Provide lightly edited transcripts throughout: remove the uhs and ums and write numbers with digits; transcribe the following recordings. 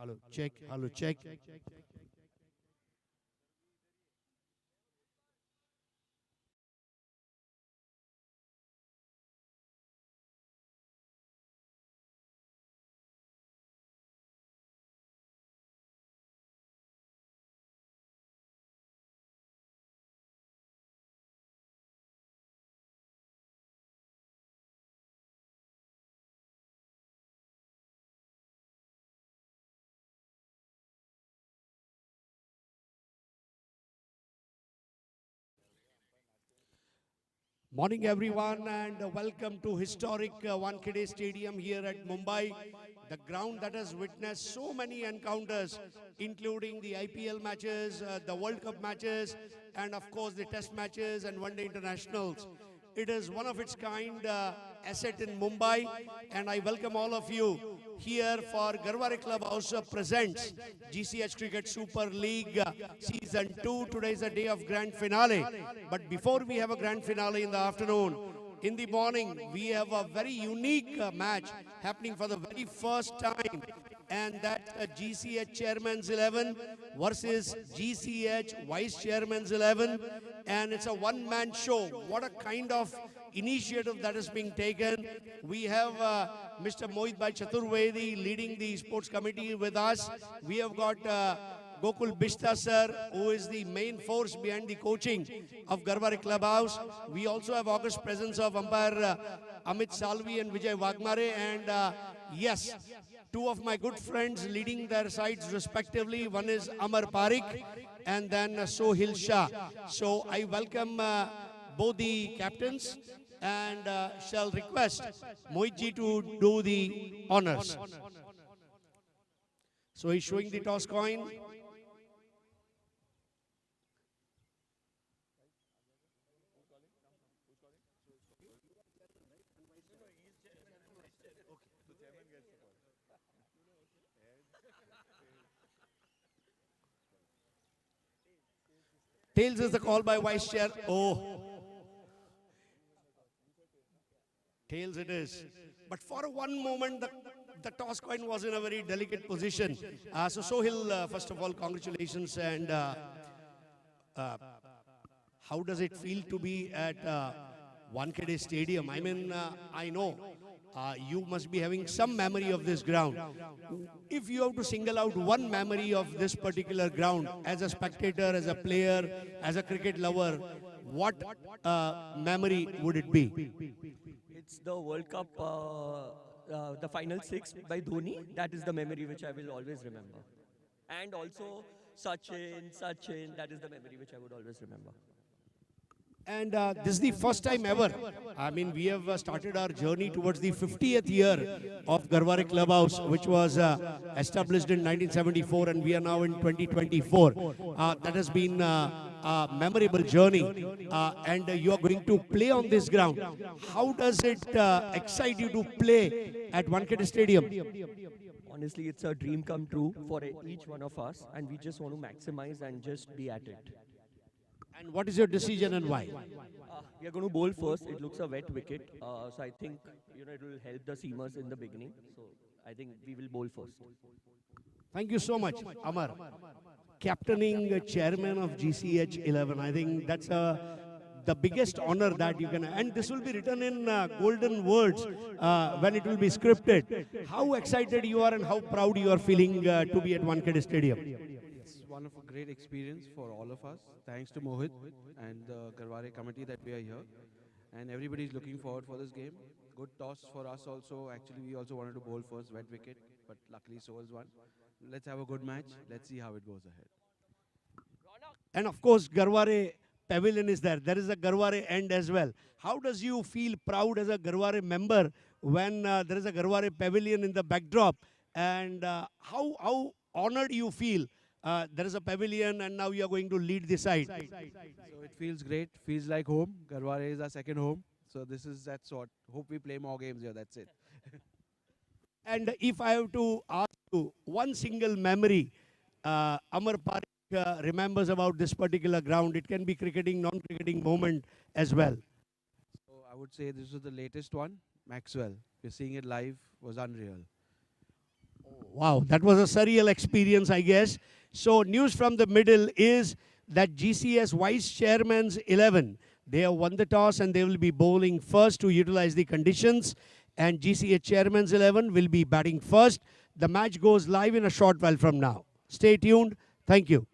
Hello, check. Hello, check. Morning, everyone, and welcome to historic Wankhede Stadium here at Mumbai, the ground that has witnessed so many encounters, including the IPL matches, the World Cup matches, and of course the Test matches and One-Day Internationals. It is one of its kind asset in Mumbai, and I welcome all of you here for Garware Clubhouse presents GCH Cricket Super League Season 2. Today is the day of grand finale. But before we have a grand finale in the afternoon, in the morning, we have a very unique match happening for the very first time. And that's GCH Chairman's 11 versus GCH Vice Chairman's 11. And it's a one-man show. What a kind of initiative that is being taken. We have Mr. Mohit Bhai Chaturvedi leading the sports committee with us. We have got Gokul Bishta sir, who is the main force behind the coaching of Garware Clubhouse. We also have august presence of umpire Amit Salvi and Vijay Wagmare. And yes, two of my good friends leading their sides respectively. One is Amar Parikh and then Sohil Shah. So I welcome both the captains and shall request Mohitji to do the honors. So he's showing the toss coin. Tails is the call by Vice Chair. Oh. Tails it is. But for one moment, the toss coin was in a very delicate position. So Sohil, first of all, congratulations. And how does it feel to be at Wankhede Stadium? I mean, I know you must be having some memory of this ground. If you have to single out one memory of this particular ground, as a spectator, as a player, as a cricket lover, what memory would it be? It's the World Cup, the final six by Dhoni. That is the memory which I will always remember. And also Sachin, that is the memory which I would always remember. And this is the first time ever. I mean, we have started our journey towards the 50th year of Garware Clubhouse, which was established in 1974, and we are now in 2024. That has been a memorable journey, and you are going to play on this ground. How does it excite you to play at Wankhede Stadium? Honestly, it's a dream come true for each one of us, and we just want to maximize and just be at it. And what is your decision and why? We are going to bowl first. It looks a wet wicket, so I think it will help the seamers in the beginning. So I think we will bowl first. Thank you so much, Amar. Captaining chairman of GCH 11. I think that's the biggest honor that you can, and this will be written in golden words when it will be scripted. How excited you are and how proud you are feeling to be at Wankhede Stadium? It's one of a great experience for all of us. Thanks to Mohit and the Garware committee that we are here. And everybody is looking forward for this game. Good toss for us also. Actually, we also wanted to bowl first, wet wicket, but luckily Souls won. Let's have a good match. Let's see how it goes ahead. And of course, Garware Pavilion is there. There is a Garware end as well. How does you feel proud as a Garware member when there is a Garware Pavilion in the backdrop? And how honored you feel? There is a pavilion and now you are going to lead the side. So it feels great. Feels like home. Garware is our second home. So this is that sort. Hope we play more games here. That's it. And if I have to ask you one single memory, Amar Parikh remembers about this particular ground. It can be cricketing, non-cricketing moment as well. So I would say this was the latest one. Maxwell. We're seeing it live. Was unreal. Wow, that was a surreal experience, I guess. So, news from the middle is that GCS Vice Chairman's 11, they have won the toss and they will be bowling first to utilize the conditions. And GCS Chairman's 11 will be batting first. The match goes live in a short while from now. Stay tuned. Thank you.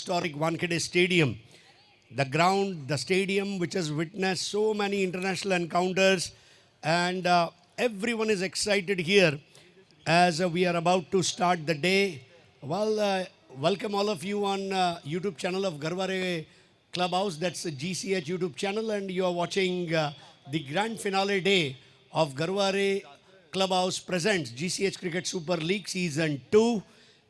historic Wankhede Stadium. The ground, the stadium, which has witnessed so many international encounters, and everyone is excited here as we are about to start the day. Well, welcome all of you on YouTube channel of Garware Clubhouse. That's the GCH YouTube channel, and you are watching the grand finale day of Garware Clubhouse presents GCH Cricket Super League Season 2.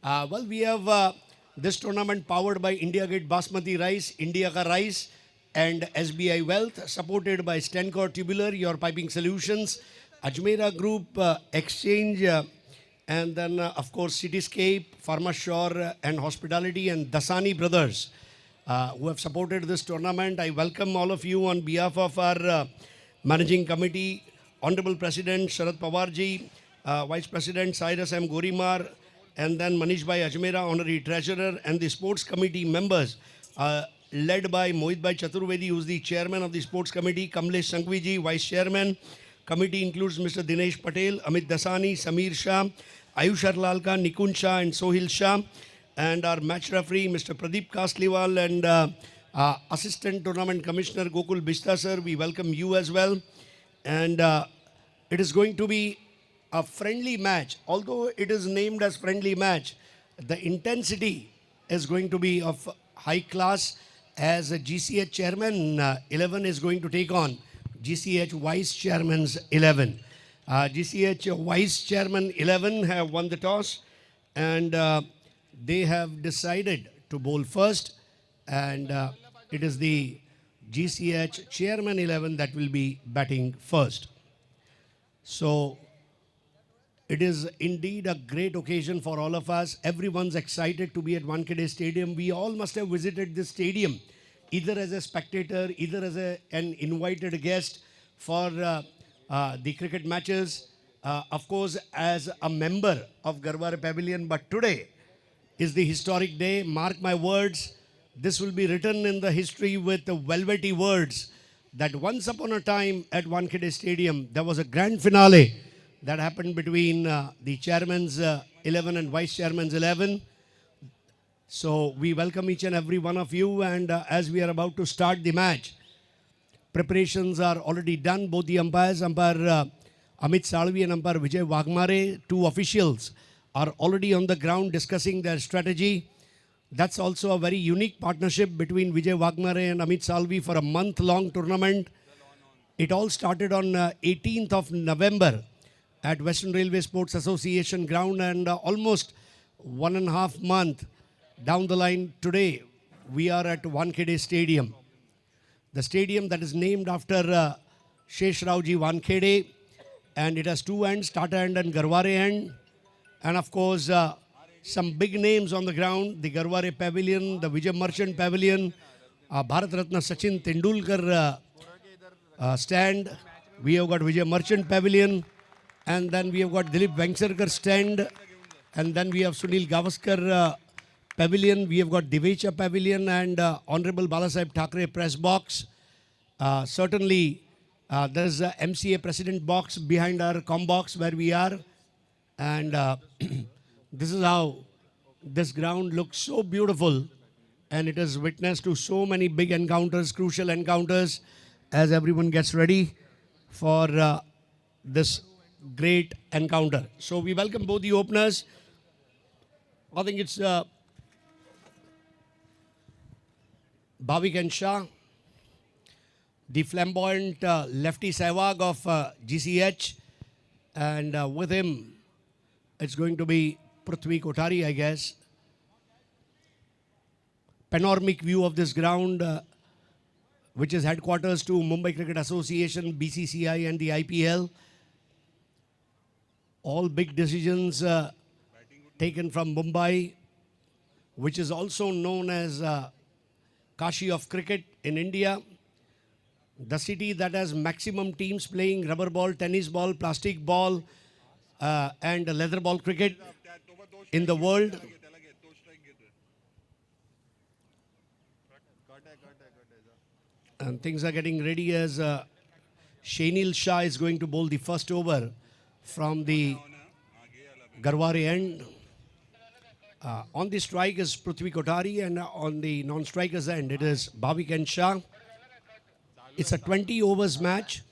Well, we have this tournament powered by India Gate Basmati Rice, India Ka Rice, and SBI Wealth, supported by Stencor Tubular, your piping solutions, Ajmera Group, Exchange, and then, of course, Cityscape, Pharmashore, and Hospitality, and Dasani Brothers, who have supported this tournament. I welcome all of you on behalf of our Managing Committee, Honorable President Sharad Pawarji, Vice President Cyrus M. Gorimar, and then Manish Bhai Ajmera, Honorary Treasurer, and the Sports Committee members, led by Mohit Bhai Chaturvedi, who is the Chairman of the Sports Committee, Kamlesh Sanghviji, Vice Chairman. Committee includes Mr. Dinesh Patel, Amit Dasani, Samir Shah, Ayush Arlalka, Nikun Shah, and Sohil Shah, and our match referee, Mr. Pradeep Kastliwal, and Assistant Tournament Commissioner Gokul Bishta sir. We welcome you as well. And it is going to be a friendly match. Although it is named as friendly match, the intensity is going to be of high class, as a GCH Chairman 11 is going to take on GCH Vice Chairman's 11. GCH Vice Chairman 11 have won the toss, and they have decided to bowl first, and it is the GCH Chairman 11 that will be batting first. So it is indeed a great occasion for all of us. Everyone's excited to be at Wankhede Stadium. We all must have visited this stadium, either as a spectator, either as an invited guest for the cricket matches, of course, as a member of Garware Pavilion. But today is the historic day. Mark my words, this will be written in the history with the velvety words that once upon a time at Wankhede Stadium, there was a grand finale that happened between the Chairman's 11 and Vice Chairman's 11. So we welcome each and every one of you, and as we are about to start the match, preparations are already done. Both the umpires, umpire Amit Salvi and umpire Vijay Wagmare, two officials, are already on the ground discussing their strategy. That's also a very unique partnership between Vijay Wagmare and Amit Salvi for a month-long tournament. It all started on 18th of November at Western Railway Sports Association ground, and almost 1.5 months down the line today, we are at Wankhede Stadium. The stadium that is named after Shesh Rauji Wankhede, and it has two ends, Tata end and Garware end. And of course, some big names on the ground, the Garware Pavilion, the Vijay Merchant Pavilion, Bharat Ratna Sachin Tendulkar stand. We have got Vijay Merchant Pavilion, and then we have got Dilip Vengsarkar stand, and then we have Sunil Gavaskar Pavilion, we have got Divecha Pavilion, and Honorable Balasaheb Thackeray Press Box. Certainly, there's a MCA President Box behind our com box where we are, and this is how this ground looks, so beautiful, and it has witnessed to so many big encounters, crucial encounters, as everyone gets ready for this great encounter. So we welcome both the openers. I think it's Bhavik and Shah, the flamboyant lefty Sehwag of GCH, and with him it's going to be Prithvi Kothari, I guess. Panoramic view of this ground, which is headquarters to Mumbai Cricket Association, BCCI, and the IPL. All big decisions taken from Mumbai, which is also known as Kashi of cricket in India. The city that has maximum teams playing rubber ball, tennis ball, plastic ball, and leather ball cricket in the world. And things are getting ready as Shanil Shah is going to bowl the first over from the Garware end. On the strike is Prithvi Kothari, and on the non-strikers end it is Bhavik and Shah. It's a 20 overs match.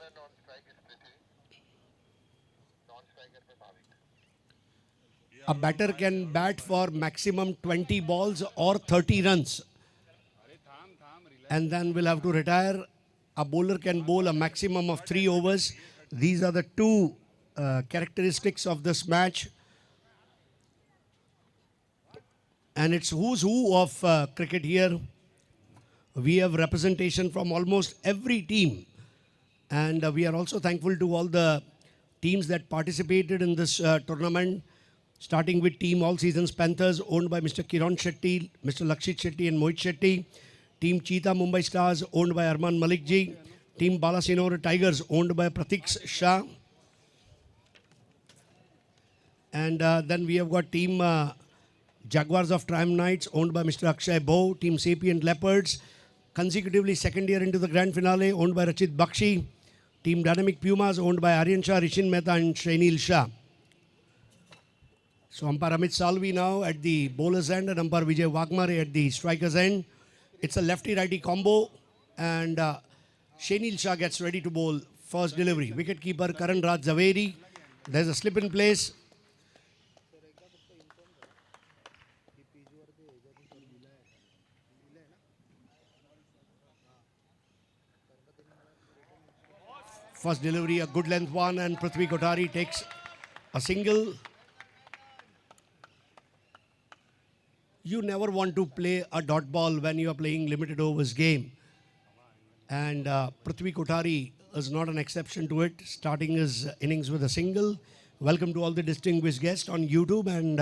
A batter can bat for maximum 20 balls or 30 runs, and then will have to retire. A bowler can bowl a maximum of 3 overs. These are the two characteristics of this match. And it's who's who of cricket here. We have representation from almost every team. And we are also thankful to all the teams that participated in this tournament, starting with Team All Seasons Panthers, owned by Mr. Kiran Shetty, Mr. Lakshit Shetty and Mohit Shetty. Team Cheetah Mumbai Stars, owned by Arman Malik ji. Team Balasinore Tigers, owned by Pratik Shah. And then we have got Team Jaguars of Triumph Knights, owned by Mr. Akshay Bow. Team Sapient Leopards, consecutively second year into the grand finale, owned by Rachit Bakshi. Team Dynamic Pumas, owned by Aryan Shah, Rishin Mehta and Shainil Shah. So umpire Amit Salvi now at the bowler's end and umpire Vijay Wagmare at the striker's end. It's a lefty-righty combo, and Shainil Shah gets ready to bowl first delivery. Wicketkeeper Karan Raj Zaveri. There's a slip in place. First delivery, a good length one, and Prithvi Kothari takes a single. You never want to play a dot ball when you are playing limited overs game. And Prithvi Kothari is not an exception to it, starting his innings with a single. Welcome to all the distinguished guests on YouTube and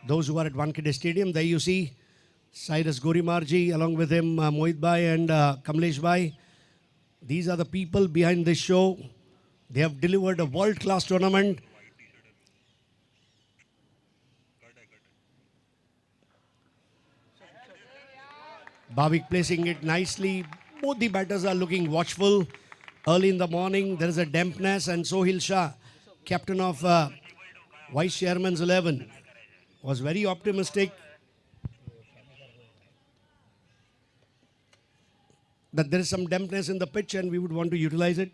those who are at Wankhede Stadium. There you see Cyrus Gorimarji, along with him Mohit Bhai and Kamlesh Bhai. These are the people behind this show. They have delivered a world-class tournament. Bhavik placing it nicely. Both the batters are looking watchful. Early in the morning, there is a dampness, and Sohil Shah, captain of Vice Chairman's 11, was very optimistic that there is some dampness in the pitch and we would want to utilize it.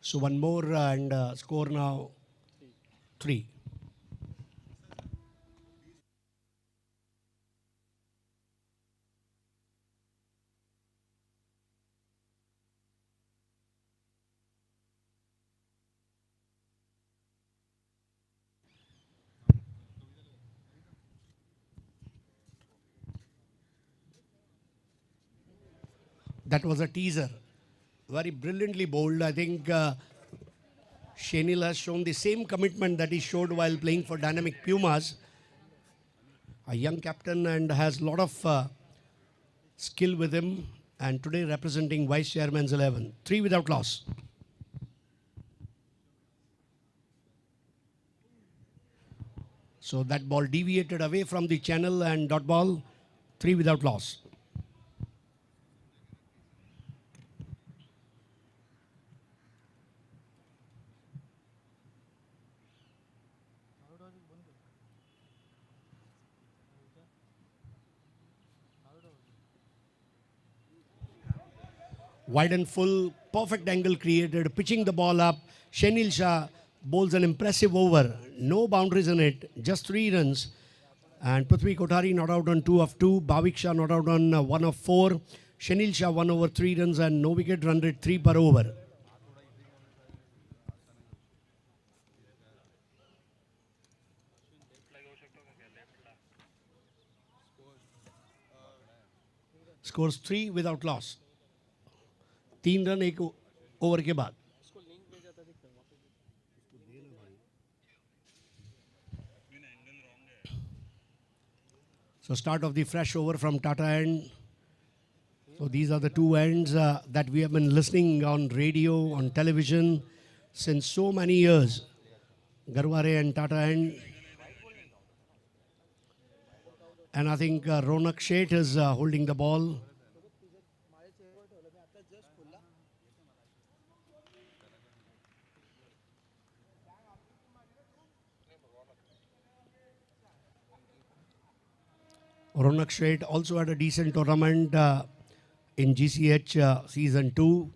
So one more and score now 3. That was a teaser. Very brilliantly bowled. I think Shainil has shown the same commitment that he showed while playing for Dynamic Pumas. A young captain and has a lot of skill with him, and today representing Vice Chairman's 11. 3 without loss. So that ball deviated away from the channel and dot ball. 3 without loss. Wide and full, perfect angle created, pitching the ball up. Shainil Shah bowls an impressive over. No boundaries in it, just 3 runs. And Prithvi Kothari not out on 2 of 2. Bhavik Shah not out on 1 of 4. Shainil Shah 1 over 3 runs and no wicket, run rate 3 per over. Scores 3 without loss. 3 run एक over के बाद. So start of the fresh over from Tata end. So these are the two ends that we have been listening on radio, on television since so many years. Garware and Tata end. And I think Ronak Sheth is holding the ball. Ronak Sheth also had a decent tournament in GCH Season 2.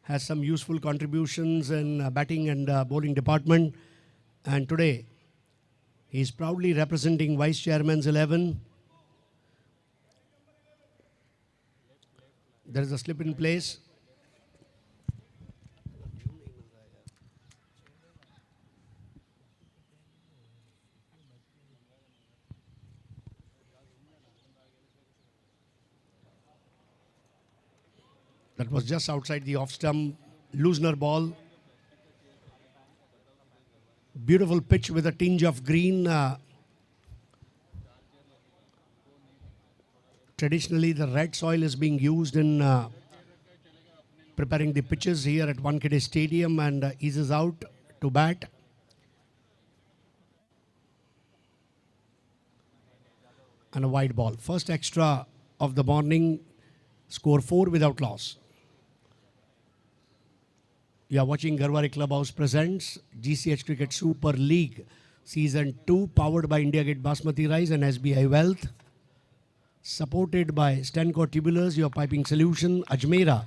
Has some useful contributions in batting and bowling department. And today, he is proudly representing Vice Chairman's 11. There is a slip in place. That was just outside the off stump. Loosener ball. Beautiful pitch with a tinge of green. Traditionally, the red soil is being used in preparing the pitches here at Wankhede Stadium, and eases out to bat. And a wide ball. First extra of the morning. Score 4 without loss. You are watching Garware Clubhouse presents GCH Cricket Super League Season 2, powered by India Gate Basmati Rice and SBI Wealth. Supported by Stenco Tubulars, your piping solution, Ajmera,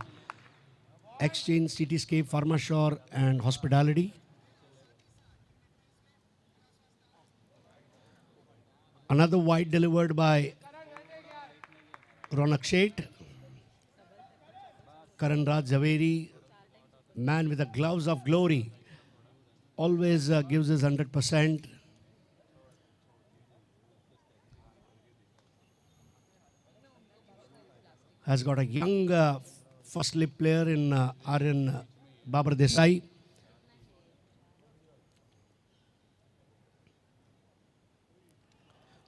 Exchange, Cityscape, Pharmashore and Hospitality. Another wide delivered by Ronak Sheth. Karan Raj Zaveri, man with the gloves of glory, always gives his 100%. Has got a young first slip player in Aryan Babar Desai.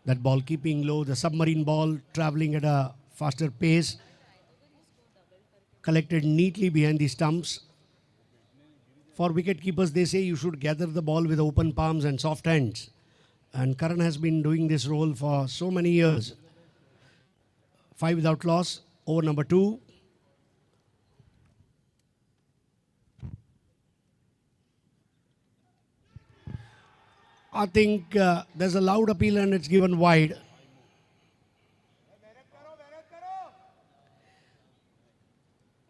That ball keeping low, the submarine ball traveling at a faster pace. Collected neatly behind the stumps. For wicket keepers, they say you should gather the ball with open palms and soft hands. And Karan has been doing this role for so many years. 5 without loss, over number 2. I think there's a loud appeal and it's given wide.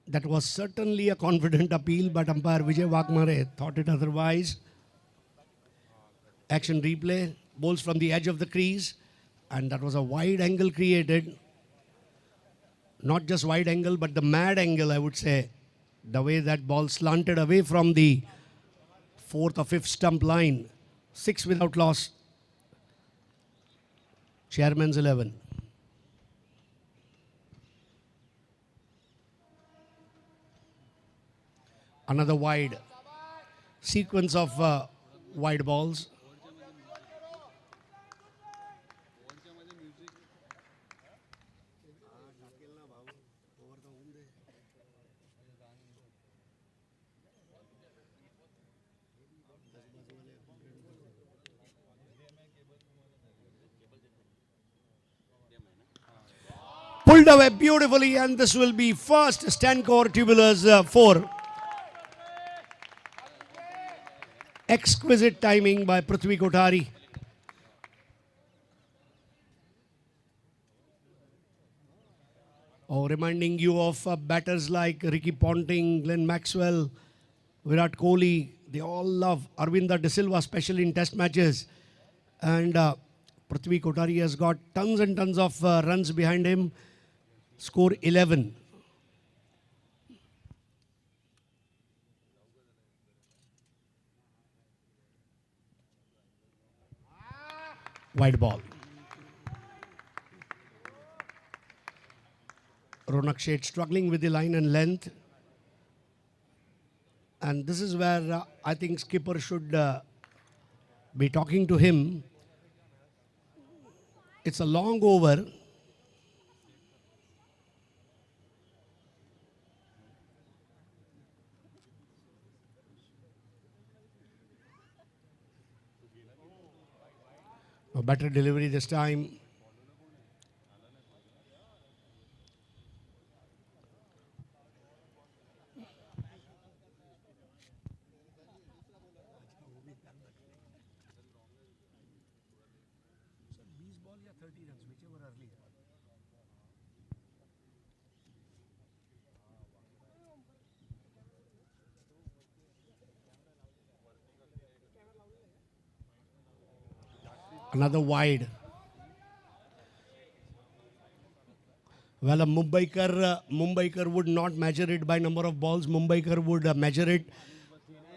That was certainly a confident appeal, but umpire Vijay Vakmare thought it otherwise. Action replay, bowls from the edge of the crease, and that was a wide angle created. Not just wide angle, but the mad angle, I would say. The way that ball slanted away from the 4th or 5th stump line. 6 without loss. Chairman's 11. Another wide. Sequence of wide balls. Pulled away beautifully, and this will be first Stenco Tubulars 4. Exquisite timing by Prithvi Kothari. Oh, reminding you of batters like Ricky Ponting, Glenn Maxwell, Virat Kohli. They all love Arvinda De Silva, especially in test matches. And Prithvi Kothari has got tons and tons of runs behind him. Score 11. Wide ball. Ronak Sheth struggling with the line and length. And this is where I think skipper should be talking to him. It's a long over. A better delivery this time. Another wide. Well, a Mumbaikar would not measure it by number of balls. Mumbaikar would measure it.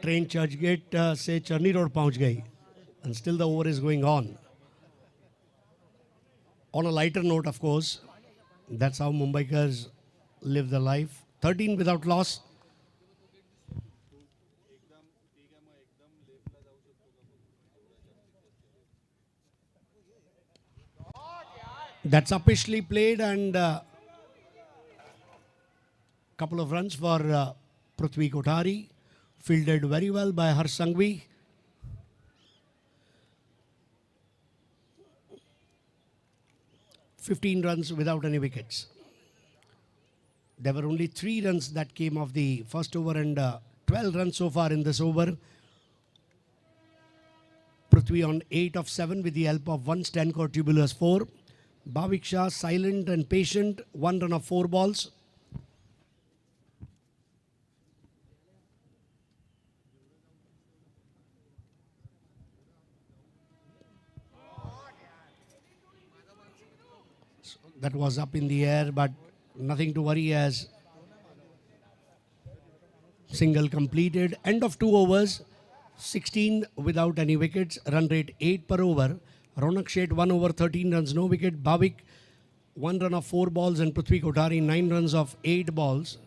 Train Churchgate say Charni Road पहुंच गई, and still the over is going on. On a lighter note, of course, that's how Mumbaikars live their life. 13 without loss. That's uppishly played and couple of runs for Prithvi Kothari. Fielded very well by Harsh Sanghvi. "15 runs without any wickets. There were only 3 runs that came off the first over and 12 runs so far in this over. Prithvi on 8 of 7 with the help of one Stancore Tubulars 4. Bhavik Shah silent and patient, 1 run of 4 balls. That was up in the air, but nothing to worry as single completed. End of 2 overs, 16 without any wickets. Run rate 8 per over. Ronak Sheth 1 over 13 runs, no wicket. Bhavik 1 run of 4 balls and Prithvi Kothari 9 runs of 8 balls.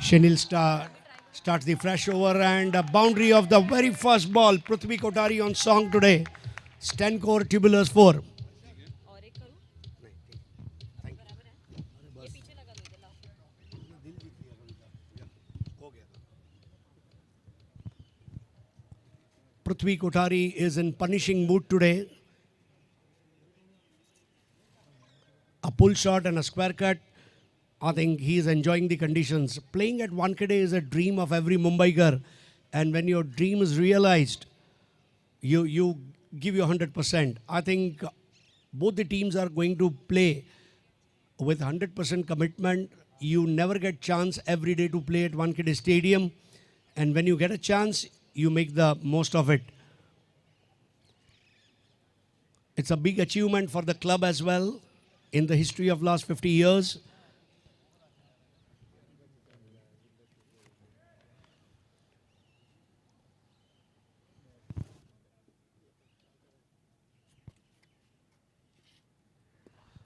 Shenil starts the fresh over and a boundary of the very first ball. Prithvi Kothari on song today. Stancore Tubulars 4. Prithvi Kothari is in punishing mood today. A pull shot and a square cut. I think he is enjoying the conditions. Playing at Wankhede is a dream of every Mumbaikar. And when your dream is realized, you give your 100%. I think both the teams are going to play with 100% commitment. You never get chance every day to play at Wankhede Stadium. And when you get a chance, you make the most of it. It's a big achievement for the club as well in the history of last 50 years.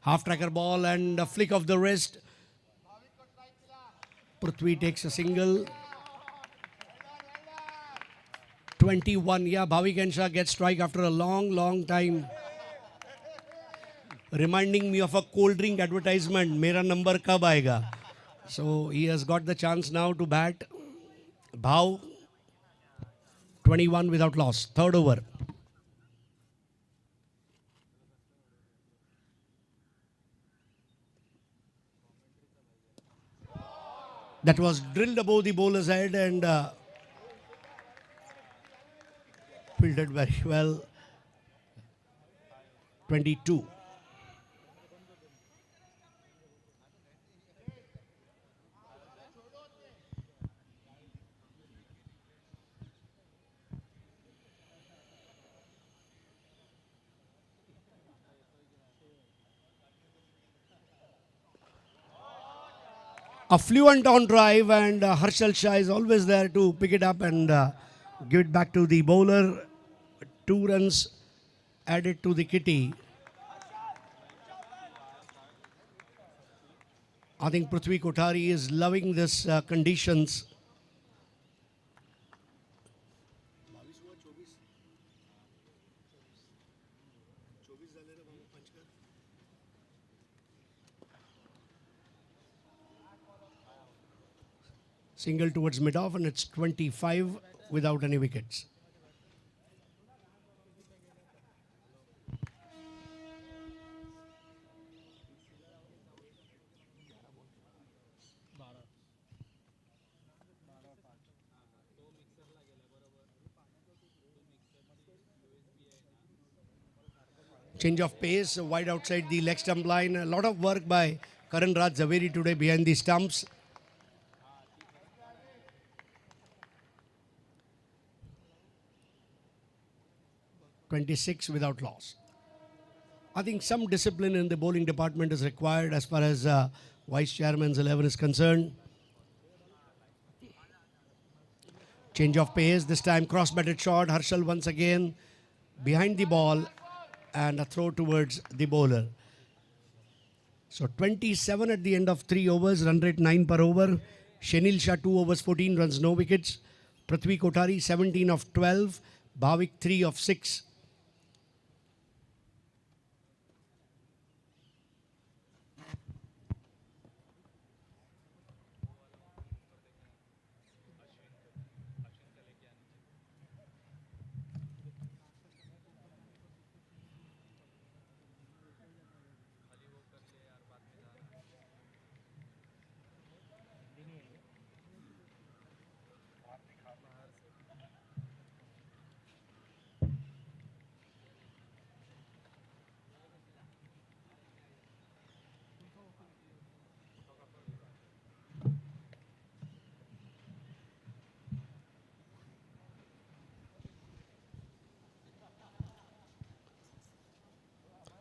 Half tracker ball and a flick of the wrist. Prithvi takes a single. 21. Yeah, Bhavik and Shah get strike after a long time. Reminding me of a cold drink advertisement. Mera number kab aayega? So he has got the chance now to bat. Bhav 21 without loss. Third over. That was drilled above the bowler's head and fielded very well. 22. A fluent on drive, and Harshal Shah is always there to pick it up and give it back to the bowler. 2 runs added to the kitty. I think Prithvi Kothari is loving this conditions. Single towards mid-off, and it's 25 without any wickets. Change of pace, wide outside the leg stump line. A lot of work by Karan Raj Zaveri today behind the stumps. (26) without loss. I think some discipline in the bowling department is required as far as Vice Chairman's 11 is concerned. Change of pace, this time cross-batted shot. Harshal once again behind the ball and a throw towards the bowler. So 27 at the end of 3 overs, run rate 9 per over. Shenil Shah 2 overs, 14 runs, no wickets. Prithvi Kothari 17 of 12. Bhavik 3 of 6.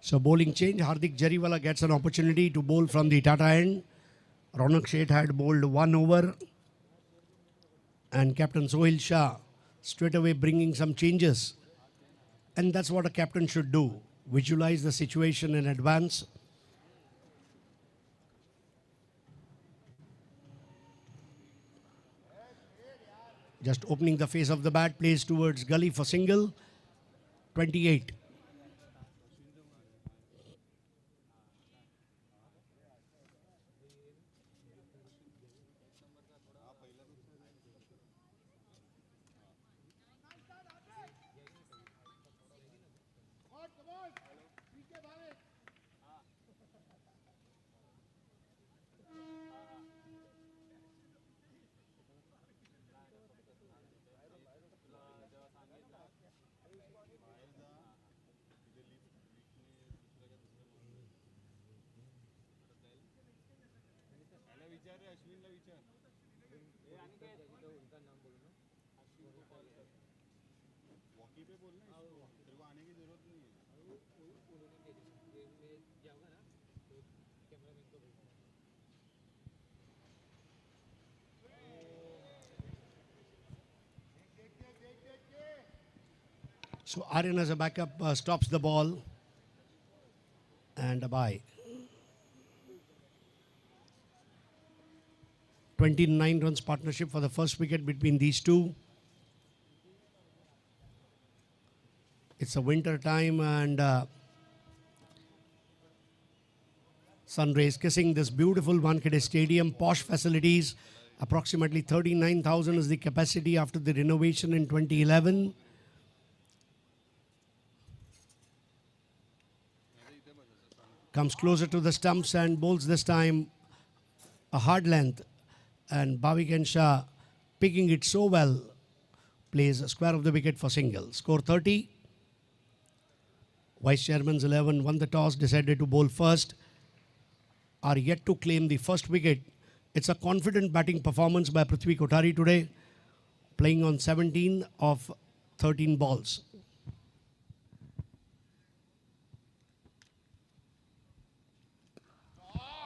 So bowling change, Hardik Jariwala gets an opportunity to bowl from the Tata end. Ronak Sheth had bowled 1 over. And Captain Sohail Shah straight away bringing some changes. And that's what a captain should do. Visualize the situation in advance. Just opening the face of the bat, plays towards gully for single. 28. So Aryan as a backup stops the ball and a bye. 29 runs partnership for the first wicket between these two. It's a winter time and sun rays kissing this beautiful Wankhede Stadium. Posh facilities. Approximately 39,000 is the capacity after the renovation in 2011. Comes closer to the stumps and bowls this time a hard length. And Bhavik and Shah picking it so well. Plays a square of the wicket for single. Score 30. Vice Chairman's 11 won the toss, decided to bowl first. Are yet to claim the first wicket. It's a confident batting performance by Prithvi Kothari today. Playing on 17 of 13 balls.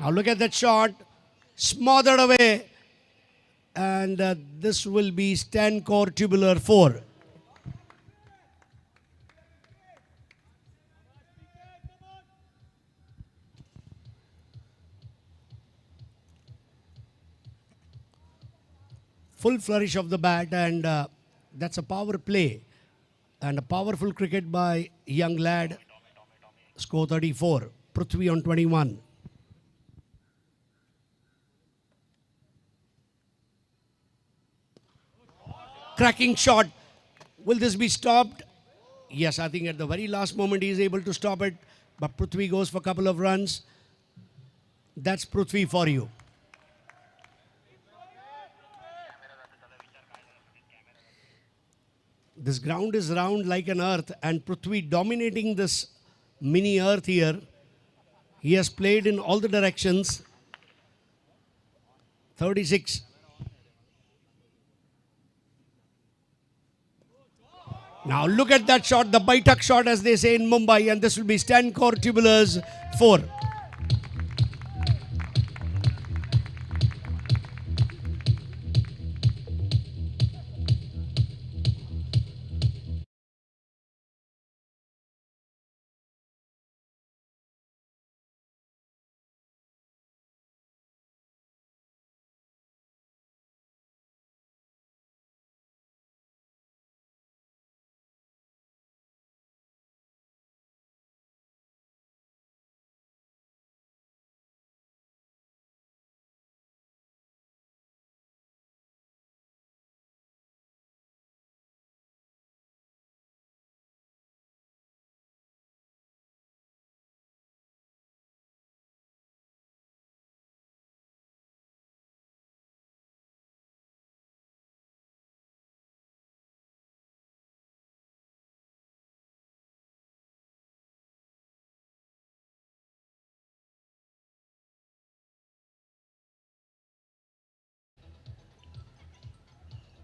Now look at that shot. smothered away. And this will be stand core tubular 4. Full flourish of the bat, and that's a power play and a powerful cricket by young lad. Score 34. Prithvi on 21. Cracking shot. Will this be stopped? Yes, I think at the very last moment he is able to stop it. But Prithvi goes for a couple of runs. That's Prithvi for you. This ground is round like an earth, and Prithvi dominating this mini earth here. He has played in all the directions. 36. Now look at that shot, the Baitak shot as they say in Mumbai, and this will be stand core tubulars 4.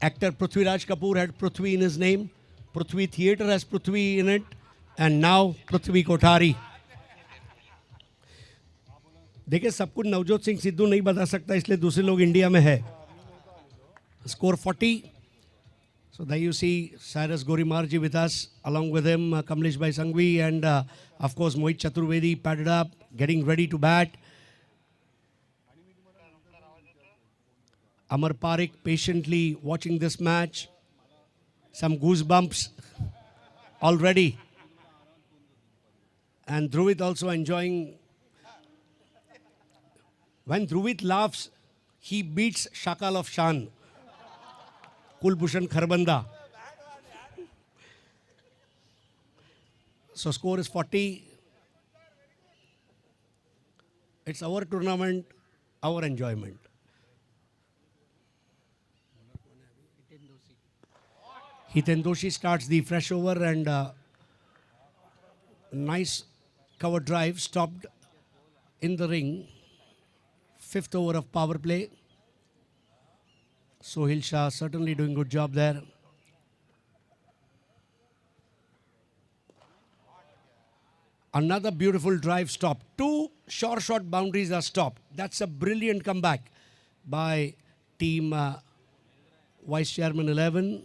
Actor Prithviraj Kapoor had Prithvi in his name. Prithvi Theatre has Prithvi in it. And now Prithvi Kothari. देखिए सब कुछ नवजोत सिंह सिद्धू नहीं बता सकता, इसलिए दूसरे लोग India में है. Score 40. So there you see Cyrus Gorimarji with us, along with him Kamlesh Bhai Sanghvi and of course Mohit Chaturvedi padded up, getting ready to bat. Amar Parekh patiently watching this match. Some goosebumps already. And Dhruvit also enjoying. When Dhruvit laughs, he beats Shakal of Shan, Kulbhushan Kharbanda. So score is 40. It's our tournament, our enjoyment. Hiten Doshi starts the fresh over, and nice cover drive stopped in the ring. 5th over of power play. Sohil Shah certainly doing good job there. Another beautiful drive stop. 2 short boundaries are stopped. That's a brilliant comeback by team Vice Chairman 11.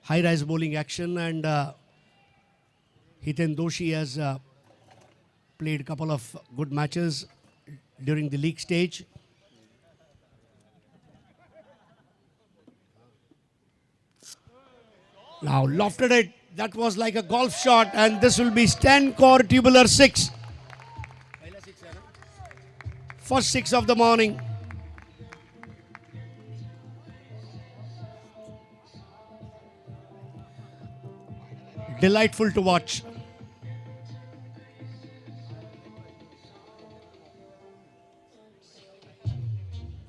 High-rise bowling action, and Hiten Doshi has played a couple of good matches during the league stage. Now lofted it. That was like a golf shot, and this will be stand core tubular 6. First 6 of the morning. Delightful to watch.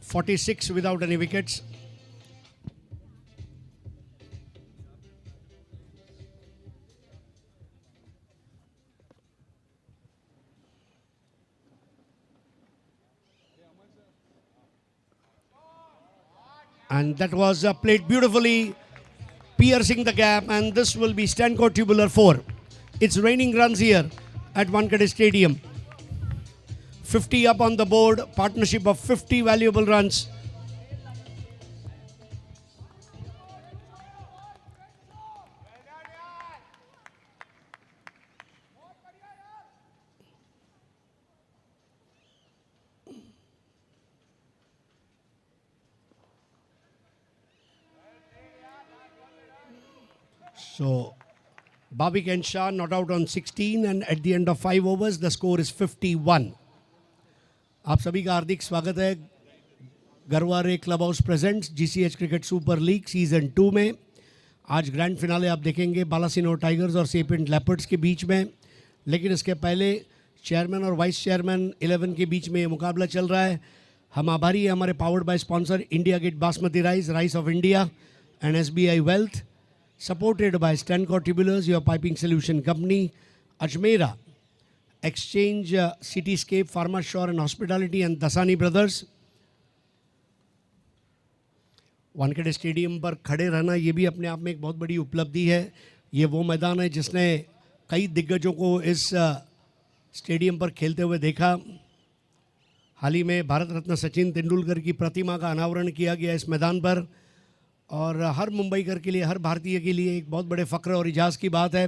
.46 without any wickets. And that was played beautifully. piercing the gap, and this will be Stanco Tubular 4. It's raining runs here at Wankhede Stadium. 50 up on the board, partnership of 50 valuable runs. So, Bhavik and Shah not out on 16, and at the end of 5 overs, the score is 51. आप सभी का हार्दिक स्वागत है Garware club house presents GCH cricket super league season 2 में। आज grand finale आप देखेंगे बालासिनोर टाइगर्स और सेपिएंट लेपर्ड्स के बीच में, लेकिन इसके पहले चेयरमैन और वाइस चेयरमैन 11 के बीच में ये मुकाबला चल रहा है। हम आभारी हैं हमारे powered by sponsor India Gate basmati Rice, rice of India and SBI Wealth, supported by Stanco Tubulars, your piping solution company, Ajmera, Exchange, Cityscape, Pharma Shore and Hospitality, and Dasani Brothers. Wankhede stadium पर खड़े रहना ये भी अपने आप में एक बहुत बड़ी उपलब्धि है। ये वो मैदान है जिसने कई दिग्गजों को इस स्टेडियम पर खेलते हुए देखा। हाल ही में भारत रत्न सचिन तेंदुलकर की प्रतिमा का अनावरण किया गया इस मैदान पर, और हर मुंबईकर के लिए, हर भारतीय के लिए एक बहुत बड़े फ़ख्र और इजाज़ की बात है।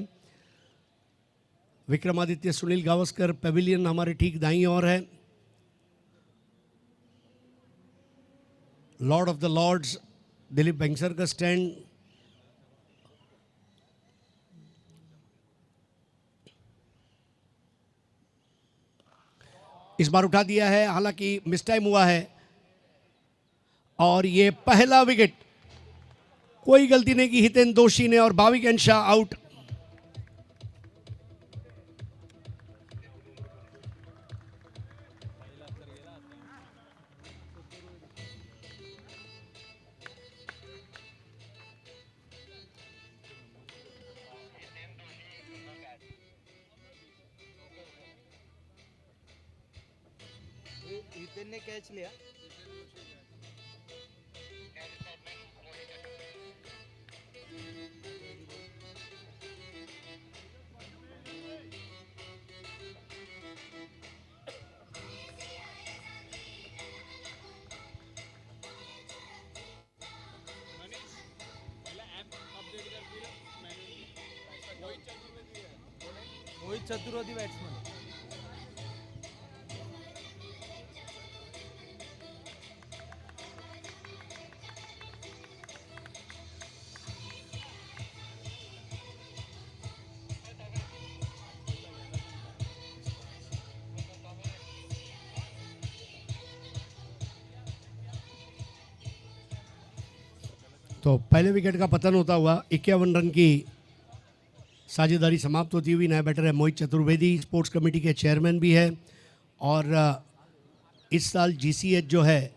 विक्रमादित्य सुनील गावस्कर पेविलियन हमारे ठीक दाईं ओर है। Lord of the lords Dilip Vengsarkar का स्टैंड, इस बार उठा दिया है, हालांकि मिस टाइम हुआ है, और ये पहला विकेट, कोई गलती नहीं की हितेन दोषी ने, और भाविक एंड शाह आउट। हितेन ने कैच लिया। मोहित चतुर्वेदी बैट्समैन। तो पहले विकेट का पतन होता हुआ 51 रन की साझेदारी समाप्त होती हुई। नया बैटर है मोहित चतुर्वेदी, स्पोर्ट्स कमेटी के चेयरमैन भी है, और इस साल जीसीएच जो है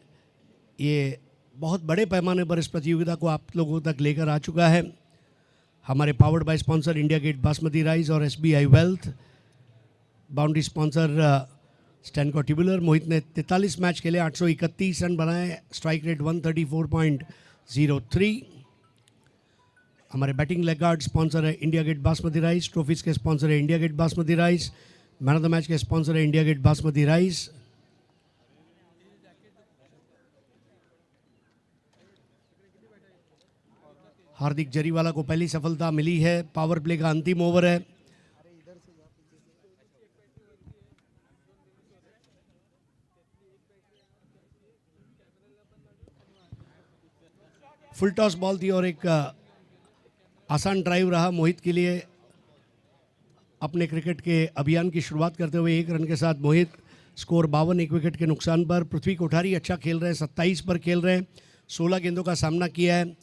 ये बहुत बड़े पैमाने पर इस प्रतियोगिता को आप लोगों तक लेकर आ चुका है। हमारे powered by sponsor India Gate basmati rice और SBI wealth, boundary sponsor Stanco tubular. Mohit ने 43 मैच खेले, 831 रन बनाए, स्ट्राइक रेट 134.03। हमारे बैटिंग लेग गार्ड स्पॉन्सर है India Gate basmati Rice, trophies के स्पॉन्सर है India Gate basmati Rice, man of the match के sponsor है India Gate basmati Rice. Hardik Jariwala को पहली सफलता मिली है। पावर प्ले का अंतिम ओवर है। फुल टॉस बॉल थी और एक आसान ड्राइव रहा मोहित के लिए। अपने क्रिकेट के अभियान की शुरुआत करते हुए 1 रन के साथ मोहित, स्कोर 52, 1 विकेट के नुकसान पर। पृथ्वी कोठारी अच्छा खेल रहे हैं, 27 पर खेल रहे हैं, 16 गेंदों का सामना किया है।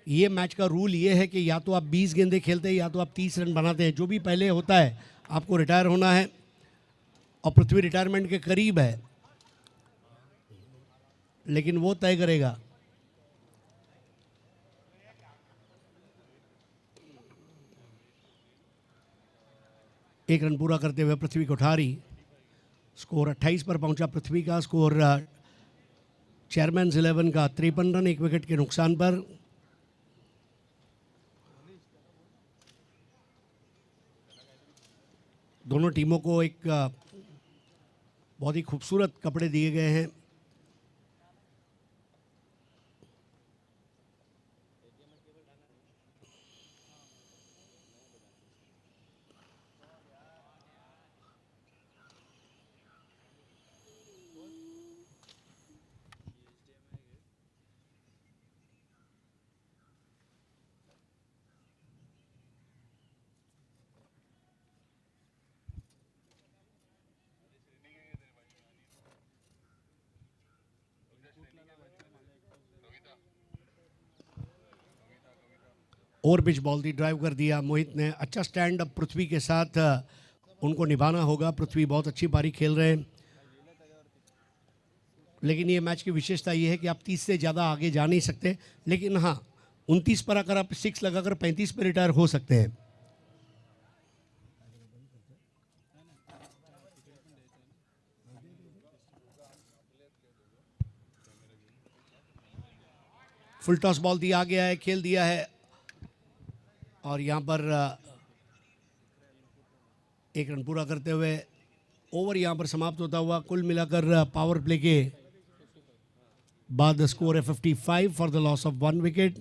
ये मैच का रूल ये है कि या तो आप 20 गेंदें खेलते हैं या तो आप 30 रन बनाते हैं। जो भी पहले होता है आपको रिटायर होना है, और पृथ्वी रिटायरमेंट के करीब है, लेकिन वो तय करेगा। एक रन पूरा करते हुए पृथ्वी कोठारी, स्कोर 28 पर पहुंचा पृथ्वी का। स्कोर चेयरमैन 11 का 53 रन, 1 विकेट के नुकसान पर। दोनों टीमों को एक बहुत ही खूबसूरत कपड़े दिए गए हैं। और पिच बॉल थी, ड्राइव कर दिया मोहित ने। अच्छा स्टैंड अब पृथ्वी के साथ उनको निभाना होगा। पृथ्वी बहुत अच्छी पारी खेल रहे हैं, लेकिन ये मैच की विशेषता ये है कि आप 30 से ज़्यादा आगे जा नहीं सकते। लेकिन हाँ, 29 पर अगर आप 6 लगाकर 35 पर रिटायर हो सकते हैं। फुल टॉस बॉल दिया गया है, खेल दिया है, और यहाँ पर एक रन पूरा करते हुए ओवर यहाँ पर समाप्त होता हुआ। कुल मिलाकर पावर प्ले के बाद द स्कोर है 55 for the loss of 1 wicket.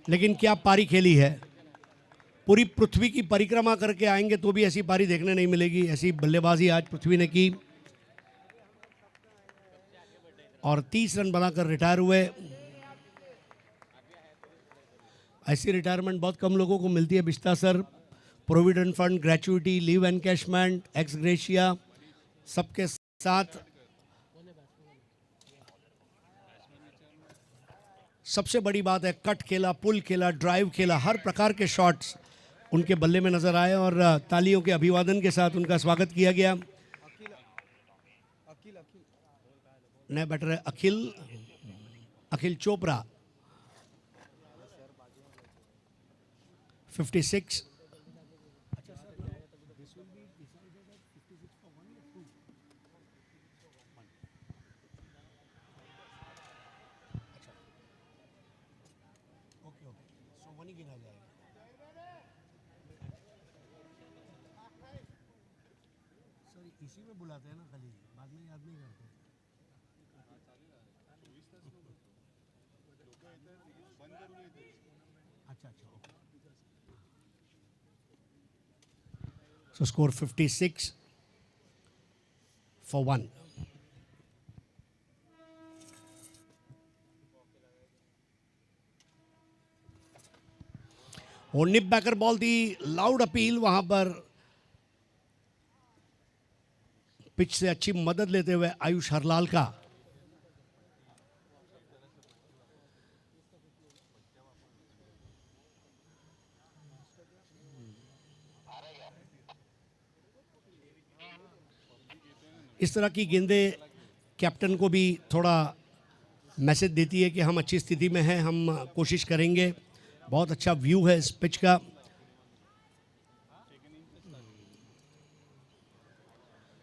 लेकिन क्या पारी खेली है। पूरी पृथ्वी की परिक्रमा करके आएंगे तो भी ऐसी पारी देखने नहीं मिलेगी। ऐसी बल्लेबाजी आज पृथ्वी ने की और 30 रन बनाकर रिटायर हुए। ऐसी रिटायरमेंट बहुत कम लोगों को मिलती है। Bista sir, provident fund, gratuity, leave encashment, ex gratia, सबके साथ सबसे बड़ी बात है कट खेला, पुल खेला, ड्राइव खेला, हर प्रकार के शॉट्स उनके बल्ले में नजर आए और तालियों के अभिवादन के साथ उनका स्वागत किया गया। नए बैटर है अखिल चोपड़ा, 56। इसी में बुलाते हैं ना, खाली बाद में याद नहीं करते। अच्छा अच्छा, so score 56 for 1. और निप बैकर बॉल थी, लाउड अपील वहां पर पिच से अच्छी मदद लेते हुए आयुष हरलाल का। इस तरह की गेंदें कैप्टन को भी थोड़ा मैसेज देती है कि हम अच्छी स्थिति में हैं, हम कोशिश करेंगे। बहुत अच्छा व्यू है इस पिच का।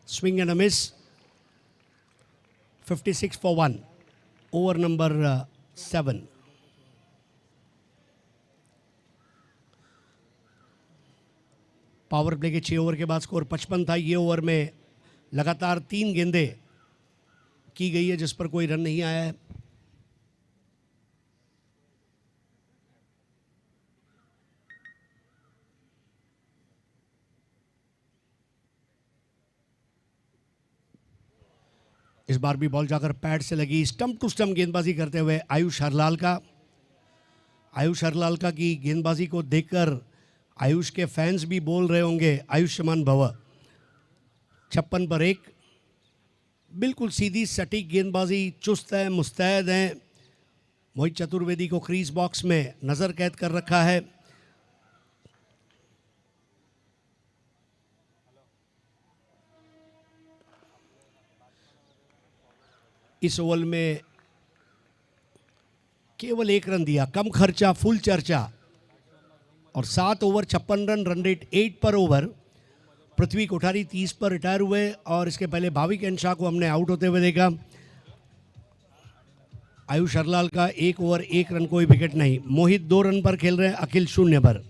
Swing and a miss, 56 for 1, over number 7। Power play के 6 ओवर के बाद स्कोर 55 था। ये ओवर में लगातार 3 गेंदें की गई है जिस पर कोई रन नहीं आया है। इस बार भी बॉल जाकर पैड से लगी। स्टंप टू स्टंप गेंदबाजी करते हुए आयुष हरलाल का की गेंदबाजी को देखकर आयुष के फैंस भी बोल रहे होंगे आयुष्मान भव। 56 पर 1, बिल्कुल सीधी सटीक गेंदबाजी, चुस्त है, मुस्तैद हैं। मोहित चतुर्वेदी को क्रीज बॉक्स में नजर कैद कर रखा है। इस ओवर में केवल 1 रन दिया, कम खर्चा फुल चर्चा, और 7 ओवर 56 रन, रन रेट 8 पर ओवर। पृथ्वी कोठारी 30 पर रिटायर हुए और इसके पहले भाविक एन शाह को हमने आउट होते हुए देखा। आयुष हरलाल का 1 ओवर 1 रन, कोई विकेट नहीं। मोहित 2 रन पर खेल रहे हैं, अखिल 0 पर।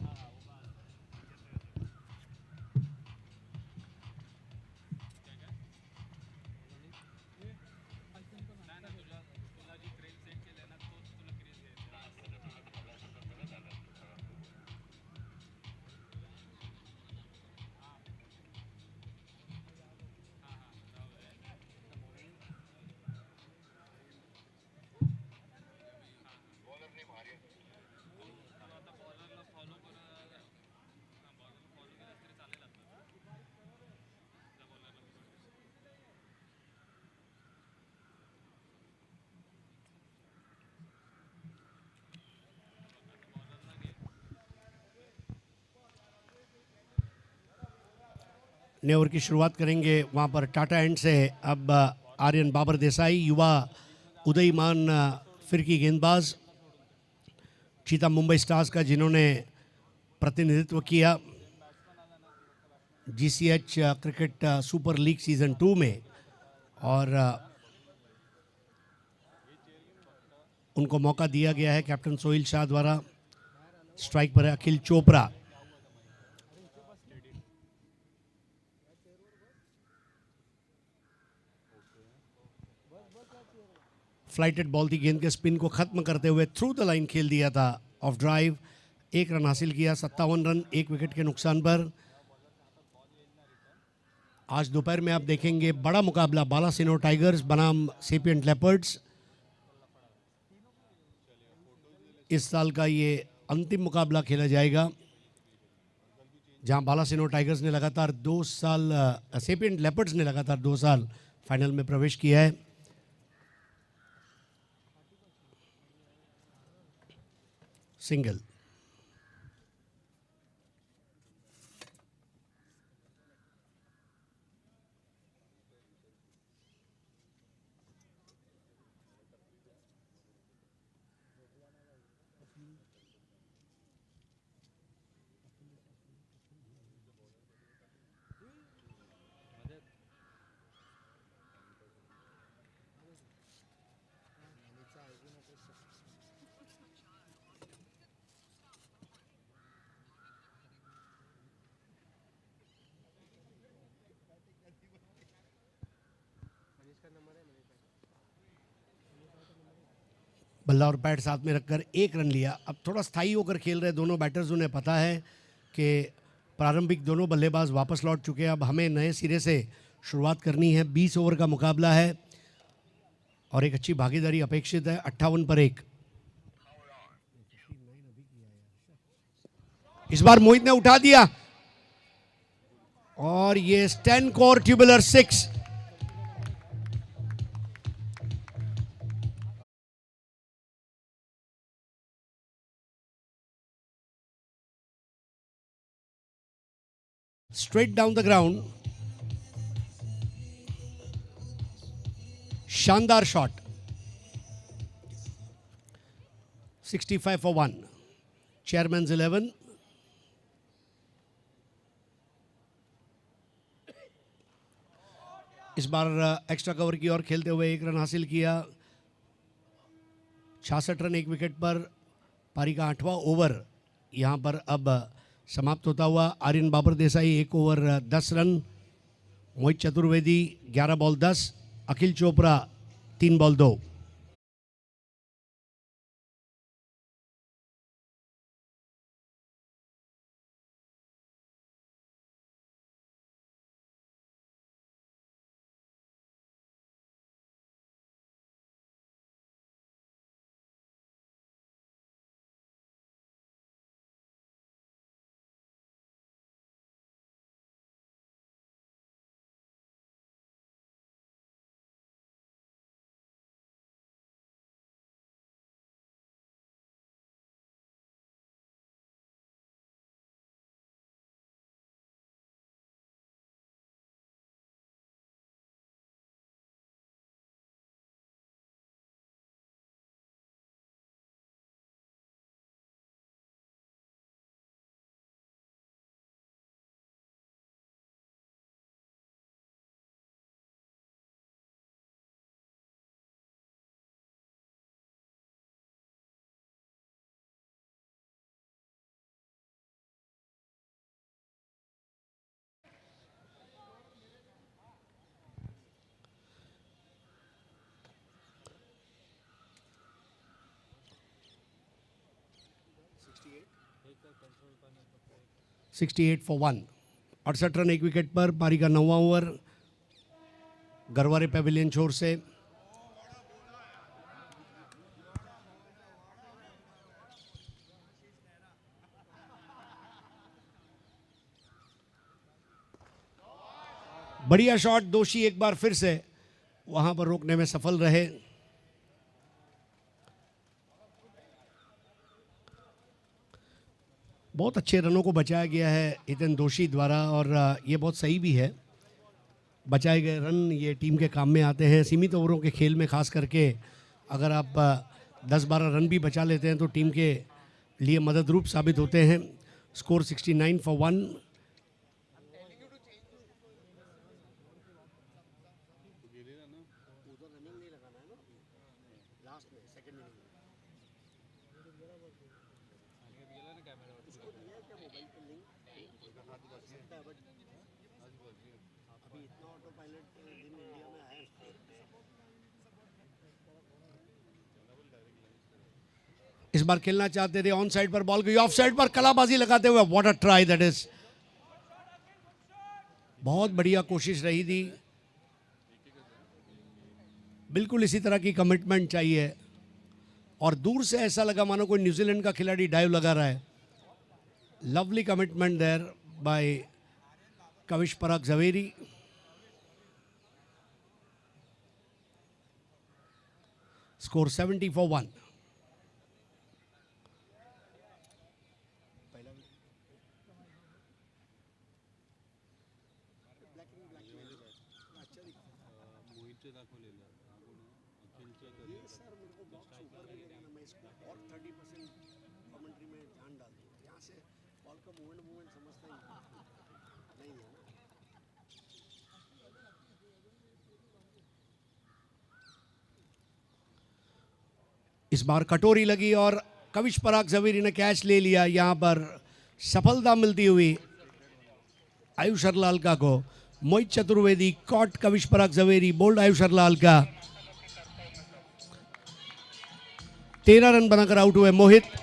नए ओवर की शुरुआत करेंगे वहाँ पर टाटा एंड से। अब आर्यन बाबर देसाई, युवा उदयमान फिरकी गेंदबाज, चीता मुंबई स्टार्स का, जिन्होंने प्रतिनिधित्व किया जीसीएच क्रिकेट सुपर लीग सीजन 2 में, और उनको मौका दिया गया है कैप्टन सोहिल शाह द्वारा। स्ट्राइक पर है अखिल चोपड़ा। फ्लाइटेड बॉल थी, गेंद के स्पिन को खत्म करते हुए थ्रू द लाइन खेल दिया था ऑफ ड्राइव। 1 रन हासिल किया, 57 रन 1 विकेट के नुकसान पर। आज दोपहर में आप देखेंगे बड़ा मुकाबला, बालासिनोर टाइगर्स बनाम सेपियंट लेपर्ड्स। इस साल का ये अंतिम मुकाबला खेला जाएगा, जहां बालासिनोर टाइगर्स ने लगातार 2 साल, सेपियंट लेपर्ड्स ने लगातार 2 साल फाइनल में प्रवेश किया है। सिंगल। बल्ला और बैट साथ में रखकर 1 रन लिया। अब थोड़ा स्थायी होकर खेल रहे दोनों बैटर्स, उन्हें पता है कि प्रारंभिक दोनों बल्लेबाज वापस लौट चुके हैं। अब हमें नए सिरे से शुरुआत करनी है। 20 ओवर का मुकाबला है और एक अच्छी भागीदारी अपेक्षित है। 58 पर 1। इस बार मोहित ने उठा दिया और ये Stanco tubular 6। Straight down the ground, शानदार शॉट। 65 for 1. Chairman's 11. इस बार एक्स्ट्रा कवर की ओर खेलते हुए 1 रन हासिल किया। 66 रन 1 विकेट पर। पारी का 8वां ओवर यहाँ पर अब समाप्त होता हुआ। Aryan Babar Desai 1 over 10 run. Mohit Chaturvedi 11 ball 10। Akhil Chopra 3 ball 2। (68 for 1). 68 run 1 wicket पर। पारी का 9वां ओवर गरवारे पेविलियन छोर से। बढ़िया शॉट। दोषी एक बार फिर से वहां पर रोकने में सफल रहे। बहुत अच्छे रनों को बचाया गया है हितेन दोषी द्वारा और ये बहुत सही भी है। बचाए गए रन ये टीम के काम में आते हैं। सीमित ओवरों के खेल में खास करके अगर आप 10-12 रन भी बचा लेते हैं तो टीम के लिए मदद रूप साबित होते हैं। Score 69 for 1। इस बार खेलना चाहते थे। ऑन साइड पर बॉल गई। ऑफ साइड पर कलाबाजी लगाते हुए what a try that is. बहुत बढ़िया कोशिश रही थी। बिल्कुल इसी तरह की कमिटमेंट चाहिए और दूर से ऐसा लगा मानो कोई न्यूजीलैंड का खिलाड़ी डाइव लगा रहा है। Lovely commitment there by Kavish Parag Javeri. Score 70 for 1। इस बार कटोरी लगी और कविश पराग जवेरी ने कैच ले लिया। यहां पर सफलता मिलती हुई आयुष हरलाल का को। मोहित चतुर्वेदी कॉट कविश पराग जवेरी। बोल्ड आयुष हरलाल का। 13 रन बनाकर आउट हुए मोहित।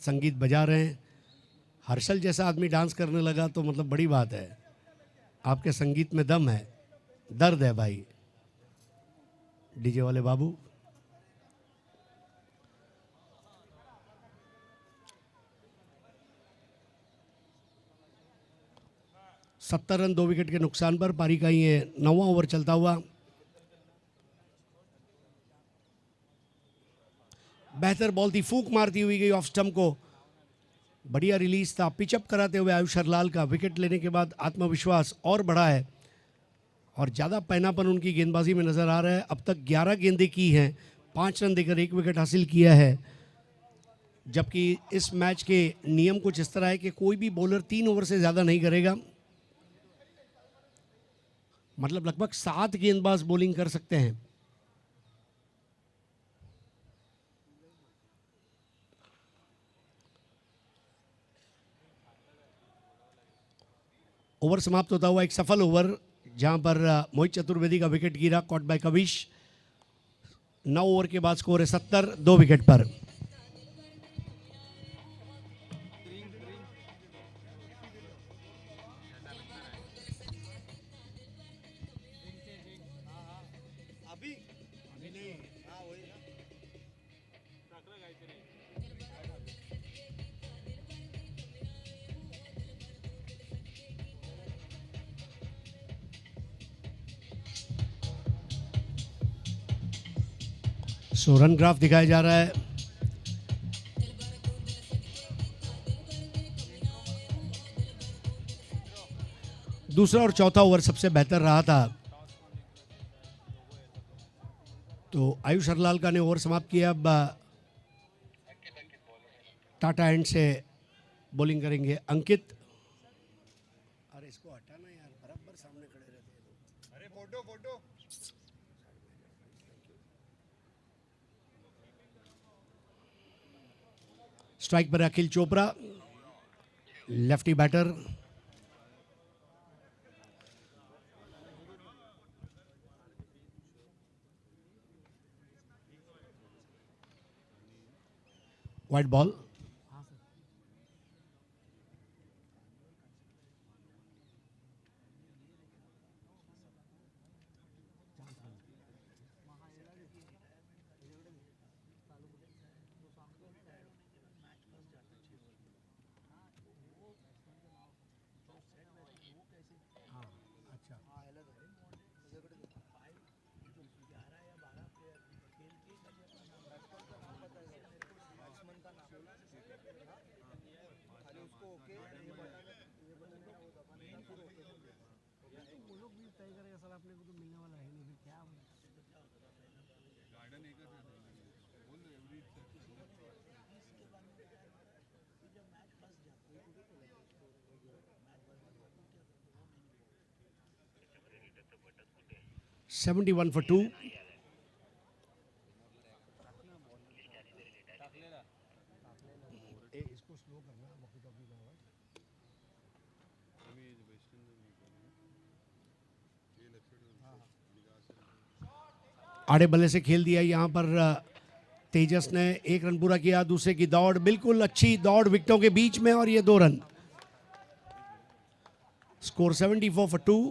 संगीत बजा रहे हैं। हर्षल जैसा आदमी डांस करने लगा तो मतलब बड़ी बात है। आपके संगीत में दम है, दर्द है भाई। डीजे वाले बाबू, सत्तर रन 2 विकेट के नुकसान पर पारी का ये 9वां ओवर चलता हुआ। बेहतर बॉल थी, फूंक मारती हुई गई ऑफ स्टंप को। बढ़िया रिलीज था, पिचअप कराते हुए आयुष हरलाल का। विकेट लेने के बाद आत्मविश्वास और बढ़ा है और ज़्यादा पैनापन उनकी गेंदबाजी में नज़र आ रहा है। अब तक 11 गेंदें की हैं, 5 रन देकर 1 विकेट हासिल किया है। जबकि इस मैच के नियम कुछ इस तरह है कि कोई भी बॉलर 3 ओवर से ज़्यादा नहीं करेगा। मतलब लगभग 7 गेंदबाज बॉलिंग कर सकते हैं। ओवर समाप्त होता हुआ एक सफल ओवर जहां पर मोहित चतुर्वेदी का विकेट गिरा, कॉट बाय कविश। 9 ओवर के बाद स्कोर है 70, 2 विकेट पर। सो रन ग्राफ दिखाया जा रहा है। दूसरा और चौथा ओवर सबसे बेहतर रहा था। तो आयुष हरलाल का ने ओवर समाप्त किया। अब टाटा एंड से बॉलिंग करेंगे अंकित। अरे इसको हटाना यार, बराबर सामने खड़े रहते हैं। अरे फोटो फोटो। स्ट्राइक पर Akhil Chopra, lefty batter. Wide ball. $71 for 2. आड़े बल्ले से खेल दिया यहाँ पर तेजस ने। 1 रन पूरा किया, दूसरे की दौड़, बिल्कुल अच्छी दौड़ विकेटों के बीच में और ये 2 रन। Score 74 for 2।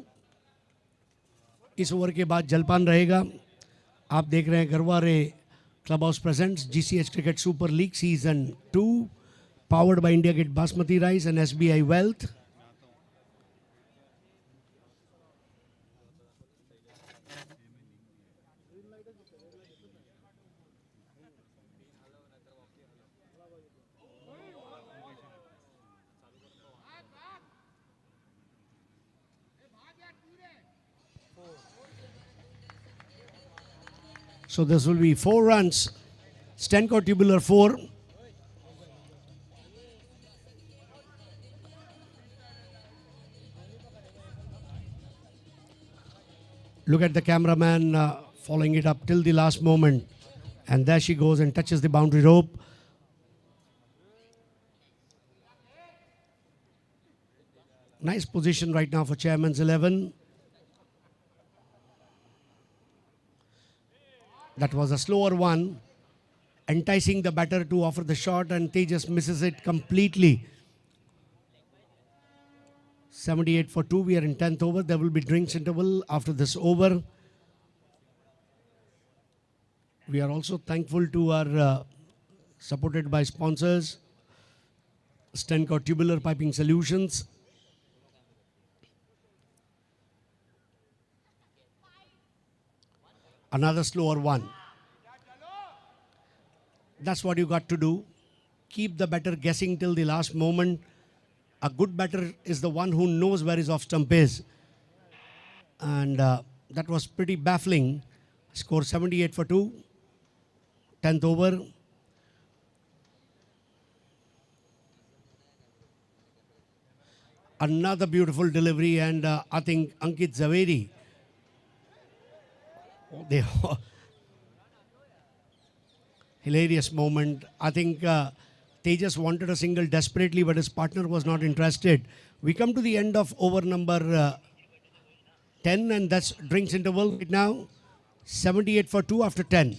इस ओवर के बाद जलपान रहेगा। आप देख रहे हैं Garware club house presents GCH cricket super league season 2 powered by India Gate basmati Rice and SBI Wealth. So this will be 4 runs. Stenko tubular 4. Look at the cameraman following it up till the last moment. And there she goes and touches the boundary rope. Nice position right now for Chairman's 11. That was a slower one. enticing the batter to offer the shot, and Tejas misses it completely. 78 for 2. We are in 10th over. There will be drinks interval after this over. We are also thankful to our supported by sponsors, Stenco Tubular Piping Solutions. Another slower one. That's what you got to do. Keep the batter guessing till the last moment. A good batter is the one who knows where his off stump is. And that was pretty baffling. Score 78 for 2. 10th over. Another beautiful delivery, and I think Ankit Zaveri. They hilarious moment. I think Tejas wanted a single desperately, but his partner was not interested. We come to the end of over number 10, and that's drinks interval right now. 78 for 2 after 10.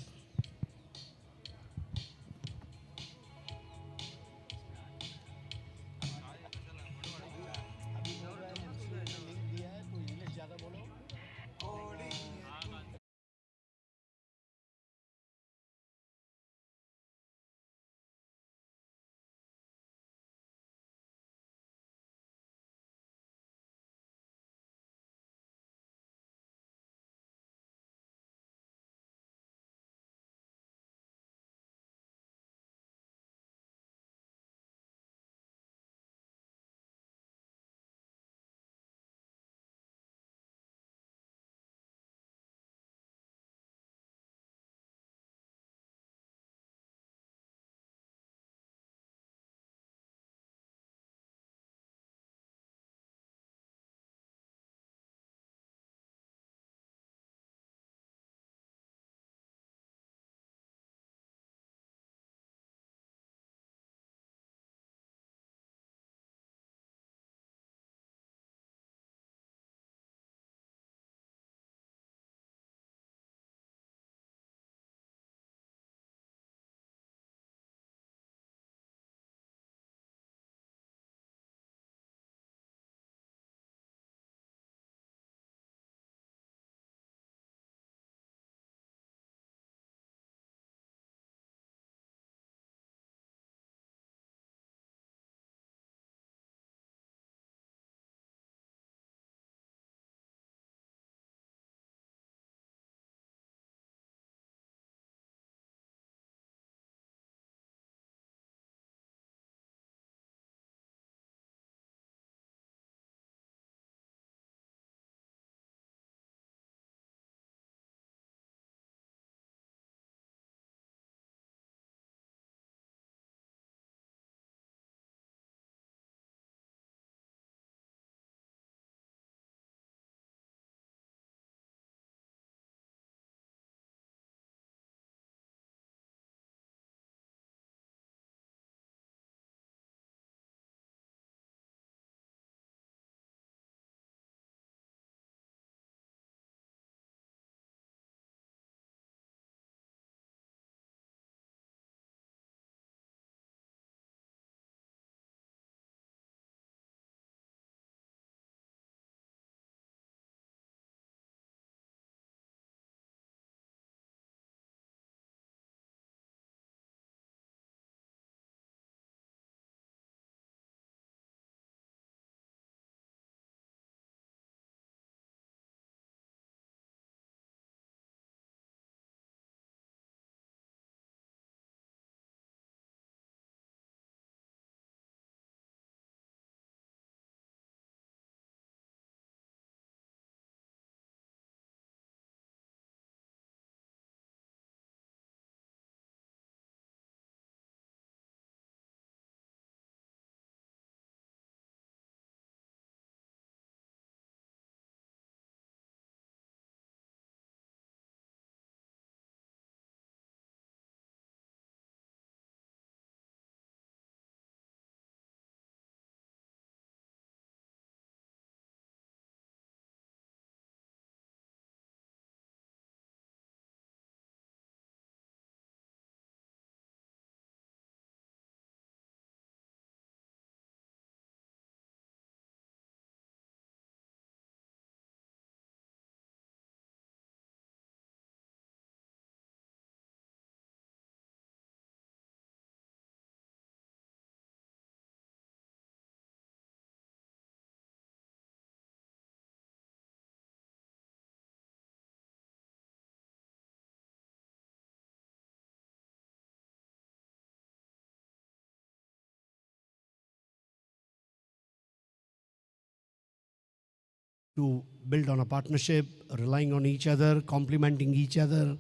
to build on a partnership, relying on each other, complementing each other.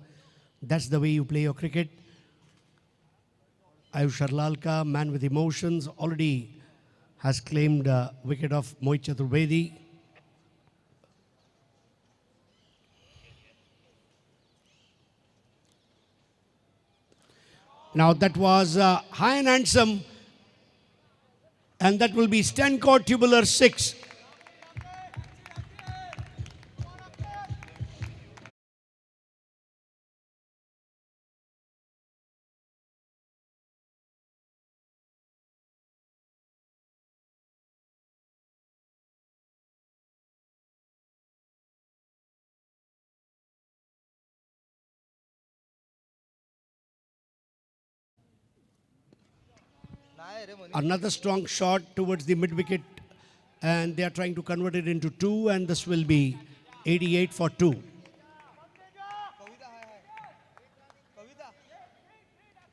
That's the way you play your cricket. Ayush Sharlalka, man with emotions, already has claimed a wicket of Mohit Chaturvedi. Now that was high and handsome, and that will be Stancourt Tubular 6. Another strong shot towards the mid wicket, and they are trying to convert it into 2, and this will be 88 for 2.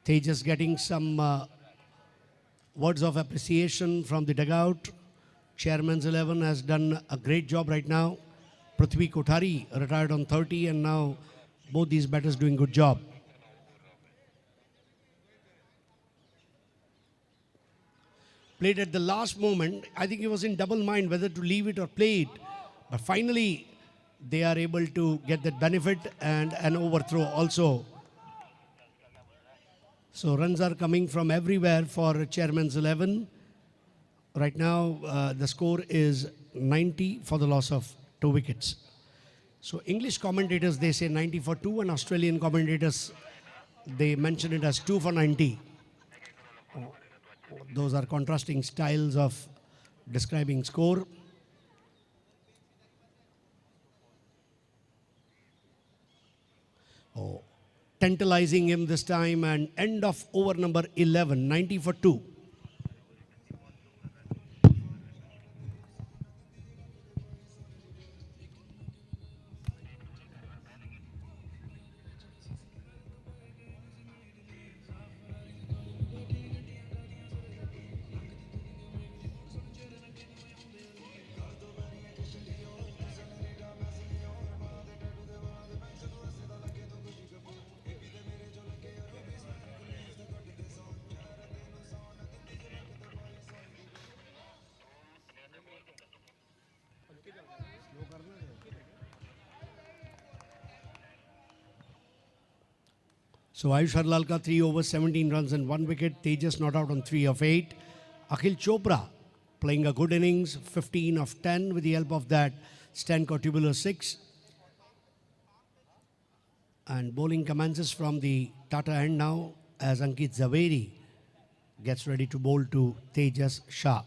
Tejas getting some words of appreciation from the dugout. Chairman's 11 has done a great job right now. Prithvi Kothari retired on 30, and now both these batters doing good job. Played at the last moment. I think he was in double mind whether to leave it or play it. But finally, they are able to get that benefit and an overthrow also. So runs are coming from everywhere for Chairman's 11. Right now, the score is 90 for the loss of 2 wickets. So English commentators, they say 90 for 2, and Australian commentators, they mention it as 2 for 90. Those are contrasting styles of describing score. Oh, tantalizing him this time, and end of over number 11, 90 for 2. So Ayush Harlalka 3 overs, 17 runs and 1 wicket. Tejas not out on 3 of 8. Akhil Chopra playing a good innings, 15 of 10 with the help of that Stancourt Tubular 6. And bowling commences from the Tata end now as Ankit Zaveri gets ready to bowl to Tejas Shah.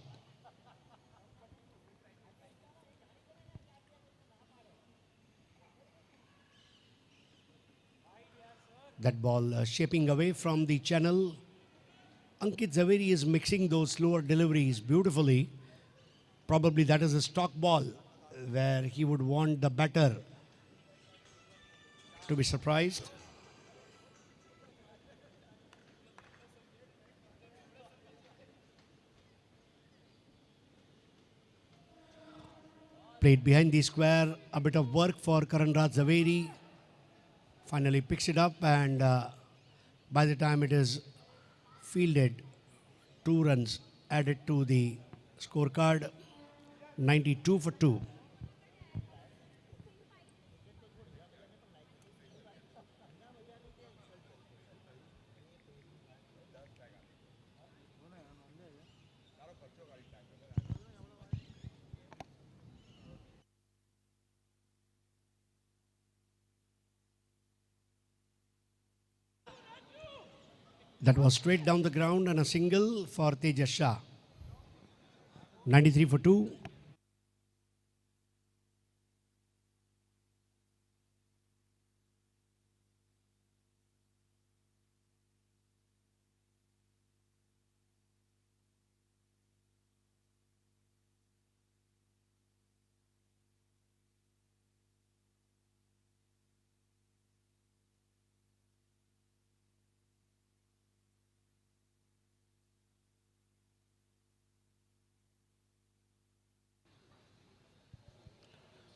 That ball shaping away from the channel. Ankit Zaveri is mixing those slower deliveries beautifully. Probably that is a stock ball where he would want the batter to be surprised. Played behind the square, a bit of work for Karanraj Zaveri. Finally picks it up, and by the time it is fielded, 2 runs added to the scorecard, 92 for 2. That was straight down the ground and a single for Tejas Shah. 93 for 2.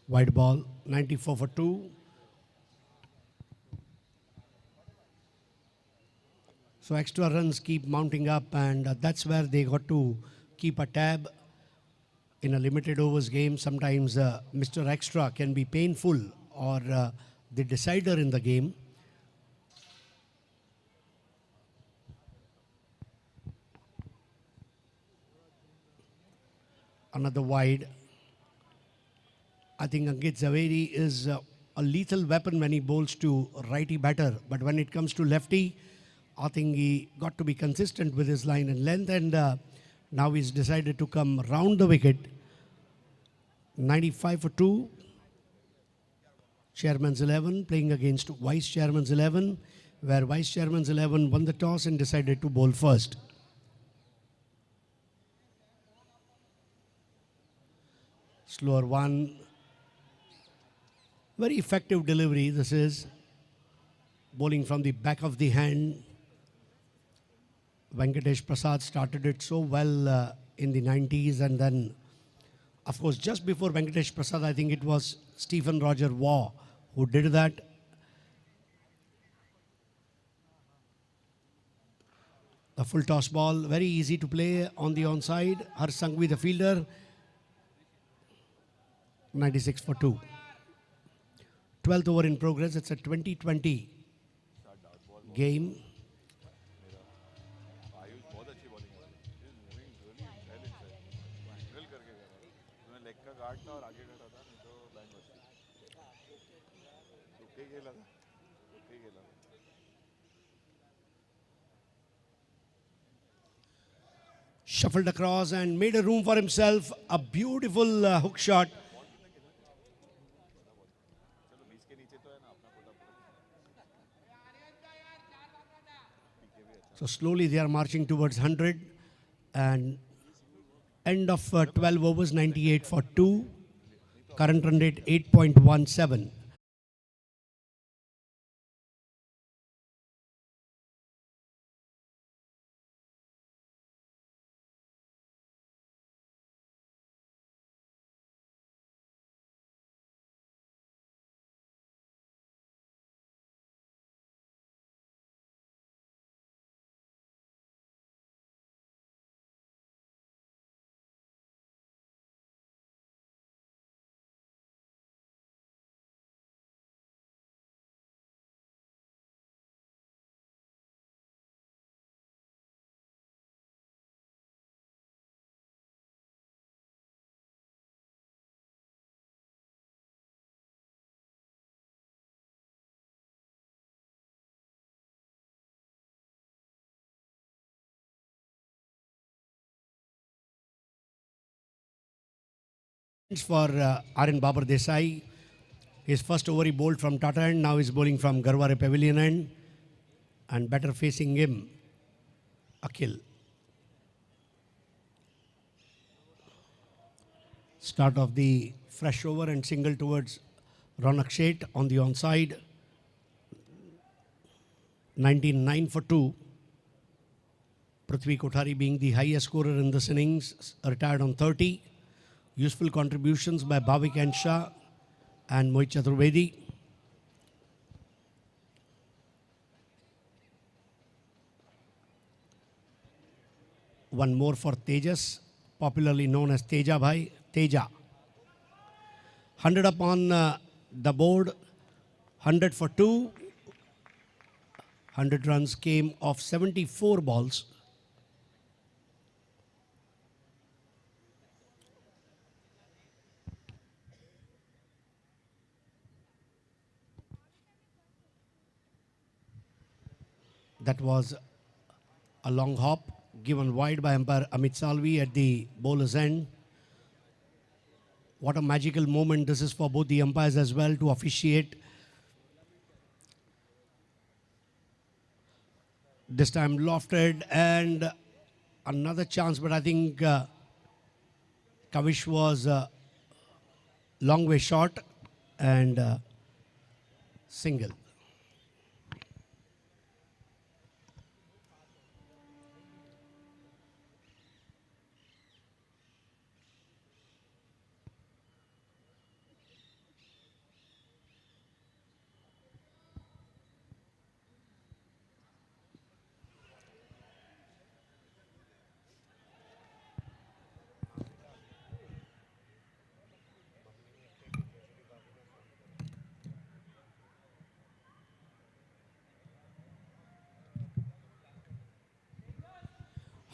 Wide ball, 94 for 2. So extra runs keep mounting up, and that's where they got to keep a tab. In a limited overs game, sometimes Mr. Extra can be painful or the decider in the game. Another wide. I think Ankit Zaveri is a lethal weapon when he bowls to righty batter, but when it comes to lefty, I think he got to be consistent with his line and length, and now he's decided to come round the wicket. 95 for 2. Chairman's 11 playing against Vice Chairman's 11, where Vice Chairman's 11 won the toss and decided to bowl first. Slower one. Very effective delivery. This is bowling from the back of the hand. Venkatesh Prasad started it so well in the 90s, and then, of course, just before Venkatesh Prasad, I think it was Stephen Roger Waugh who did that. The full toss ball, very easy to play on the onside. Har Sangvi, the fielder, 96 for 2. 12th over in progress. It's a 2020 game. Shuffled across and made a room for himself. A beautiful hook shot. So slowly they are marching towards 100, and end of 12 overs, 98 for 2. Current run rate 8.17. For R.N. Babar Desai. His first over he bowled from Tata end, now he's bowling from Garware Pavilion end, and better facing him, Akhil. Start of the fresh over and single towards Ronak Sheth on the onside. 99 for 2. Prithvi Kothari being the highest scorer in this innings, retired on 30. Useful contributions by Bhavik and Shah and Mohit Chaturvedi. One more for Tejas, popularly known as Teja Bhai, Teja. 100 up on the board, 100 for 2. 100 runs came off 74 balls. That was a long hop given wide by umpire Amit Salvi at the bowler's end. What a magical moment this is for both the umpires as well to officiate. This time lofted and another chance, but I think Kavish was long way short and single.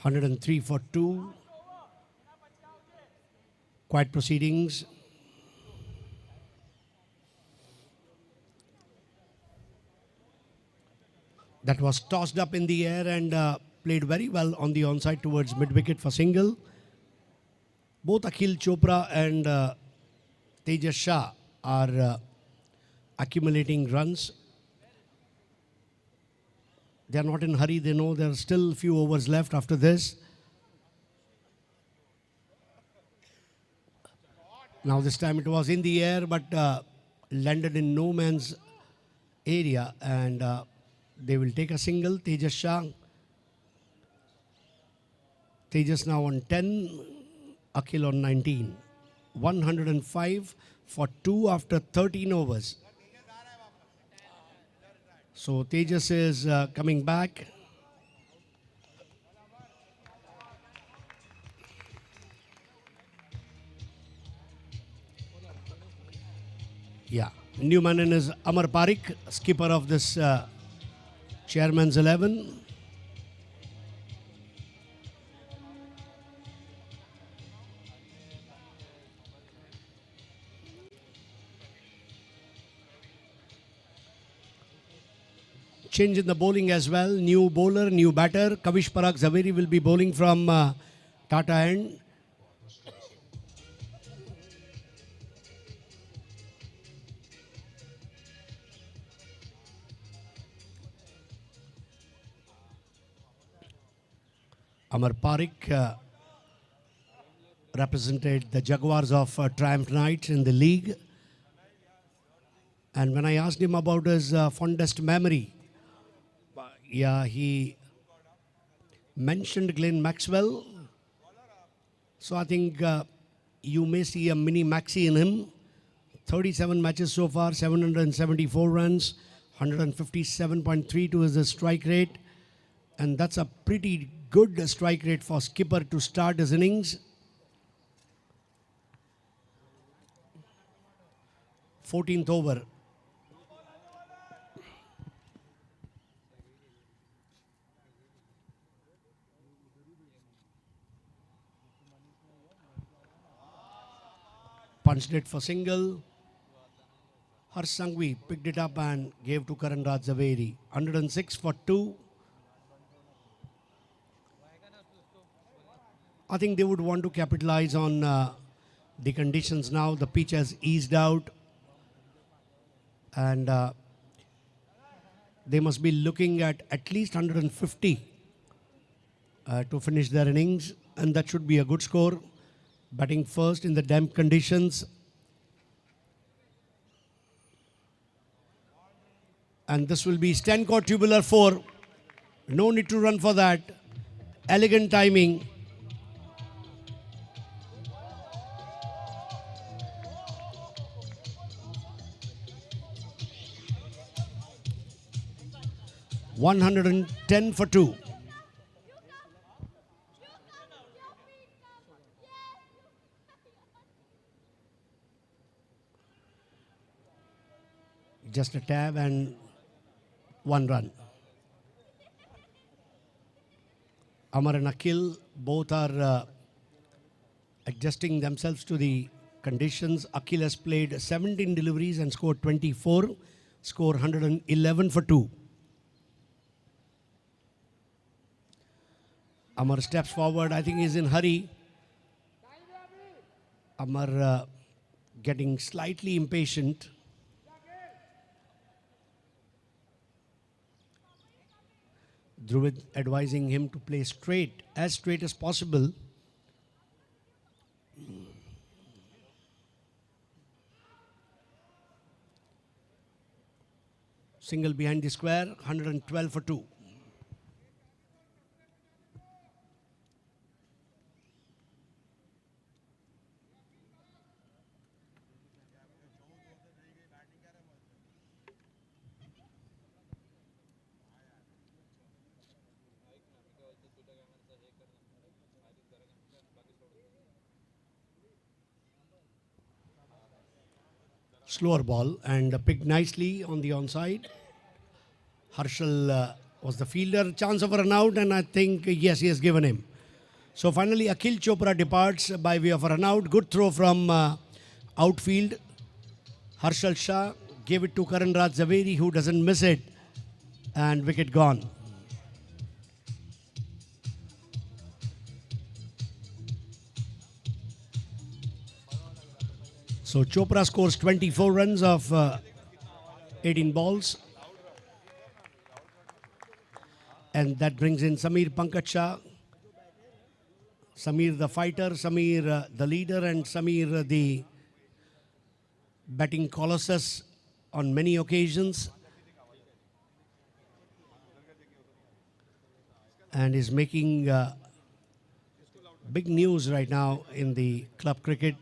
103 for 2. Quiet proceedings. That was tossed up in the air and played very well on the onside towards mid-wicket for single. Both Akhil Chopra and Tejas Shah are accumulating runs. They are not in a hurry. They know there are still a few overs left after this. Now this time it was in the air but landed in no man's area, and they will take a single. Tejas Shah. Tejas now on 10, Akhil on 19. 105 for 2 after 13 overs. So Tejas is coming back. Yeah, new man in is Amar Parikh, skipper of this chairman's 11. Change in the bowling as well. New bowler, new batter. Kavish Parag Zaveri will be bowling from Tata end. Amar Parikh represented the Jaguars of Triumph Knights in the league. And when I asked him about his fondest memory, yeah, he mentioned Glenn Maxwell. So I think you may see a mini Maxi in him. 37 matches so far, 774 runs, 157.32 is the strike rate. And that's a pretty good strike rate for skipper to start his innings. 14th over. Punched it for single. Harsh Sanghvi picked it up and gave to Karan Raj Zaveri. 106 for 2. I think they would want to capitalize on the conditions now. The pitch has eased out. And they must be looking at least 150 to finish their innings. And that should be a good score. Batting first in the damp conditions. And this will be Stancourt tubular 4. No need to run for that. Elegant timing. $110 for 2. Just a tab and 1 run. Amar and Akhil both are adjusting themselves to the conditions. Akhil has played 17 deliveries and scored 24. Score 111 for 2. Amar steps forward. I think he's in hurry. Amar getting slightly impatient. Druid advising him to play straight, as straight as possible. Single behind the square, 112 for 2. Slower ball and picked nicely on the onside. Harshal was the fielder. Chance of a run out, and I think, yes, he has given him. So finally, Akhil Chopra departs by way of a run out. Good throw from outfield. Harshal Shah gave it to Karan Raj Zaveri, who doesn't miss it. And wicket gone. So Chopra scores 24 runs of 18 balls. And that brings in Samir Pankaj Shah. Samir the fighter, Samir the leader, and Samir the batting colossus on many occasions. And is making big news right now in the club cricket.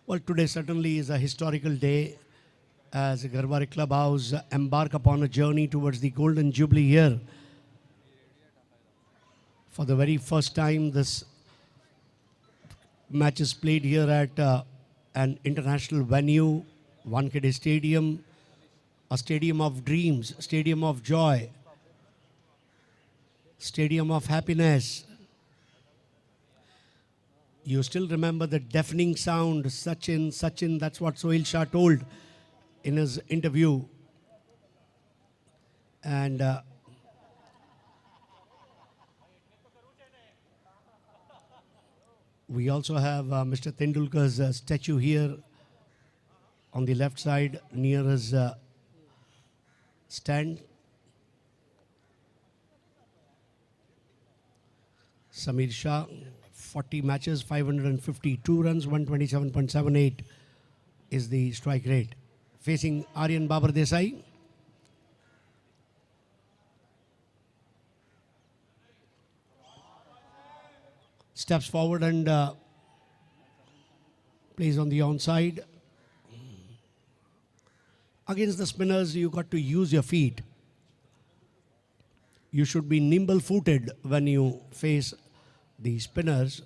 Well, today certainly is a historical day as Garware Clubhouse embark upon a journey towards the Golden Jubilee year. For the very first time, this match is played here at an international venue, Wankhede Stadium, a stadium of dreams, stadium of joy, stadium of happiness. You still remember the deafening sound, Sachin, Sachin, that's what Sohail Shah told in his interview. And we also have Mr. Tendulkar's statue here on the left side near his stand. Samir Shah, 40 matches, 552 runs, 127.78 is the strike rate. Facing Aryan Babar Desai. Steps forward and plays on the onside. Against the spinners, you got to use your feet. You should be nimble-footed when you face the spinners.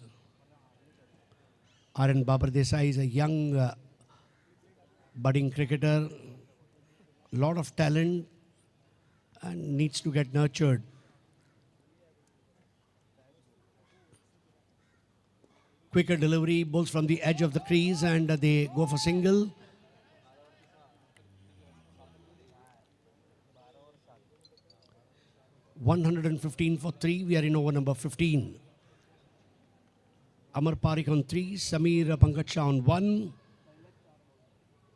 Aryan Babar Desai is a young budding cricketer, lot of talent and needs to get nurtured. Quicker delivery, bowls from the edge of the crease and they go for single. $115 for 3. We are in over number 15. Amar Parikh on 3. Samir Pankaj Shah on 1.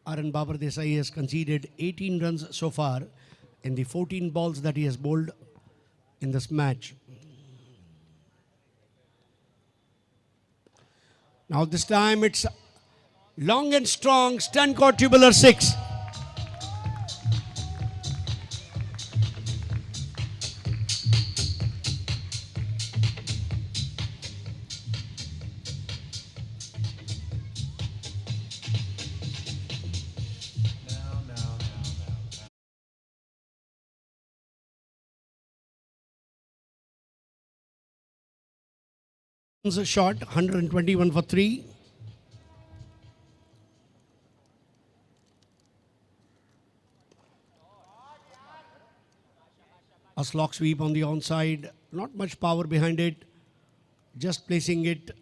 Aryan Babar Desai has conceded 18 runs so far in the 14 balls that he has bowled in this match. Now this time it's long and strong, Stancourt tubular 6. A shot, 121 for 3. A slog sweep on the onside, not much power behind it, just placing it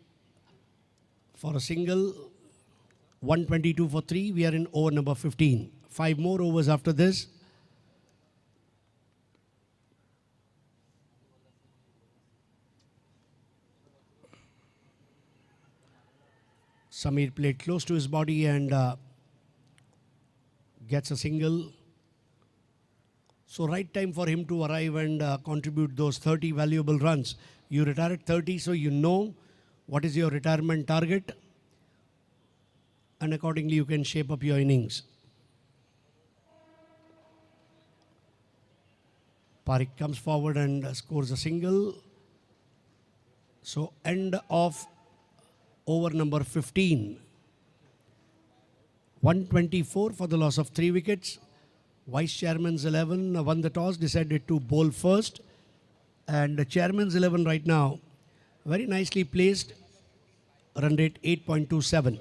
for a single. 122 for 3. We are in over number 15. 5 more overs after this. Samir played close to his body and gets a single. So right time for him to arrive and contribute those 30 valuable runs. You retire at 30, so you know what is your retirement target. And accordingly, you can shape up your innings. Parikh comes forward and scores a single. So end of over number 15. 124 for the loss of 3 wickets. Vice Chairman's 11 won the toss, decided to bowl first. And the Chairman's 11 right now, very nicely placed, run rate 8.27.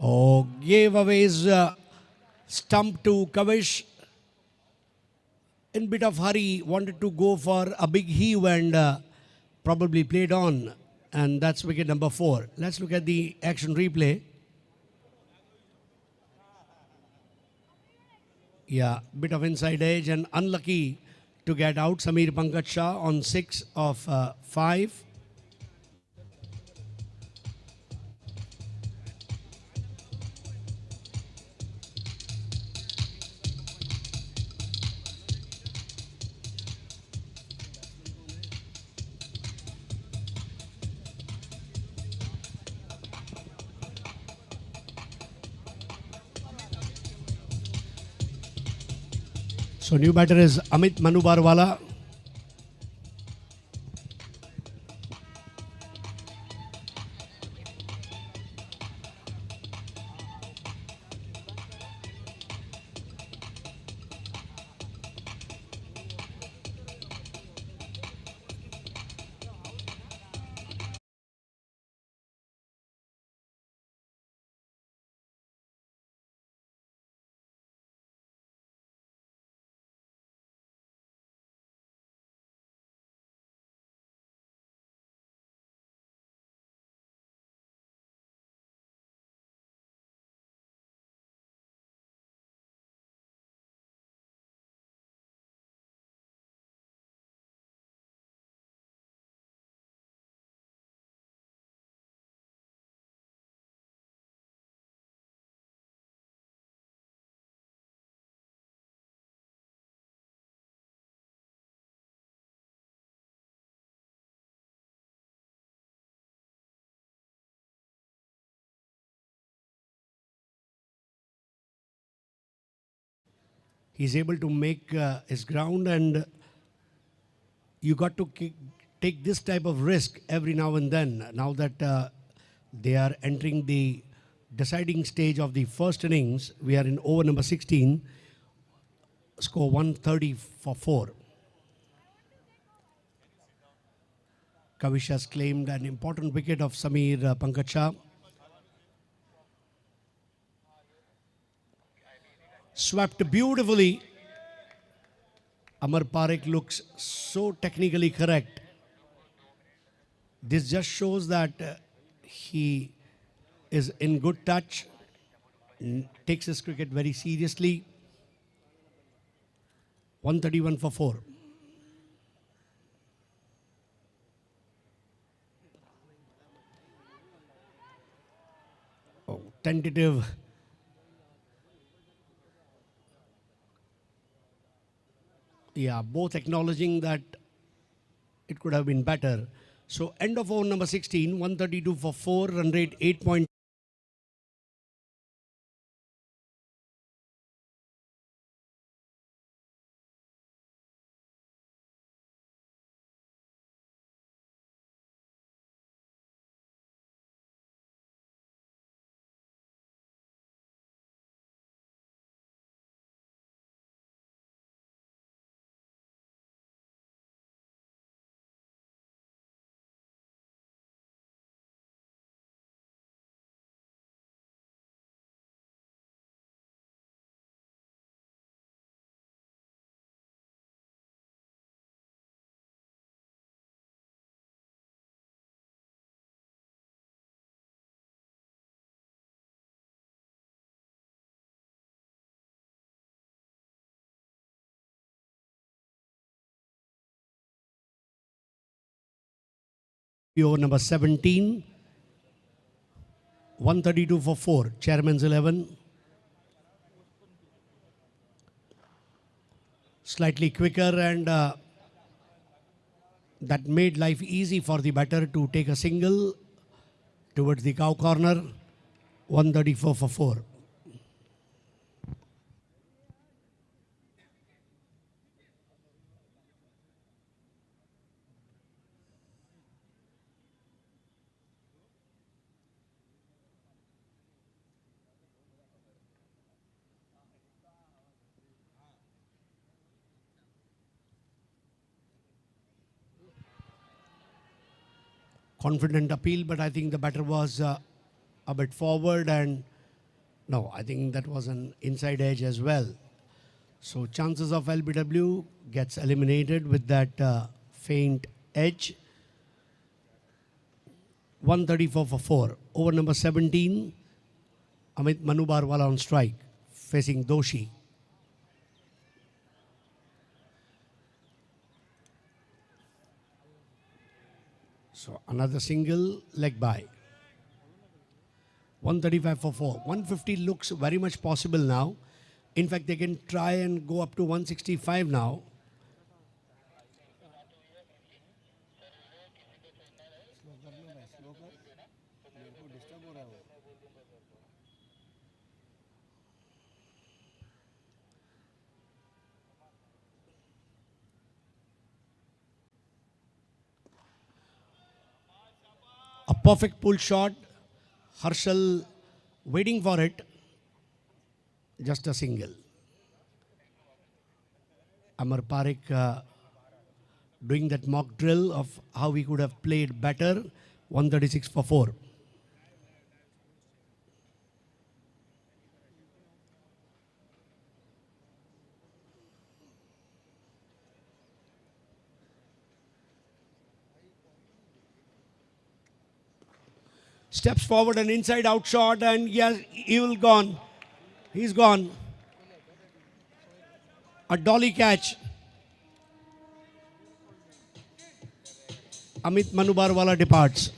Oh, gave away his stump to Kavish. In bit of hurry, wanted to go for a big heave and probably played on. And that's wicket number 4. Let's look at the action replay. Yeah, bit of inside edge and unlucky to get out. Samir Pankaj Shah on 6 of 5. So new batter is Amit Manubarwala. He's able to make his ground, and you got to take this type of risk every now and then. Now that they are entering the deciding stage of the first innings, we are in over number 16, score 130 for 4. Kavish has claimed an important wicket of Samir Pankaj Shah. Swept beautifully. Amar Parekh looks so technically correct. This just shows that he is in good touch, takes his cricket very seriously. 131 for 4. Oh, tentative. Yeah, both acknowledging that it could have been better. So end of over number 16, 132 for 4, run rate 8. Over number 17, 132 for 4, Chairman's 11. Slightly quicker, and that made life easy for the batter to take a single towards the cow corner. 134 for 4. Confident appeal, but I think the batter was a bit forward and No, I think that was an inside edge as well. So chances of LBW gets eliminated with that faint edge. 134 for 4. Over number 17, Amit Manubarwala on strike, facing Doshi. So another single leg by. 135 for 4. 150 looks very much possible now. In fact, they can try and go up to 165 now. A perfect pull shot. Harshal waiting for it. Just a single. Amar Parekh doing that mock drill of how we could have played better. 136 for 4. Steps forward, an inside out shot, and yes, he will gone. He's gone. A dolly catch. Amit Manubarwala departs.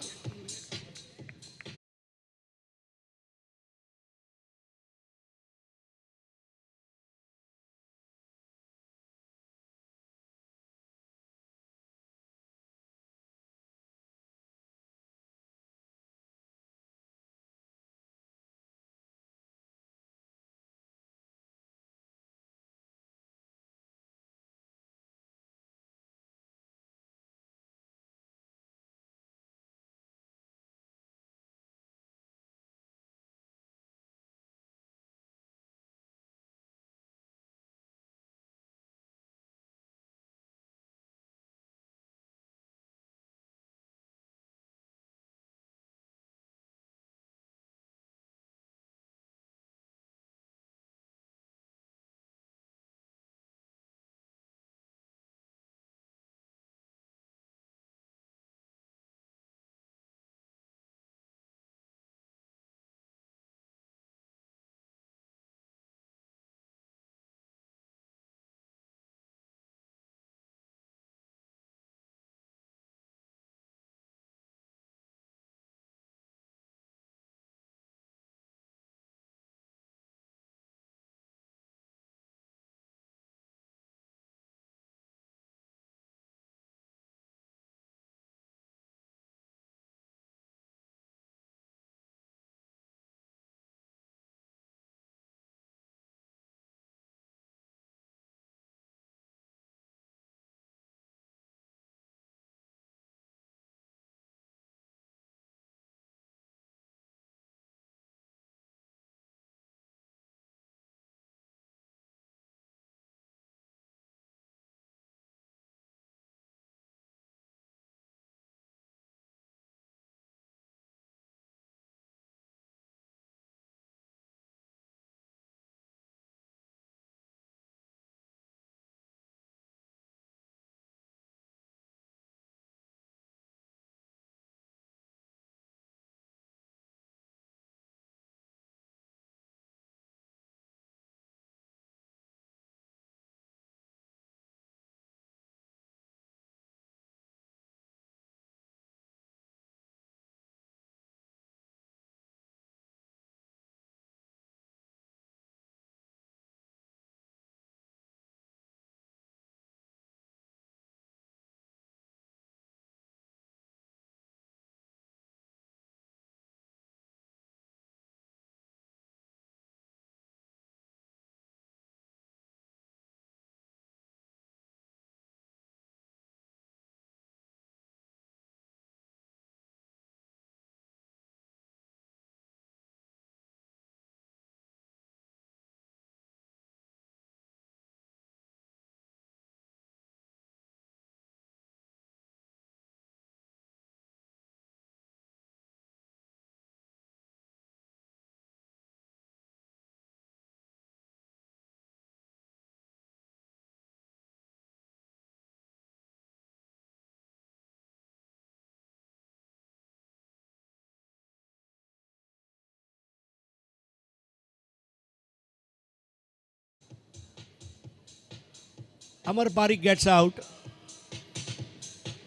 Amar Parikh gets out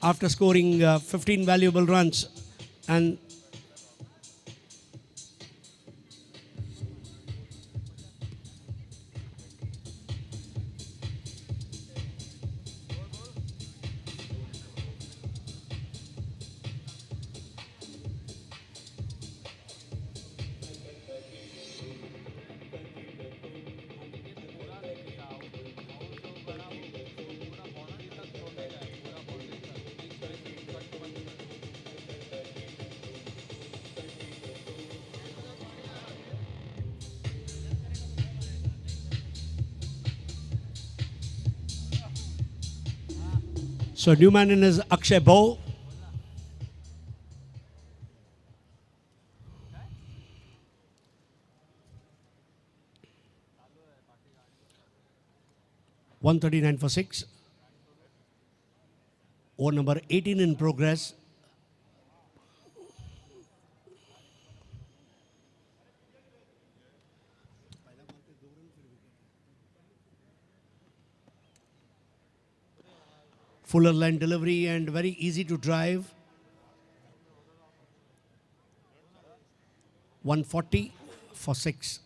after scoring 15 valuable runs, and so new man in is Akshay Bow. $139 for 6. Over number 18 in progress. Fuller line delivery and very easy to drive. 140 for 6.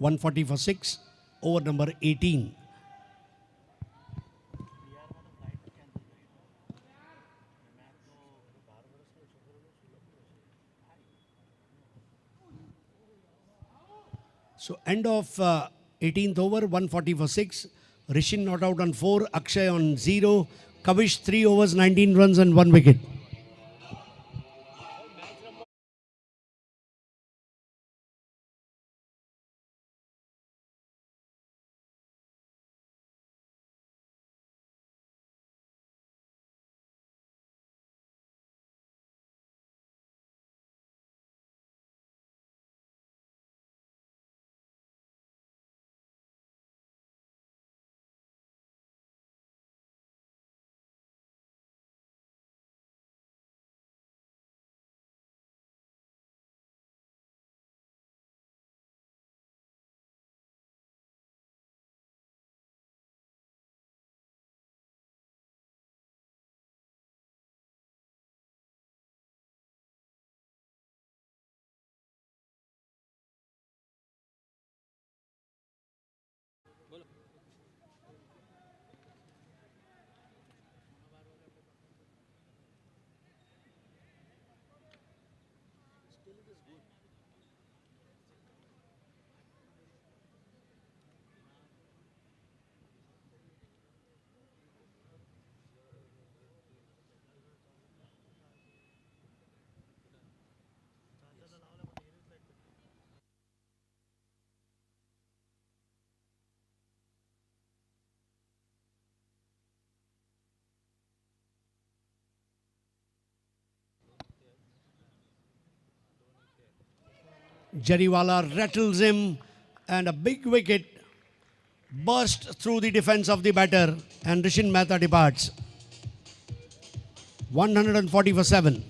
$140 for 6. Over number 18. So end of 18th over, 140 for 6. Rishin not out on 4, Akshay on 0. Kavish 3 overs, 19 runs and 1 wicket. Jariwala rattles him and a big wicket burst through the defense of the batter and Rishin Mehta departs. 140 for 7.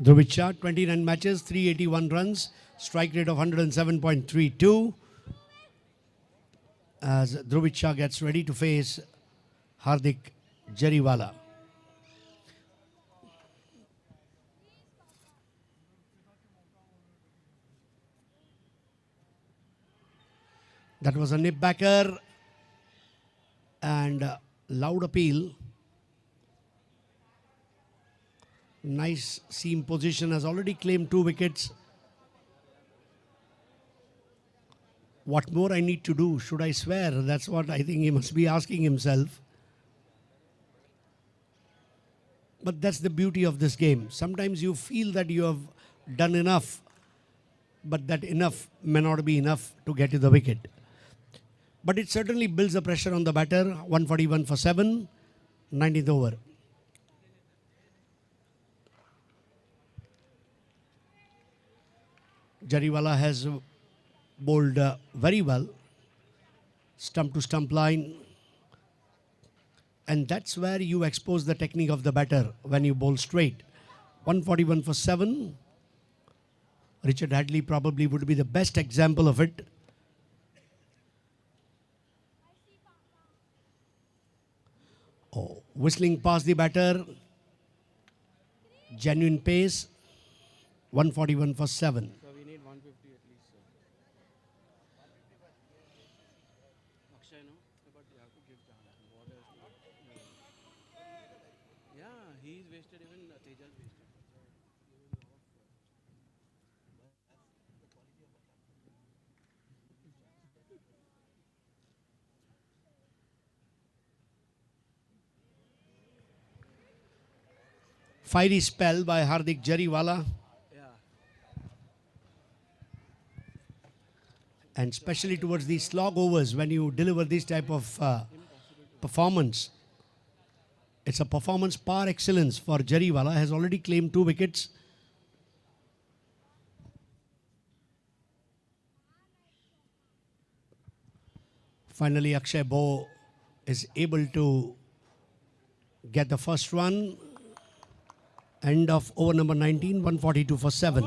Dhruv Shah, 29 matches, 381 runs, strike rate of 107.32. As Dhruv Shah gets ready to face Hardik Jariwala. That was a nip backer and loud appeal. Nice seam position, has already claimed 2 wickets. What more I need to do? Should I swear? That's what I think he must be asking himself. But that's the beauty of this game. Sometimes you feel that you have done enough, but that enough may not be enough to get you the wicket. But it certainly builds the pressure on the batter. 141 for 7, 19th over. Jariwala has bowled very well. Stump to stump line. And that's where you expose the technique of the batter when you bowl straight. 141 for 7. Richard Hadley probably would be the best example of it. Oh, whistling past the batter. Genuine pace. 141 for 7. So we need 150 at least, sir. Akshay, no? But you have to give chance. What else? Yeah, he's wasted, even Tejas wasted. Fiery spell by Hardik Jariwala. Yeah. And especially towards these slog overs, when you deliver this type of performance, it's a performance par excellence for Jariwala. Has already claimed 2 wickets. Finally, Akshay Bo is able to get the first run. End of over number 19, 142 for 7.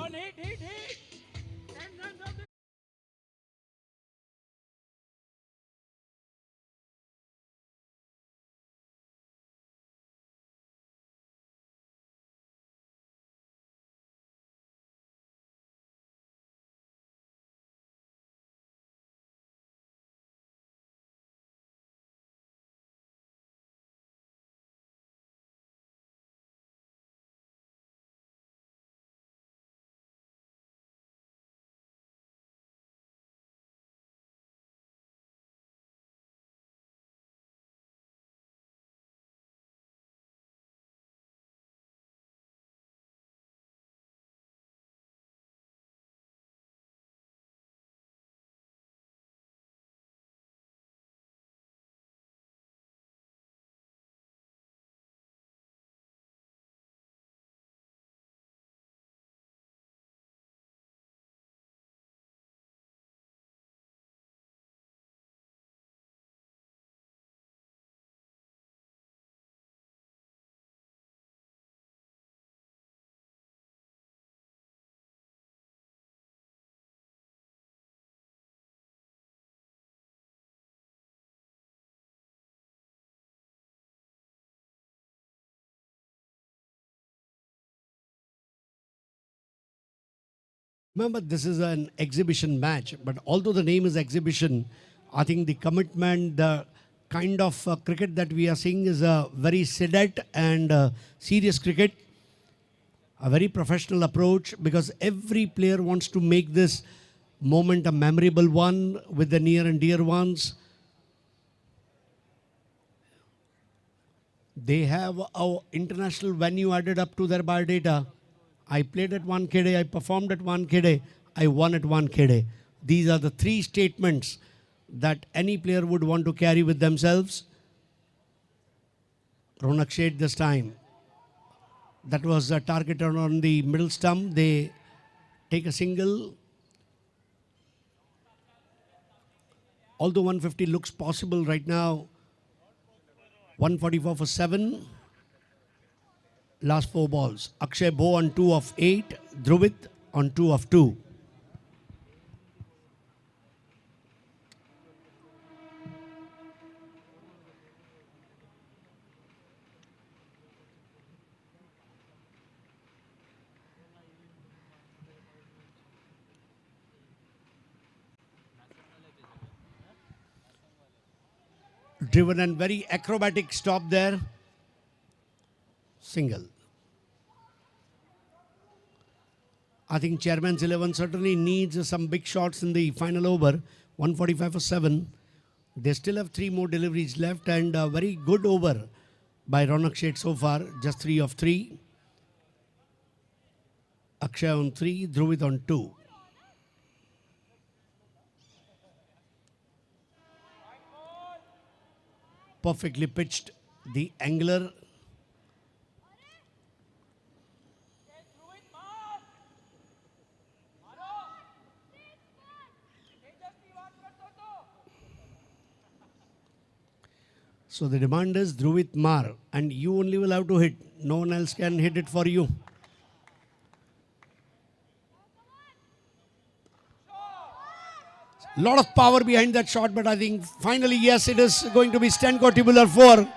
Remember, this is an exhibition match, but although the name is exhibition, I think the commitment, the kind of cricket that we are seeing is a very sedate and serious cricket, a very professional approach, because every player wants to make this moment a memorable one with the near and dear ones. They have our international venue added up to their biodata. I played at 1KD, I performed at 1KD, I won at 1KD. These are the 3 statements that any player would want to carry with themselves. Ronak Sheth this time. That was a target on the middle stump. They take a single. Although 150 looks possible right now, 144 for 7. Last 4 balls. Akshay Bho on 2 of 8. Dhruvit on 2 of 2. Driven and very acrobatic stop there. Single. I think Chairman's 11 certainly needs some big shots in the final over. 145 for 7. They still have 3 more deliveries left, and a very good over by Ronak Sheth so far. Just 3 of 3. Akshay on 3, Dhruvit on 2. Perfectly pitched. The angler. So the demand is Dhruvit Mar, and you only will have to hit. No one else can hit it for you. Lot of power behind that shot, but I think finally, yes, it is going to be Stenko Tubular 4.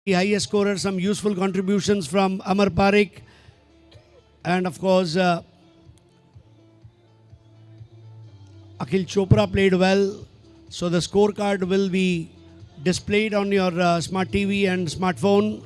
The highest scorer, some useful contributions from Amar Parekh, and of course Akhil Chopra played well. So the scorecard will be displayed on your smart TV and smartphone.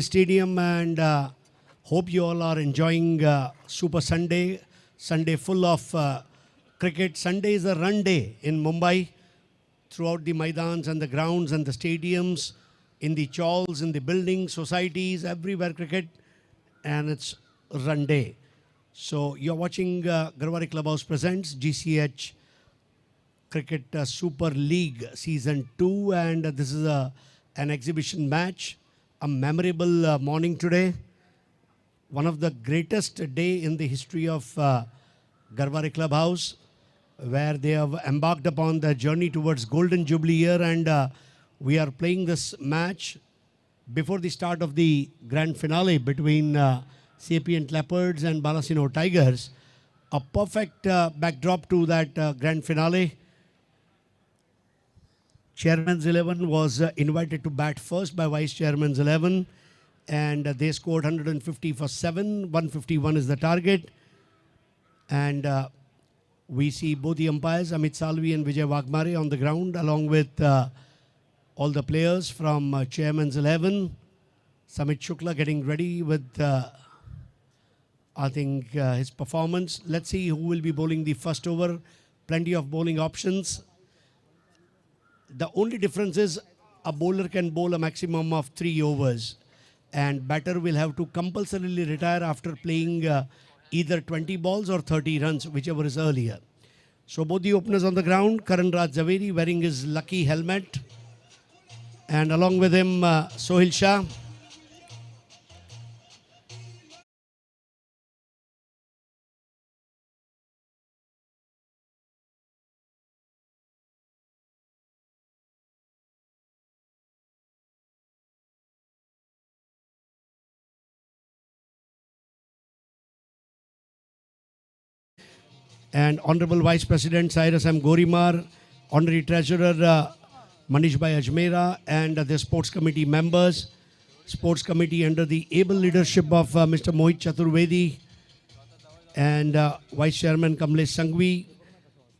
Stadium, and hope you all are enjoying Super Sunday. Sunday full of cricket. Sunday is a run day in Mumbai, throughout the Maidans and the grounds and the stadiums, in the chawls, in the buildings, societies, everywhere cricket, and it's run day. So you're watching Garwari Clubhouse presents GCH Cricket Super League Season 2, and this is an exhibition match, a memorable morning today, one of the greatest day in the history of Garwari Clubhouse, where they have embarked upon the journey towards Golden Jubilee year, and we are playing this match before the start of the grand finale between Sapient Leopards and Balasino Tigers. A perfect backdrop to that grand finale. Chairman's 11 was invited to bat first by Vice Chairman's 11, and they scored 150 for 7. 151 is the target. And we see both the umpires, Amit Salvi and Vijay Wagmare, on the ground, along with all the players from Chairman's 11. Samit Shukla getting ready with, I think, his performance. Let's see who will be bowling the first over. Plenty of bowling options. The only difference is a bowler can bowl a maximum of 3 overs, and batter will have to compulsorily retire after playing either 20 balls or 30 runs, whichever is earlier. So both the openers on the ground, Karan Raj Zaveri wearing his lucky helmet, and along with him Sohil Shah. And Honorable Vice President Cyrus M. Gorimar, Honorary Treasurer Manish Bhai Ajmera, and the Sports Committee members. Sports Committee under the able leadership of Mr. Mohit Chaturvedi and Vice Chairman Kamlesh Sanghvi.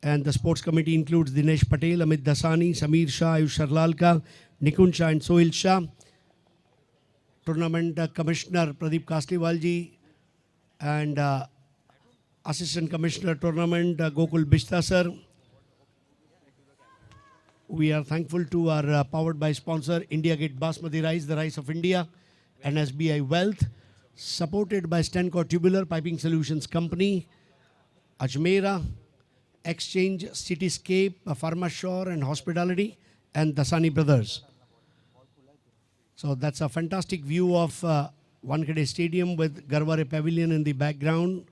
And the Sports Committee includes Dinesh Patel, Amit Dasani, Sameer Shah, Ayush Sharlalka, Nikun Shah and Sohil Shah. Tournament Commissioner Pradeep Kasliwalji and Assistant Commissioner Tournament Gokul Bishta sir. We are thankful to our powered by sponsor India Gate Basmati Rice, the rice of India, and SBI Wealth, supported by Stencore Tubular Piping Solutions Company, Ajmera, Exchange, Cityscape, Pharmashore and Hospitality, and Dasani Brothers. So that's a fantastic view of Wankhede Stadium with Garware Pavilion in the background.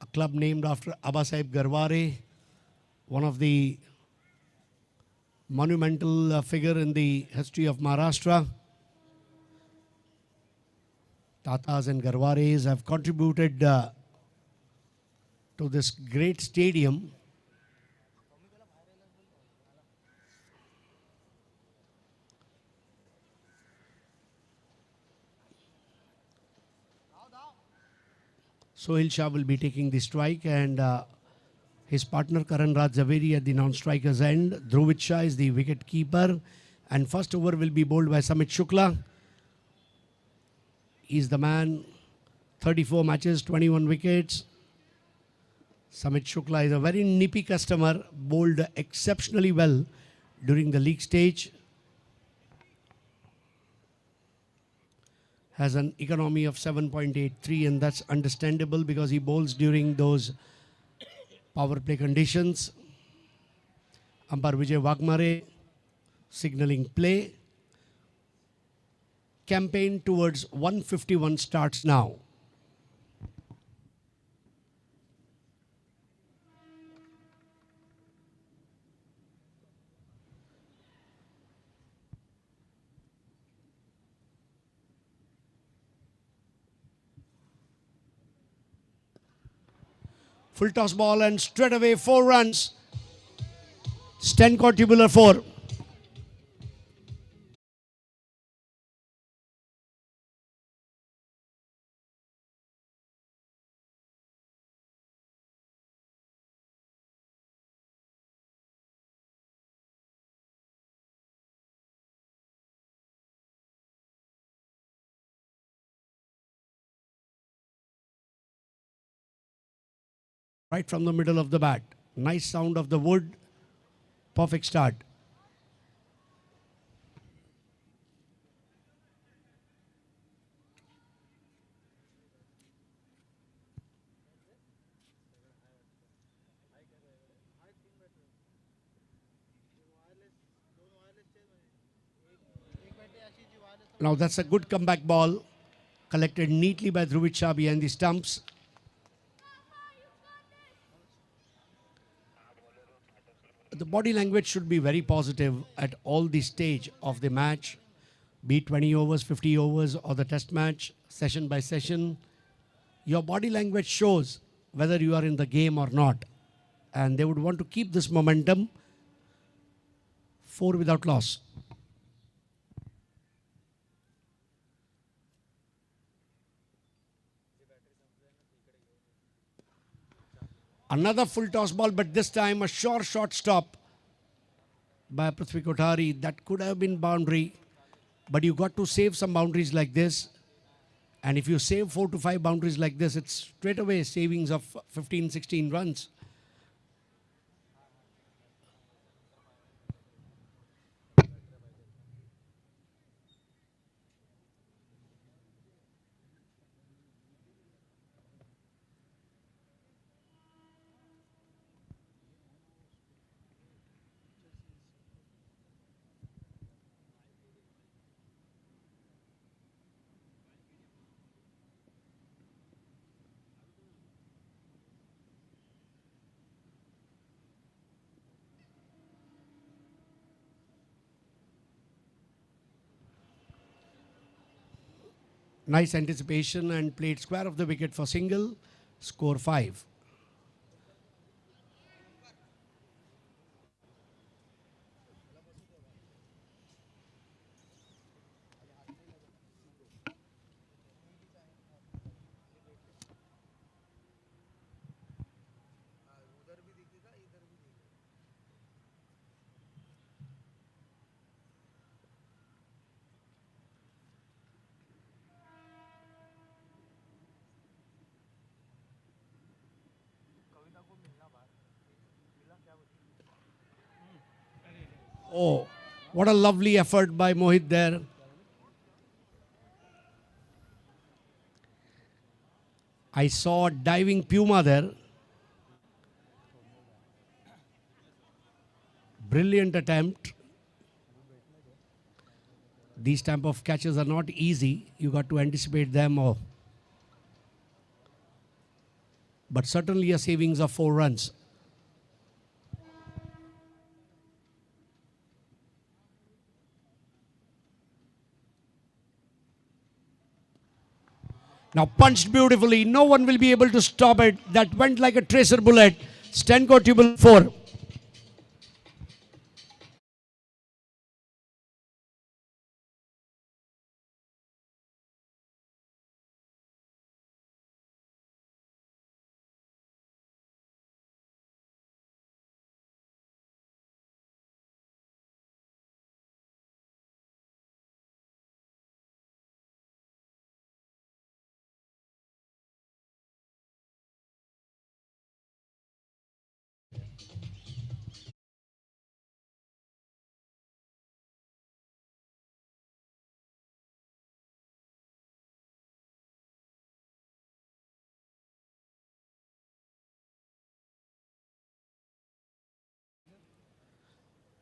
A club named after Abba Sahib Garware, one of the monumental figure in the history of Maharashtra. Tatas and Garwares have contributed to this great stadium. Sohil Shah will be taking the strike, and his partner Karan Raj Zaveri at the non-striker's end. Dhruvit Shah is the wicket keeper, and first over will be bowled by Samit Shukla. He's the man, 34 matches, 21 wickets. Samit Shukla is a very nippy customer, bowled exceptionally well during the league stage. Has an economy of 7.83, and that's understandable because he bowls during those power play conditions. Umpire Vijay Wagmare signaling play. Campaign towards 151 starts now. Full toss ball and straight away 4 runs. Stencore Tubular 4. right from the middle of the bat. Nice sound of the wood. Perfect start. Now that's a good comeback ball. Collected neatly by Dhruvid Shah behind the stumps. The body language should be very positive at all the stage of the match, be it 20 overs, 50 overs, or the test match, session by session. Your body language shows whether you are in the game or not. And they would want to keep this momentum. 4 without loss. Another full toss ball, but this time a sure short stop by Prithvi Kothari. That could have been boundary, but you got to save some boundaries like this. And if you save 4 to 5 boundaries like this, it's straight away savings of 15, 16 runs. Nice anticipation and played square of the wicket for single. Score 5. Oh, what a lovely effort by Mohit there. I saw a diving Puma there. Brilliant attempt. These type of catches are not easy. You got to anticipate them. Oh. But certainly a savings of 4 runs. Now punched beautifully. No one will be able to stop it. That went like a tracer bullet. Stenko Tubal 4.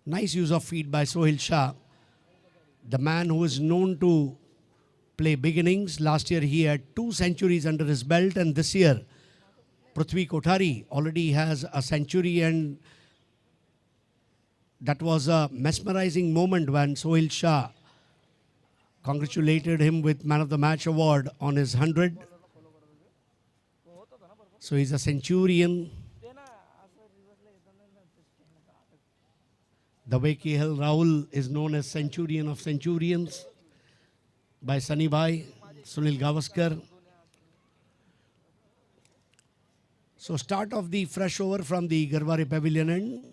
Nice use of feet by Sohail Shah. The man who is known to play big innings. Last year he had 2 centuries under his belt, and this year Prithvi Kothari already has a century, and that was a mesmerizing moment when Sohail Shah congratulated him with Man of the Match award on his 100. So he's a centurion. The way KL Rahul is known as Centurion of Centurions by Sunny Bhai, Sunil Gavaskar. So start of the fresh over from the Garware Pavilion end.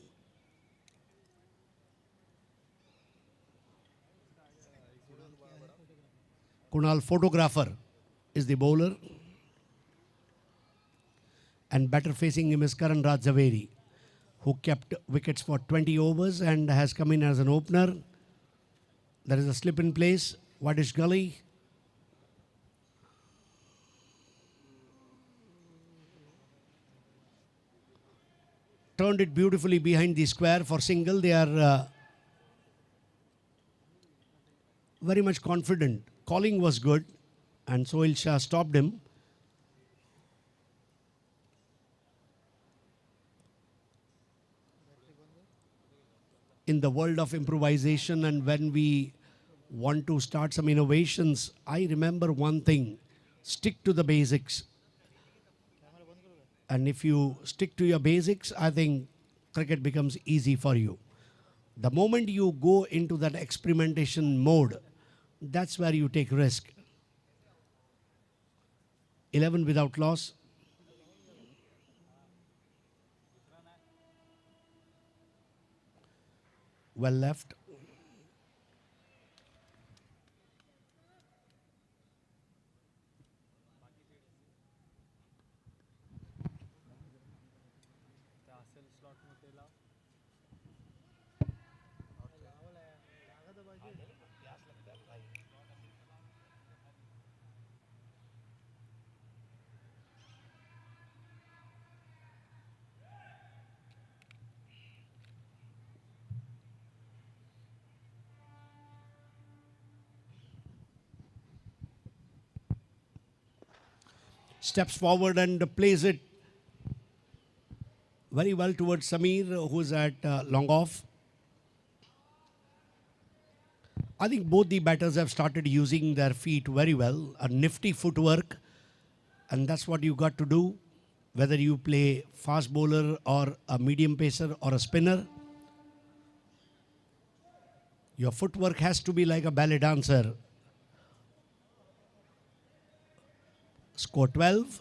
Kunal Photographer is the bowler. And better facing him is Karan Rajaveri, who kept wickets for 20 overs and has come in as an opener. There is a slip in place. Wadish Gully. Turned it beautifully behind the square for single. They are very much confident. Calling was good, and Sohail Shah stopped him. In the world of improvisation, and when we want to start some innovations, I remember one thing: stick to the basics. And if you stick to your basics, I think cricket becomes easy for you. The moment you go into that experimentation mode, that's where you take risk. 11 without loss. Well left. Steps forward and plays it very well towards Samir, who's at long off. I think both the batters have started using their feet very well. A nifty footwork, and that's what you got to do, whether you play fast bowler or a medium pacer or a spinner. Your footwork has to be like a ballet dancer. Score 12.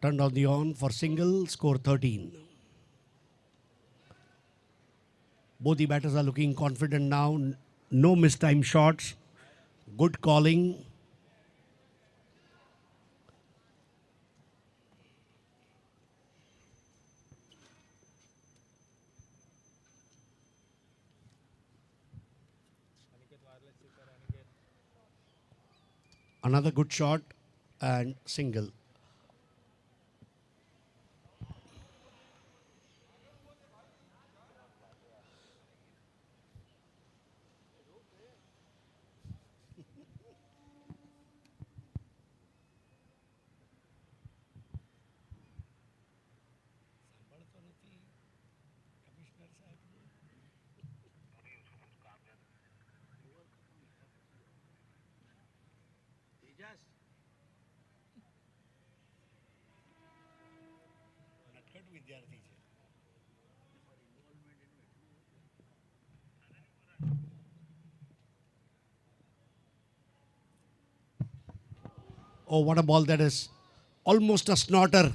Turned on the on for single, score 13. Both the batters are looking confident now. No mistime shots. Good calling. Another good shot and single. Oh, what a ball that is. Almost a snorter.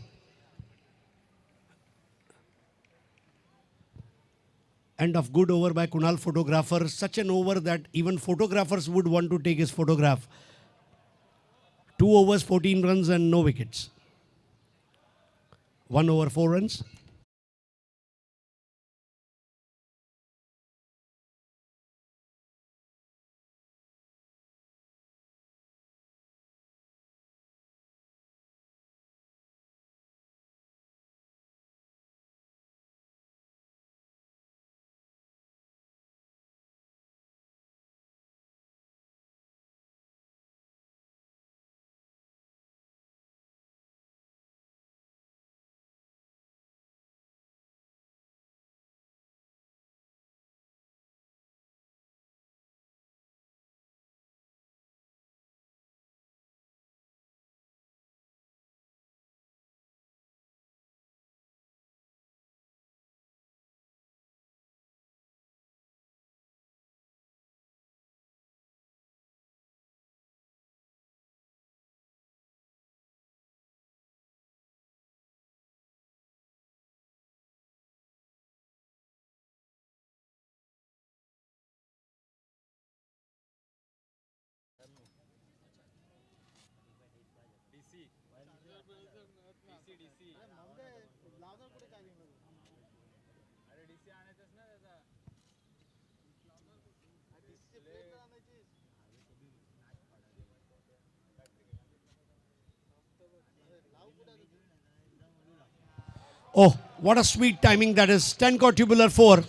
End of good over by Kunal photographer. Such an over that even photographers would want to take his photograph. 2 overs, 14 runs and no wickets. 1 over 4 runs. Oh, what a sweet timing that is. 10 core tubular 4.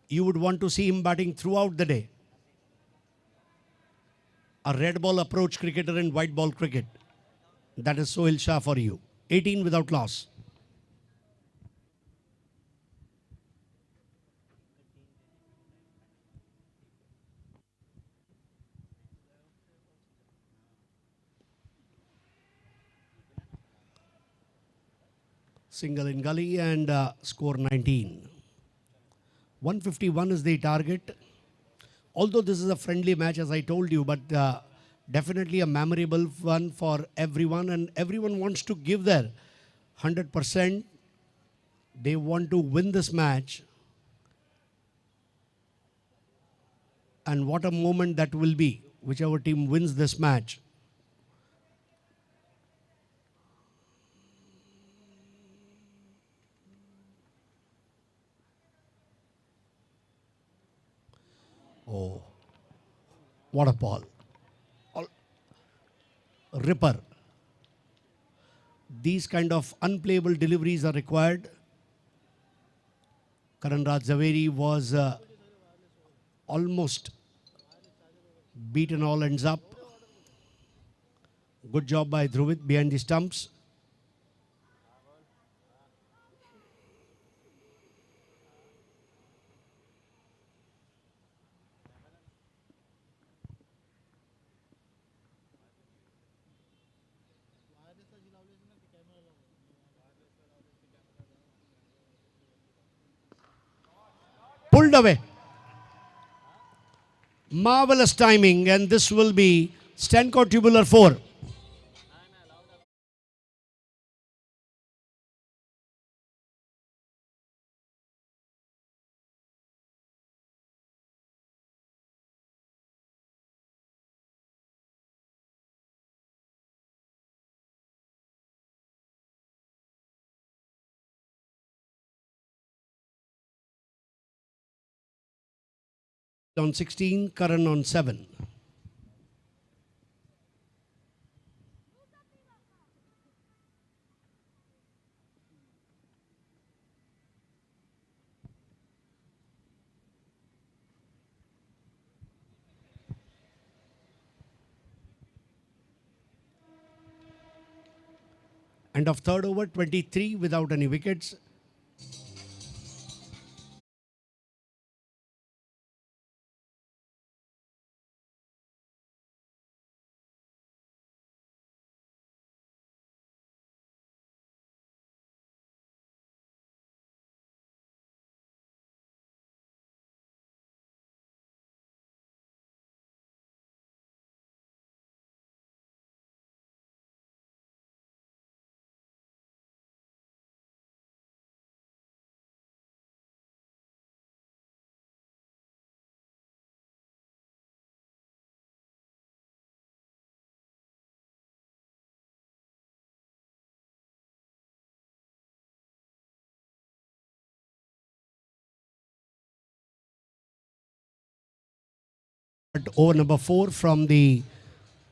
You would want to see him batting throughout the day. A red ball approach cricketer in white ball cricket. That is Sohail Shah for you. 18 without loss. Single in gully and score 19. 151 is the target. Although this is a friendly match, as I told you, but definitely a memorable one for everyone, and everyone wants to give their 100%. They want to win this match. And what a moment that will be, whichever team wins this match. Oh, what a ball. Ripper. These kind of unplayable deliveries are required. Karan Raj Zaveri was almost beaten all ends up. Good job by Dhruvit behind the stumps. Pulled away. Marvelous timing, and this will be Stancore tubular 4. On 16, Karan on 7. End of third over, 23 without any wickets. At over number 4 from the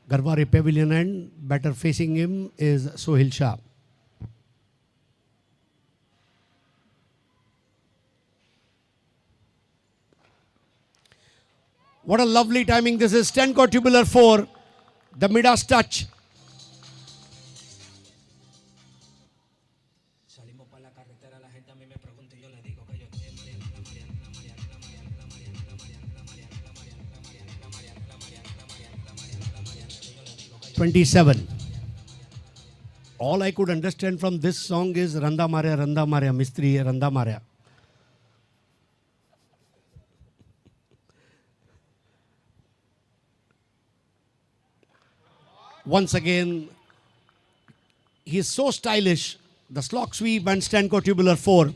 Garware Pavilion end, batter facing him is Sohail Shah. What a lovely timing this is. 10 core tubular 4. The Midas touch. Salimos para la carretera, la gente a mí me pregunta y yo le digo que yo estoy en Mariana. 27. All I could understand from this song is Randa Marya, Mistri, Randa Marya. Once again, he is so stylish. The slog sweep and Stanko tubular 4.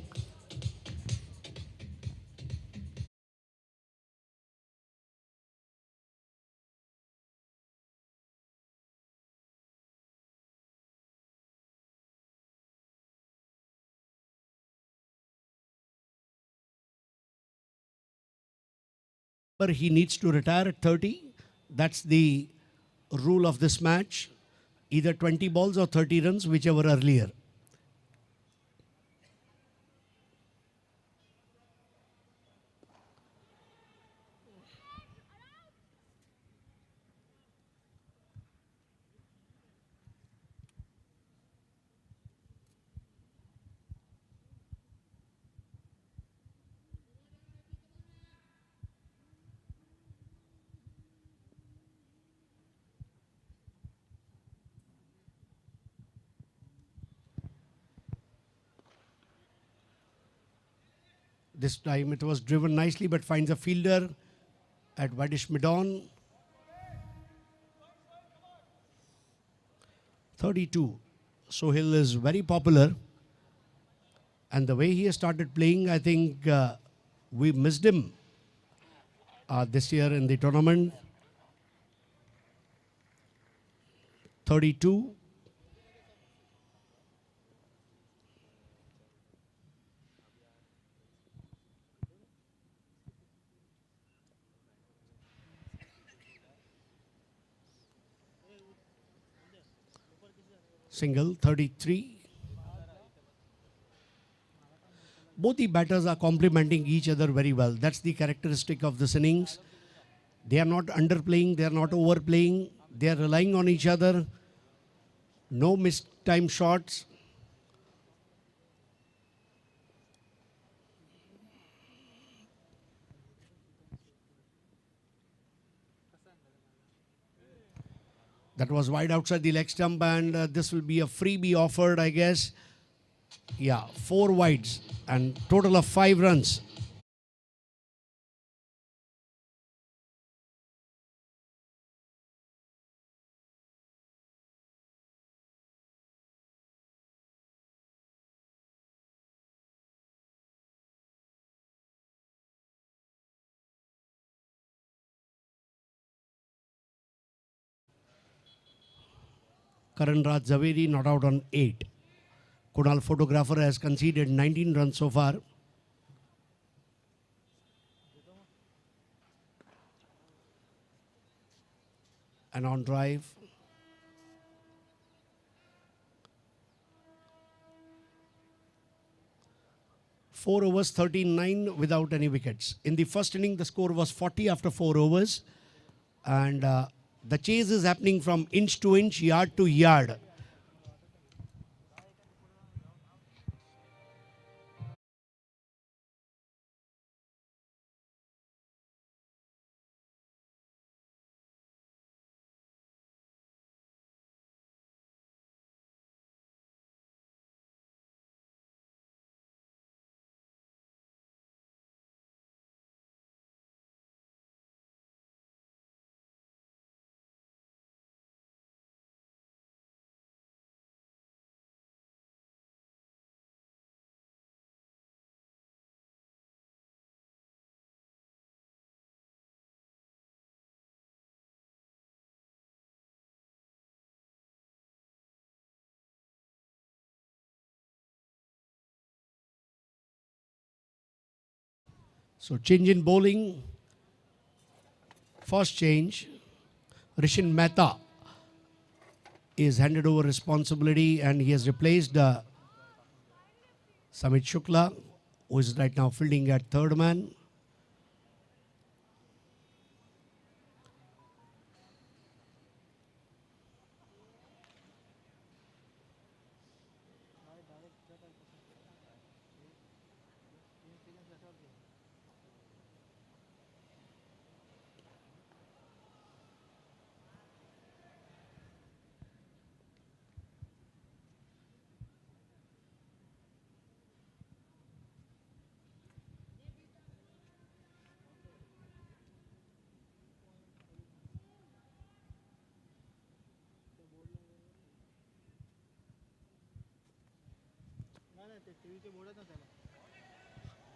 But he needs to retire at 30. That's the rule of this match. Either 20 balls or 30 runs, whichever earlier. This time it was driven nicely, but finds a fielder at Vadish Midon. 32. Sohail is very popular. And the way he has started playing, I think we missed him this year in the tournament. 32. Single, 33. Both the batters are complementing each other very well. That's the characteristic of this innings. They are not underplaying, they are not overplaying. They are relying on each other. No missed time shots. That was wide outside the leg stump, and this will be a freebie offered, I guess. Yeah, 4 wides and total of 5 runs. Karan Raj Zaveri not out on 8. Kunal Photographer has conceded 19 runs so far. And on drive. Four overs, 39 without any wickets. In the first inning, the score was 40 after 4 overs. And the chase is happening from inch to inch, yard to yard. So change in bowling. First change. Rishin Mehta is handed over responsibility, and he has replaced Samit Shukla, who is right now fielding at third man.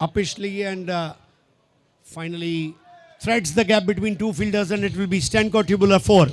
uppishly and finally threads the gap between two fielders, and it will be Stanko Tubular 4.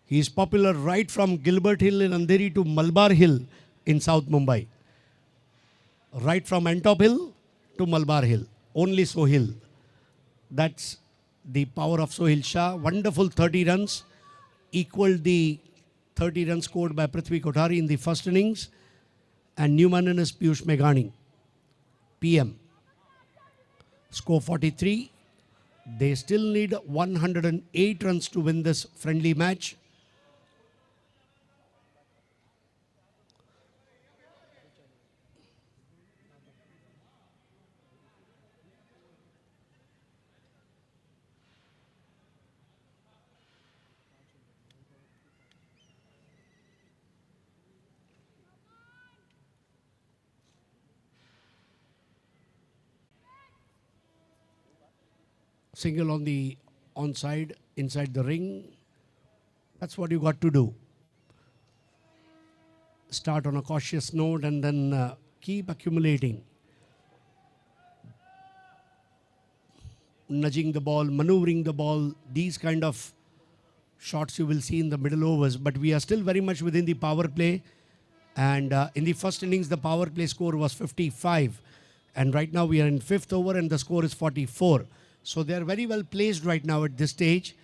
He is popular right from Gilbert Hill in Andheri to Malabar Hill in South Mumbai. Right from Antop Hill to Malabar Hill. Only Sohail. That's the power of Sohail Shah. Wonderful 30 runs. Equaled the 30 runs scored by Prithvi Kothari in the first innings. And Newman is Piyush Meghani. PM. Score 43. They still need 108 runs to win this friendly match. Single on the onside, inside the ring. That's what you got to do. Start on a cautious note and then keep accumulating. Nudging the ball, maneuvering the ball, these kind of shots you will see in the middle overs. But we are still very much within the power play. And in the first innings, the power play score was 55. And right now we are in fifth over and the score is 44. So they are very well placed right now at this stage.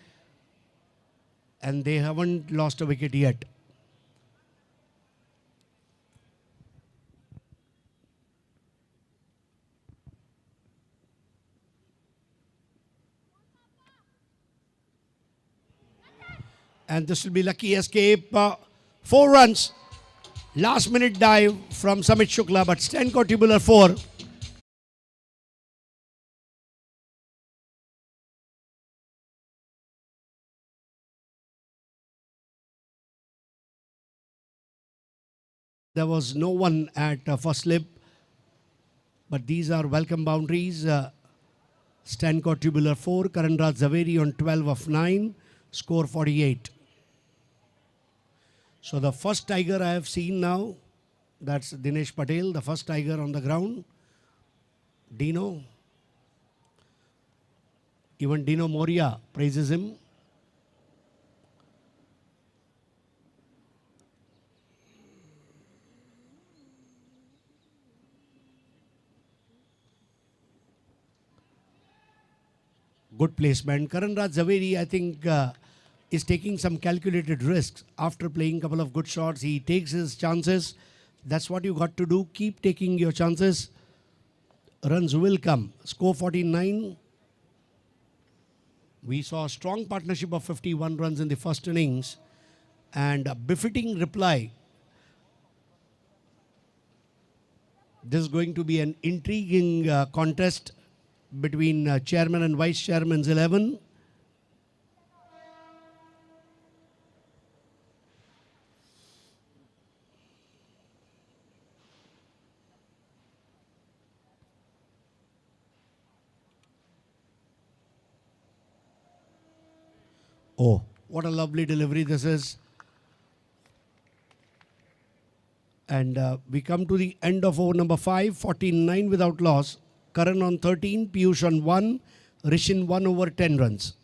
And they haven't lost a wicket yet. And this will be lucky escape. 4 runs. Last minute dive from Samit Shukla, but Stanko Tubular 4. There was no one at first slip, but these are welcome boundaries. Stanko Tubular 4, Karanraj Zaveri on 12 of 9, score 48. So the first tiger I have seen now, that's Dinesh Patel, the first tiger on the ground. Dino. Even Dino Moria praises him. Good placement. Karanraj Zaveri, I think, is taking some calculated risks. After playing a couple of good shots, he takes his chances. That's what you got to do. Keep taking your chances. Runs will come. Score 49. We saw a strong partnership of 51 runs in the first innings. And a befitting reply. This is going to be an intriguing contest between chairman and vice chairman's 11. Oh, what a lovely delivery this is. And we come to the end of over number 5, 49 without loss. Karan on 13, Piyush on 1, Rishin 1 over 10 runs.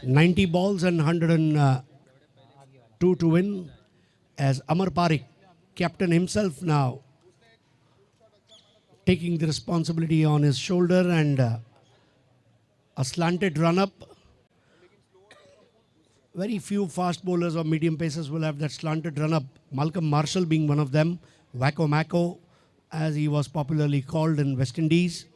90 balls and 102 to win, as Amar Parikh, captain himself now, taking the responsibility on his shoulder, and a slanted run-up. Very few fast bowlers or medium pacers will have that slanted run-up. Malcolm Marshall being one of them. Wacko Macko, as he was popularly called in West Indies.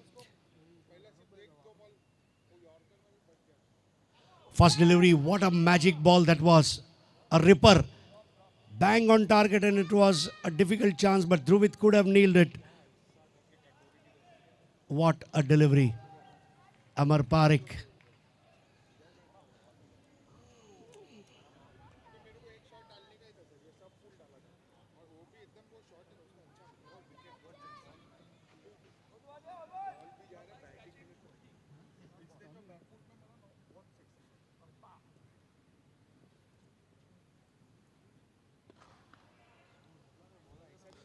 First delivery, what a magic ball that was. A ripper. Bang on target, and it was a difficult chance, but Dhruvit could have nailed it. What a delivery. Amar Parikh.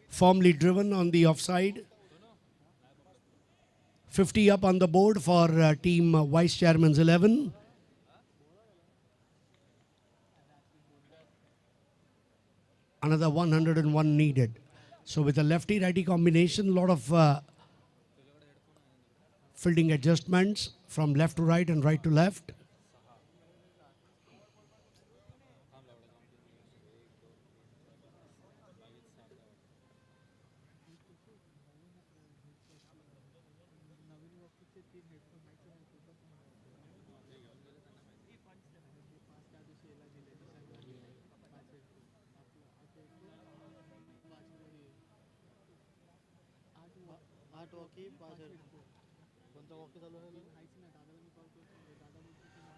Firmly driven on the offside. 50 up on the board for team Vice Chairman's 11. Another 101 needed. So with a lefty-righty combination, a lot of fielding adjustments from left to right and right to left.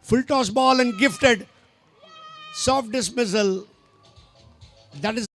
Full toss ball and gifted. Soft dismissal. That is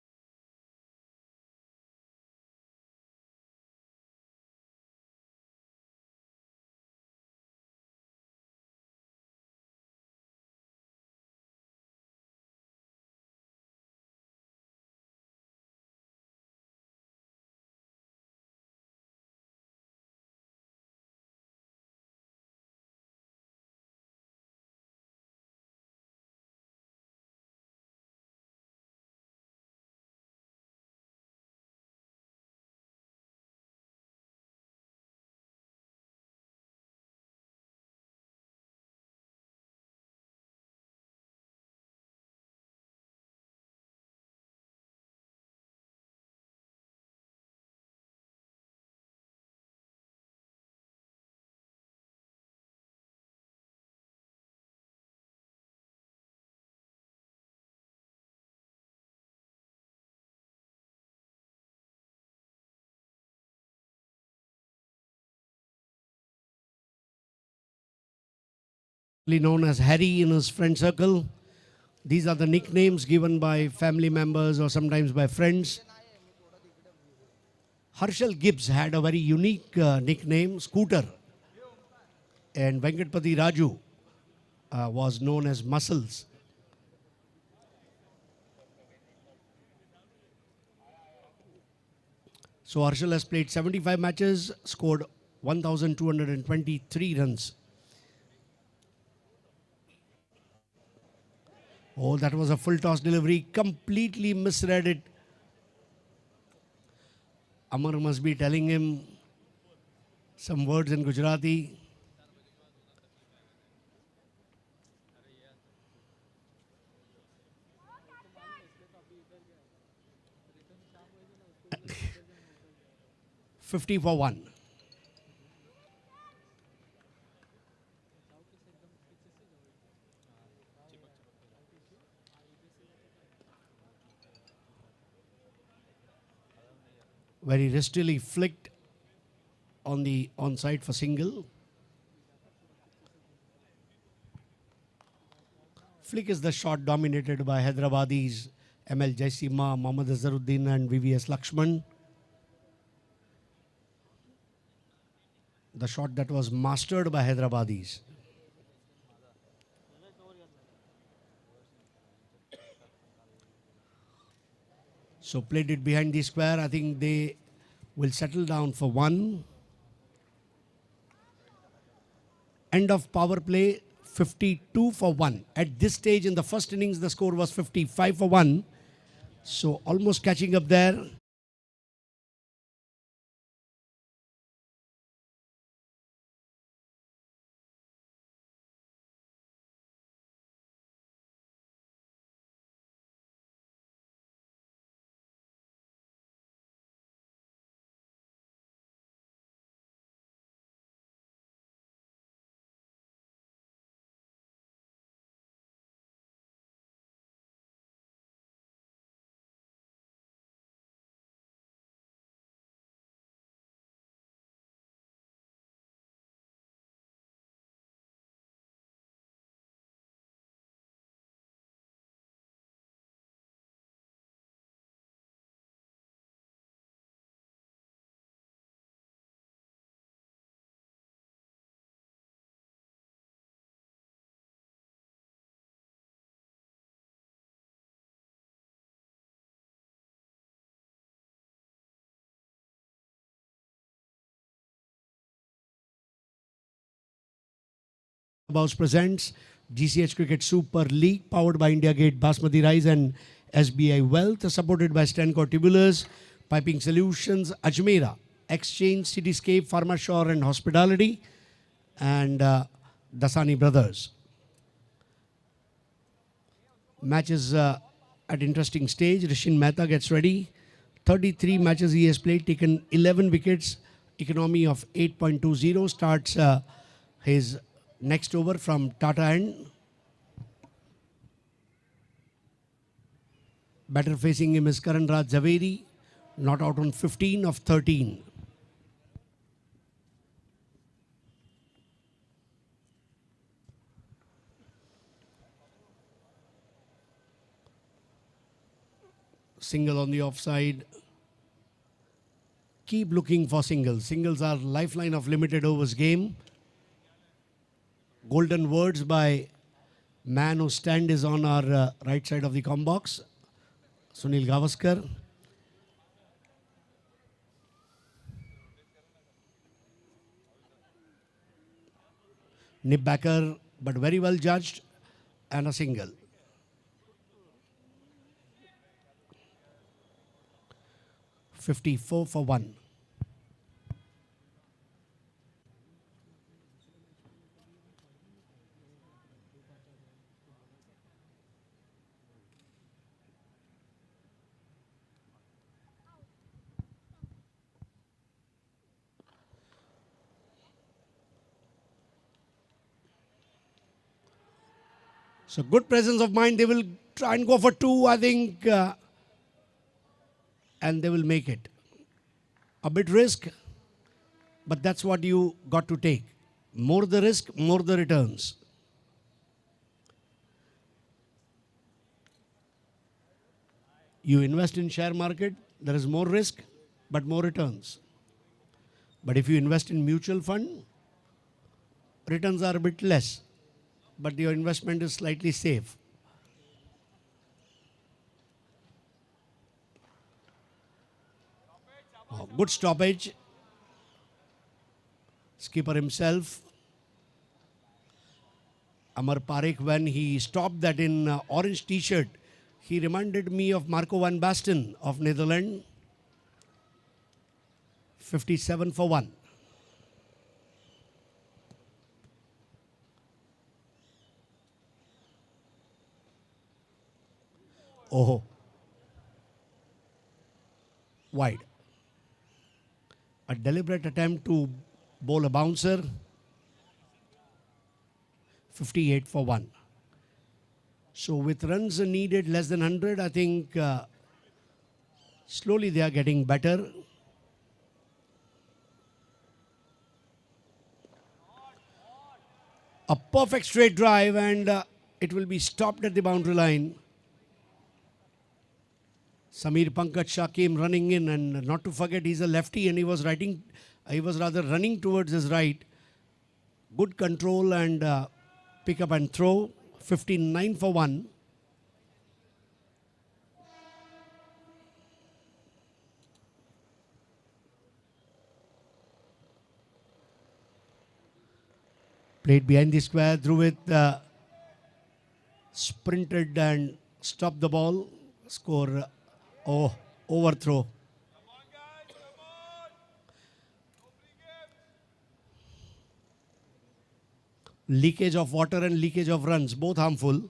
known as Harry in his friend circle. These are the nicknames given by family members or sometimes by friends. Harshal Gibbs had a very unique nickname, Scooter. And Venkatpati Raju was known as Muscles. So Harshal has played 75 matches, scored 1,223 runs. Oh, that was a full toss delivery. Completely misread it. Amar must be telling him some words in Gujarati. $50 for 1. Very restily flicked on the onside for single. Flick is the shot dominated by Hyderabadis ML Jaisima, Mohammad Azharuddin and VVS Lakshman. The shot that was mastered by Hyderabadis. So played it behind the square. I think they will settle down for 1. End of power play, 52 for 1. At this stage in the first innings, the score was 55 for 1. So almost catching up there. Bouse presents GCH Cricket Super League powered by India Gate Basmati Rice and SBI Wealth, supported by Stancore Tubulars, Piping Solutions, Ajmera, Exchange, Cityscape, Pharmashore and Hospitality, and Dasani Brothers. Match is at interesting stage. Rishin Mehta gets ready. 33 matches he has played, taken 11 wickets, economy of 8.20, starts his next over from Tata end. Batter facing him is Karan Raj Zaveri, not out on 15 of 13. Single on the offside. Keep looking for singles. Singles are lifeline of limited overs game. Golden words by man whose stand is on our right side of the com box, Sunil Gavaskar. Nip backer, but very well judged, and a single. $54 for 1. So good presence of mind. They will try and go for 2, I think, and they will make it. A bit risk, but that's what you got to take. More the risk, more the returns. You invest in share market, there is more risk, but more returns. But if you invest in mutual fund, returns are a bit less, but your investment is slightly safe. Oh, good stoppage. Skipper himself, Amar Parekh, when he stopped that in orange t-shirt, he reminded me of Marco van Basten of Netherlands. 57 for 1. Oh, wide. A deliberate attempt to bowl a bouncer. 58 for 1. So with runs needed less than 100, I think slowly they are getting better. A perfect straight drive, and it will be stopped at the boundary line. Samir Pankaj Shah came running in, and not to forget he's a lefty and he was rather running towards his right. Good control and pick up and throw. 59 for 1. Played behind the square. Dhruvid sprinted and stopped the ball. Score. Overthrow. Leakage of water and leakage of runs, both harmful.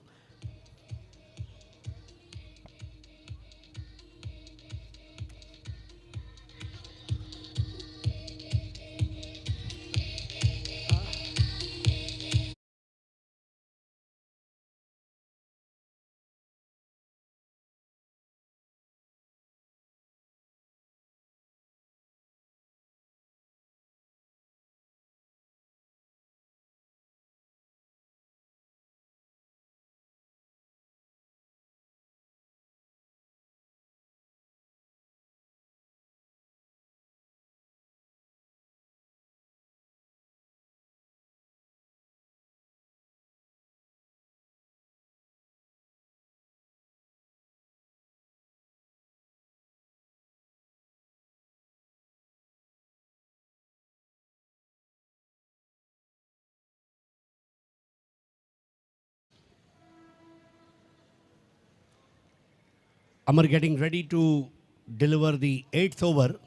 Amar getting ready to deliver the 8th over,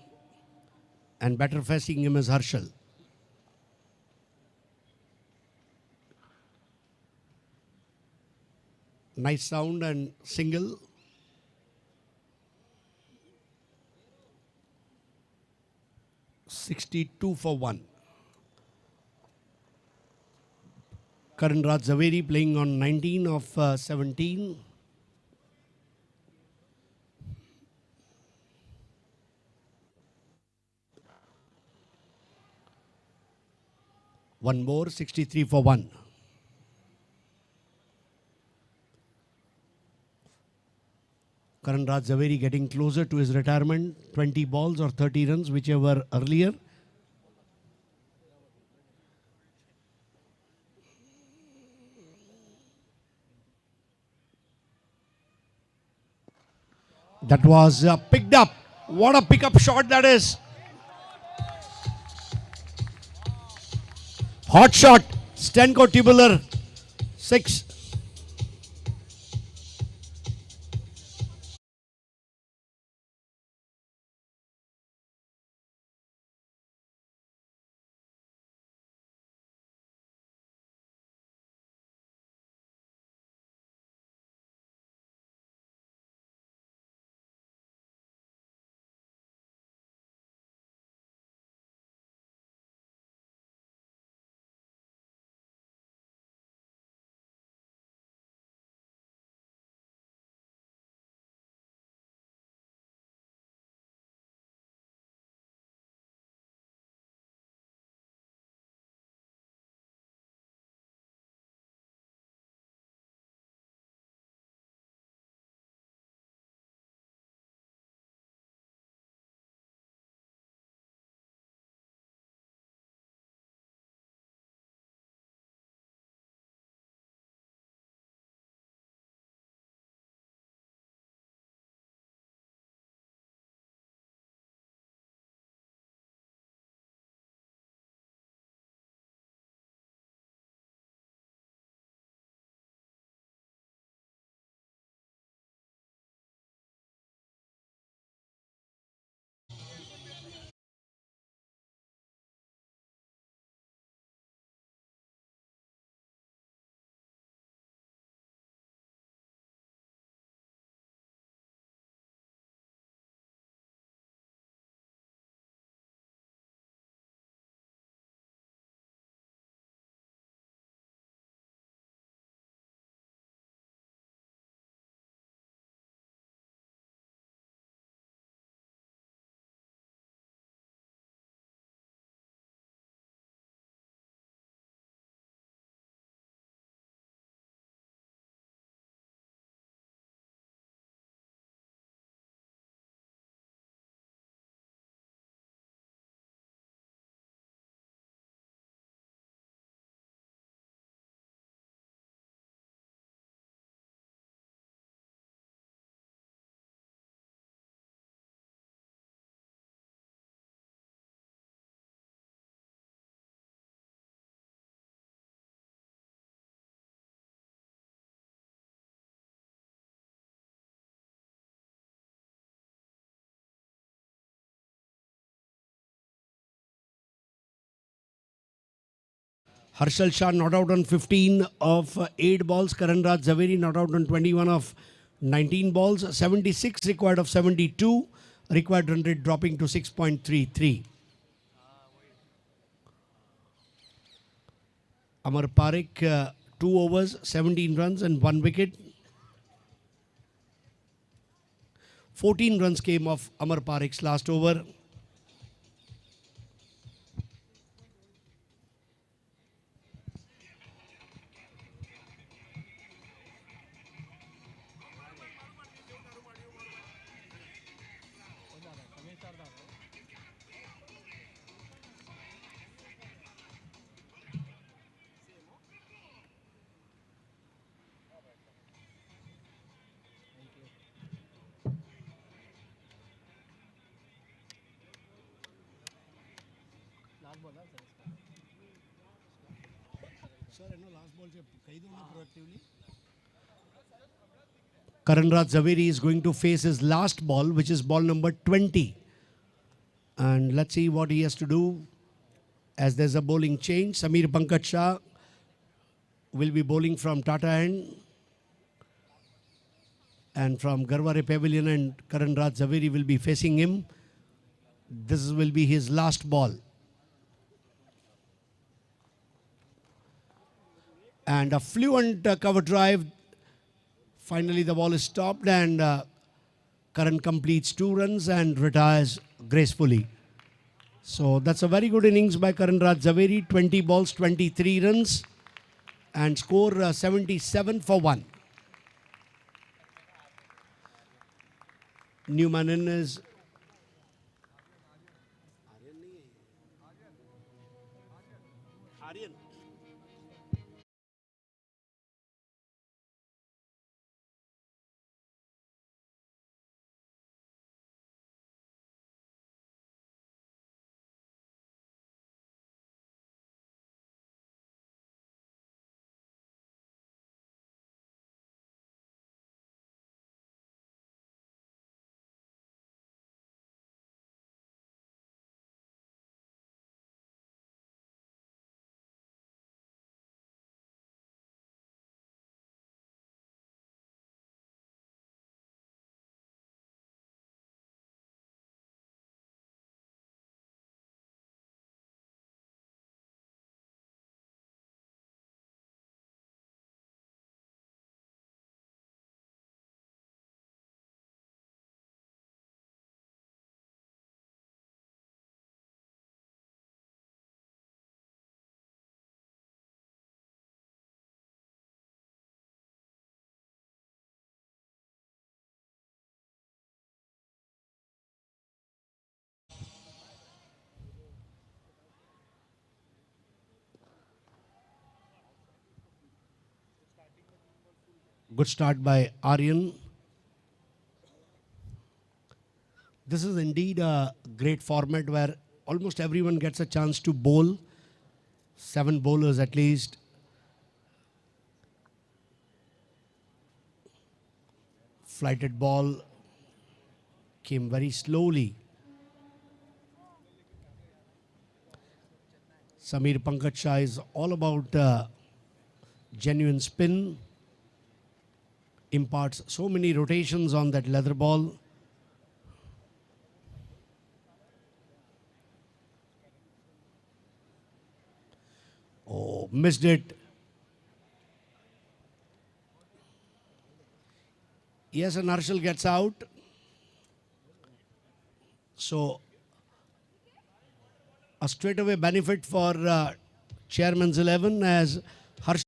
and batter facing him is Harshal. Nice sound and single. (62 for 1). Karan Raj Zaveri playing on 19 of 17. One more, 63 for 1. Karan Raj Zaveri getting closer to his retirement. 20 balls or 30 runs, whichever earlier. That was picked up. What a pickup shot that is. Hot shot. Stenko tubular. 6. Harshal Shah not out on 15 of 8 balls. Karan Raj Zaveri not out on 21 of 19 balls. 76 required of 72. Required run rate dropping to 6.33. Amar Parekh, 2 overs, 17 runs and 1 wicket. 14 runs came off Amar Parekh's last over. Karan Raj Zaveri is going to face his last ball, which is ball number 20. And let's see what he has to do as there's a bowling change. Samir Pankaj Shah will be bowling from Tata end. And from Garware Pavilion, and Karan Raj Zaveri will be facing him. This will be his last ball. And a fluent cover drive. Finally, the ball is stopped and Karan completes 2 runs and retires gracefully. So that's a very good innings by Karan Raj Zaveri. 20 balls, 23 runs and score 77 for 1. Newman in is good start by Aryan. This is indeed a great format where almost everyone gets a chance to bowl. 7 bowlers at least. Flighted ball came very slowly. Samir Pankaj Shah is all about genuine spin. Imparts so many rotations on that leather ball. Oh, missed it. Yes, and Harshal gets out. So, a straightaway benefit for Chairman's 11 as Harshal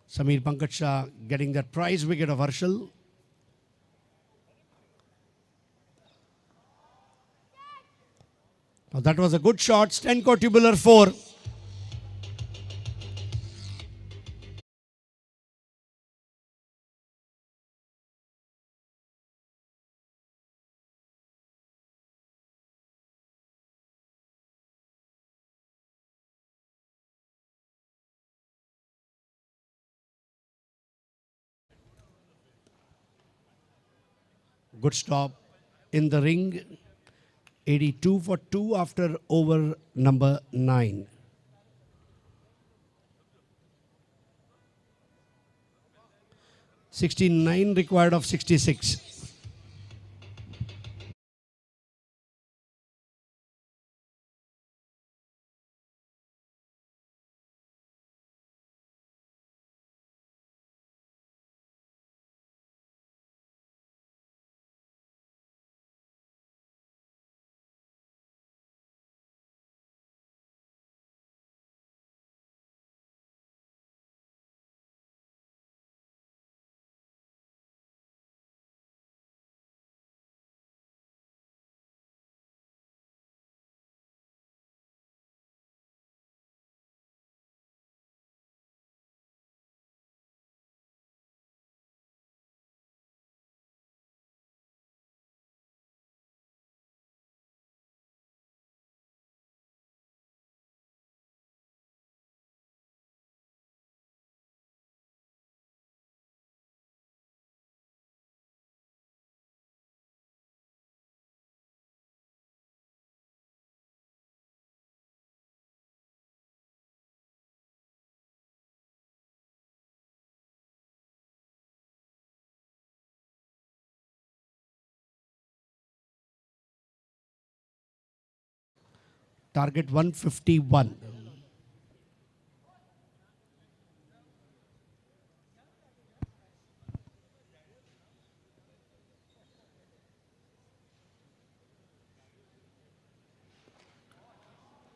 Sameer Pankaj Shah getting that prize wicket of Harshal. Now that was a good shot. Stenko tubular 4. Good stop in the ring. 82 for 2 after over number 9. "69 required of 66. Target 151.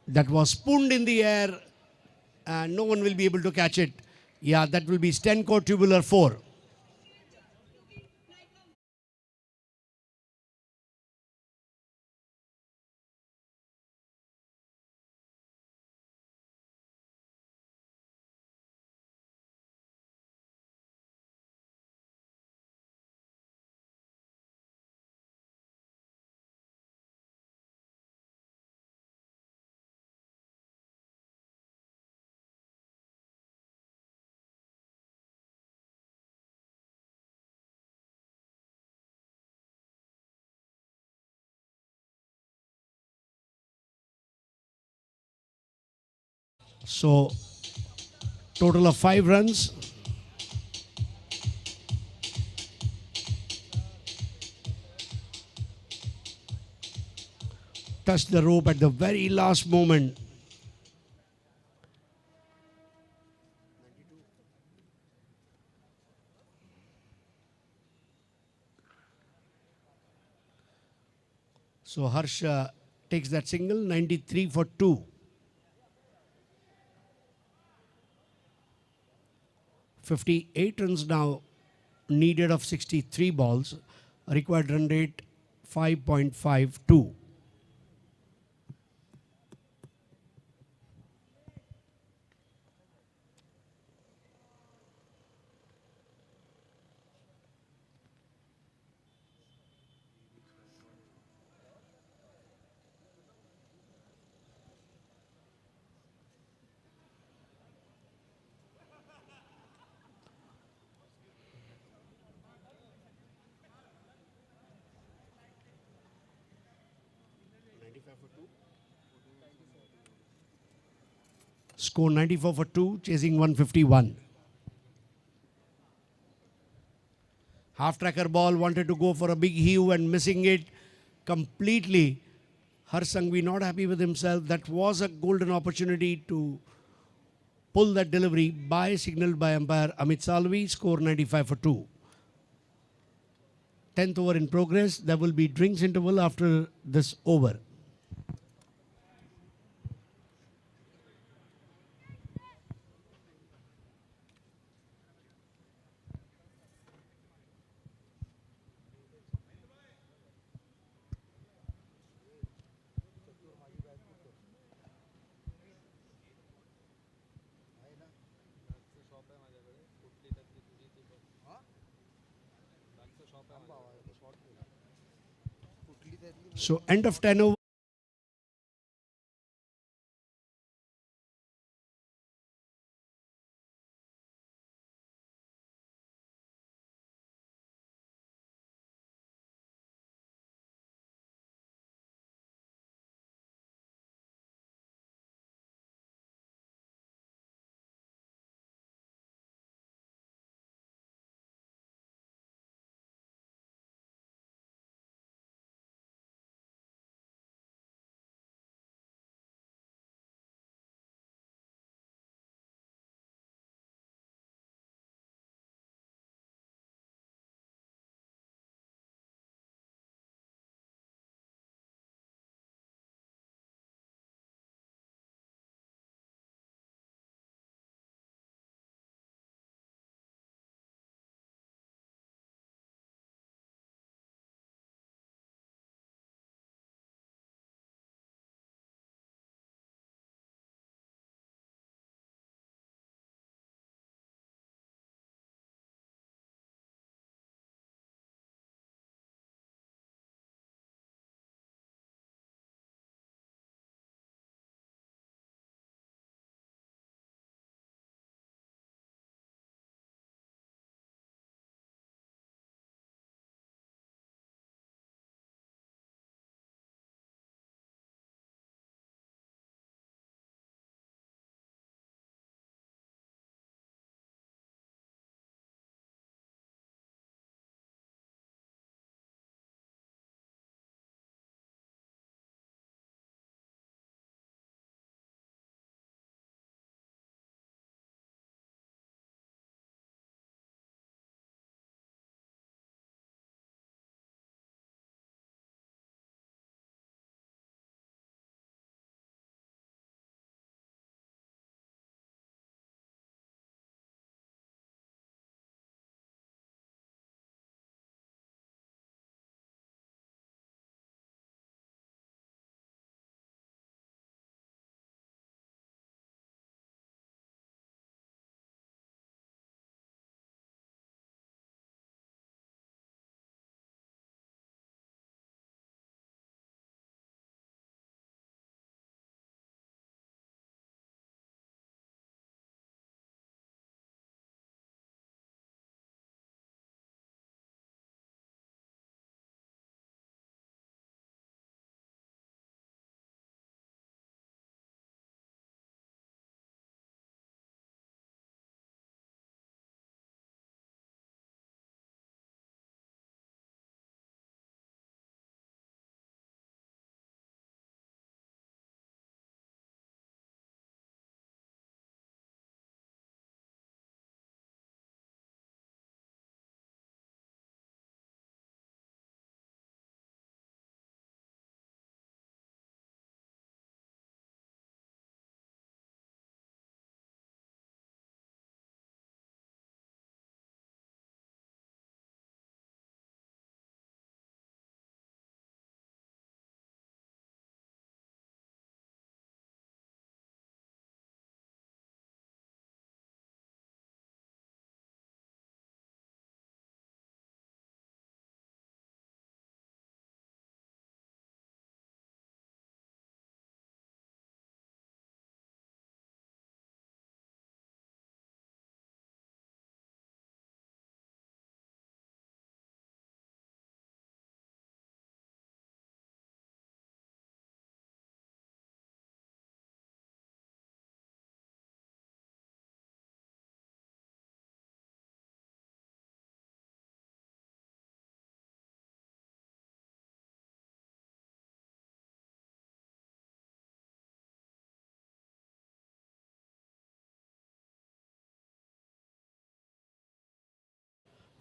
That was spooned in the air and no one will be able to catch it. Yeah, that will be Stenko tubular 4. So, total of 5 runs. Touched the rope at the very last moment. So Harsh takes that single, 93 for 2. 58 runs now needed of 63 balls. Required run rate 5.52. Score 94 for 2, chasing 151. Half tracker ball, wanted to go for a big heave and missing it completely. Harsh Sanghvi not happy with himself. That was a golden opportunity to pull that delivery by signaled by umpire Amit Salvi. Score 95 for 2. 10th over in progress. There will be drinks interval after this over. So end of 10 over.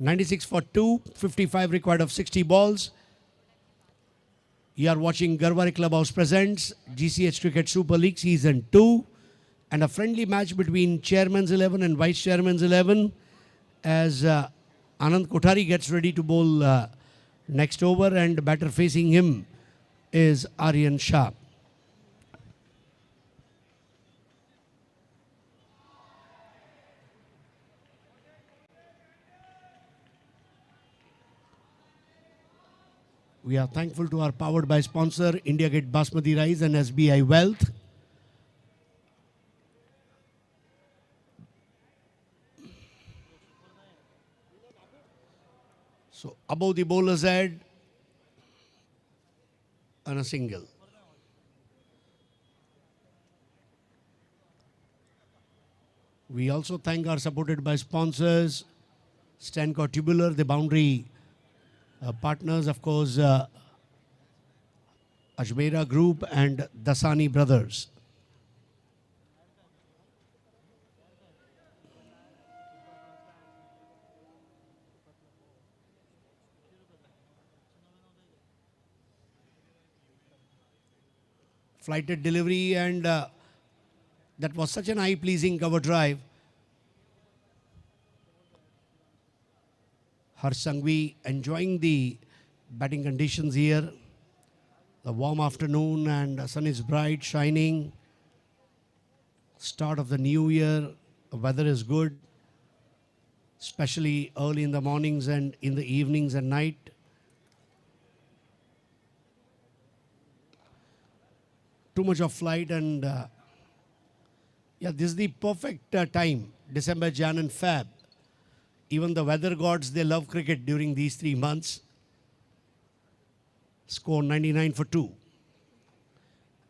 '96 for 2, 55 required of 60 balls. You are watching Garware Clubhouse presents GCH Cricket Super League Season 2 and a friendly match between Chairman's 11 and Vice Chairman's 11 as Anand Kothari gets ready to bowl next over, and batter facing him is Aryan Shah. We are thankful to our powered by sponsor India Gate Basmati Rice and SBI Wealth. So above the bowler's head and a single. We also thank our supported by sponsors, Stanco Tubular, the boundary partners, of course, Ajmera Group and Dasani Brothers. Flighted delivery, and that was such an eye-pleasing cover drive. Harsh Sanghvi enjoying the batting conditions here. The warm afternoon and the sun is bright, shining. Start of the new year, the weather is good, especially early in the mornings and in the evenings and night. Too much of flight, and yeah, this is the perfect time, December, Jan and Feb. Even the weather gods, they love cricket during these 3 months. Score 99 for 2.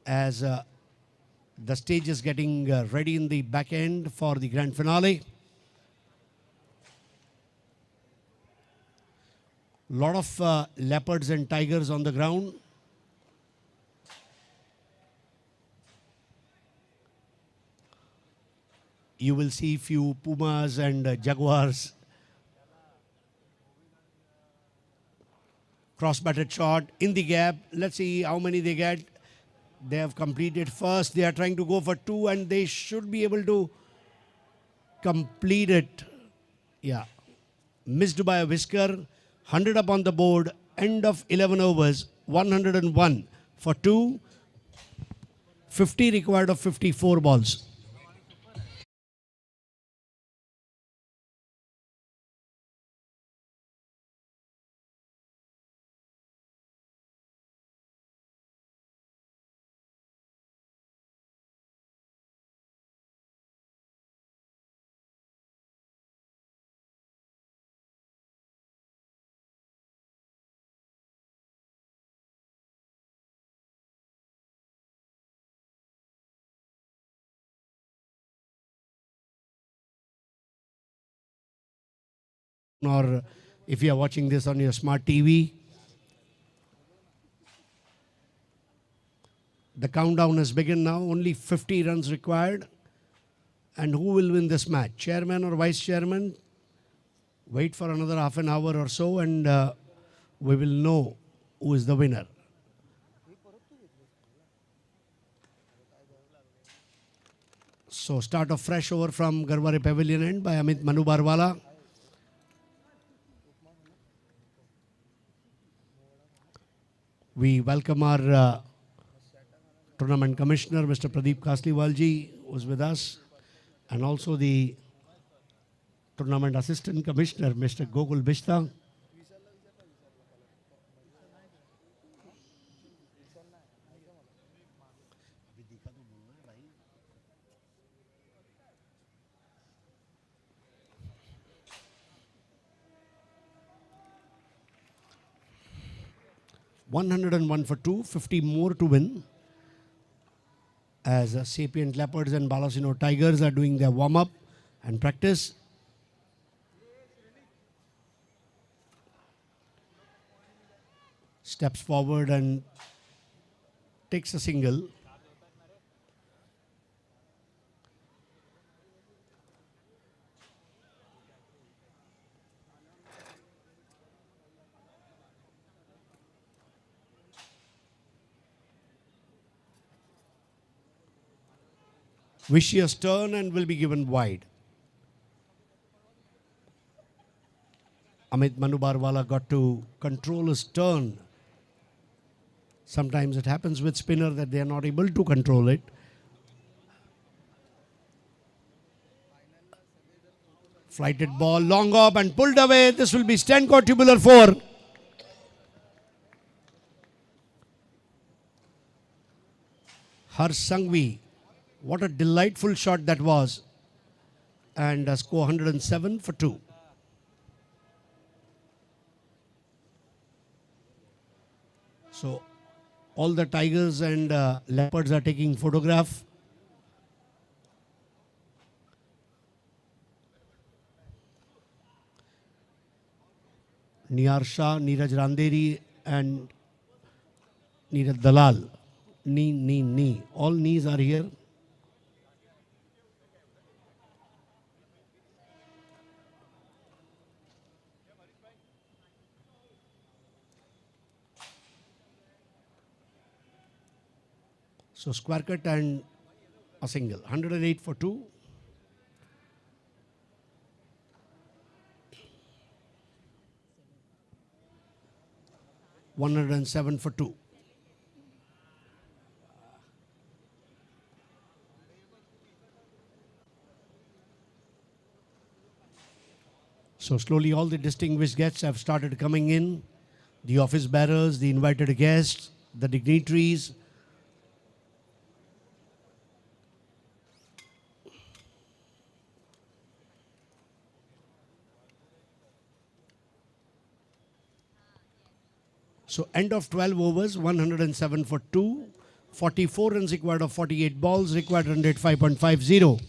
As the stage is getting ready in the back end for the grand finale. Lot of leopards and tigers on the ground. You will see few pumas and jaguars. Cross-batted shot in the gap. Let's see how many they get. They have completed first. They are trying to go for 2 and they should be able to complete it. Yeah. Missed by a whisker. 100 up on the board. End of 11 overs. 101 for 2. 50 required of 54 balls. Or if you are watching this on your smart TV. The countdown has begun now. Only 50 runs required. And who will win this match? Chairman or vice chairman? Wait for another half an hour or so and we will know who is the winner. So start a fresh over from Garware Pavilion end by Amit Manu Barwala. We welcome our tournament commissioner, Mr. Pradeep Kasliwalji, who is with us, and also the tournament assistant commissioner, Mr. Gokul Bishta. $101 for 2, 50 more to win. As Sapient Leopards and Balasino Tigers are doing their warm-up and practice. Steps forward and takes a single. Vicious turn and will be given wide. Amit Manu Barwala got to control his turn. Sometimes it happens with spinner that they are not able to control it. Flighted ball, long up and pulled away. This will be Stanco Tubular 4. Har Sangvi. What a delightful shot that was. And score 107 for 2. So all the tigers and leopards are taking photograph. Niyar Shah, Neeraj Randeri and Neeraj Dalal. Knee. All knees are here. So square cut and a single. 108 for 2. $107 for 2. So slowly all the distinguished guests have started coming in. The office bearers, the invited guests, the dignitaries. So end of 12 overs, 107 for 2. 44 runs required of 48 balls, required 105.50.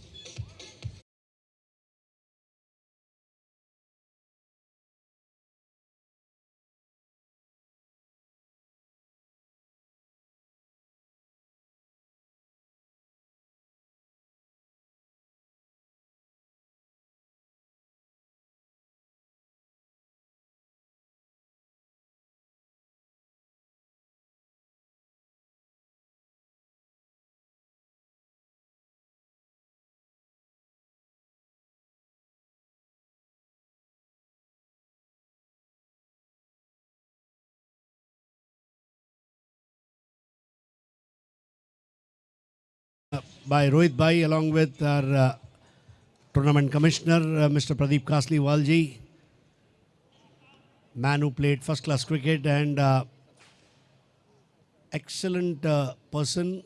By Rohit Bhai along with our tournament commissioner, Mr. Pradeep Kasli Walji, man who played first class cricket and excellent person.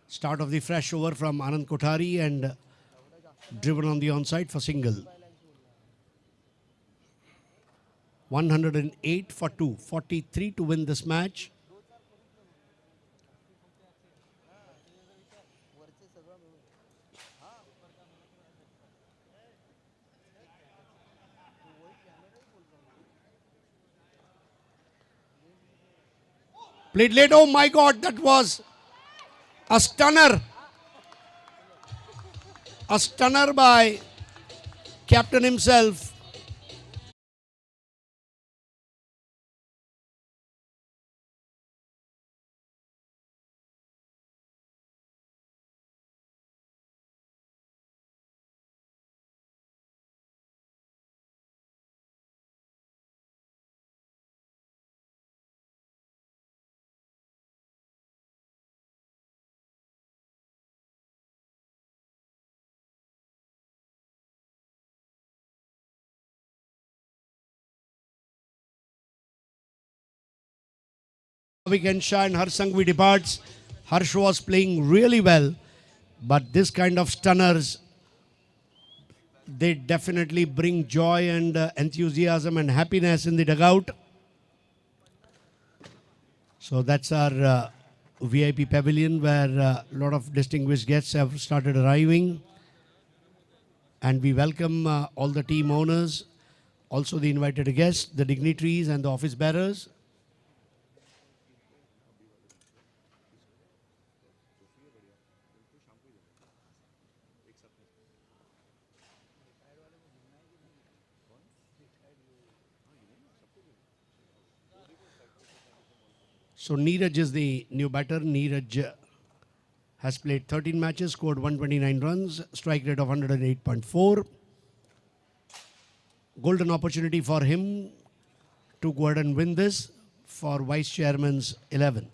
Start of the fresh over from Anand Kothari and driven on the onside for single. 108 for 2, 43 to win this match. Played late, oh my God, that was a stunner. A stunner by captain himself. Weekend Shah and Harsh Sangvi departs. Harsh was playing really well, but this kind of stunners, they definitely bring joy and enthusiasm and happiness in the dugout. So that's our VIP pavilion where a lot of distinguished guests have started arriving. And we welcome all the team owners, also the invited guests, the dignitaries and the office bearers. So Neeraj is the new batter. Neeraj has played 13 matches, scored 129 runs, strike rate of 108.4. Golden opportunity for him to go ahead and win this for Vice Chairman's 11.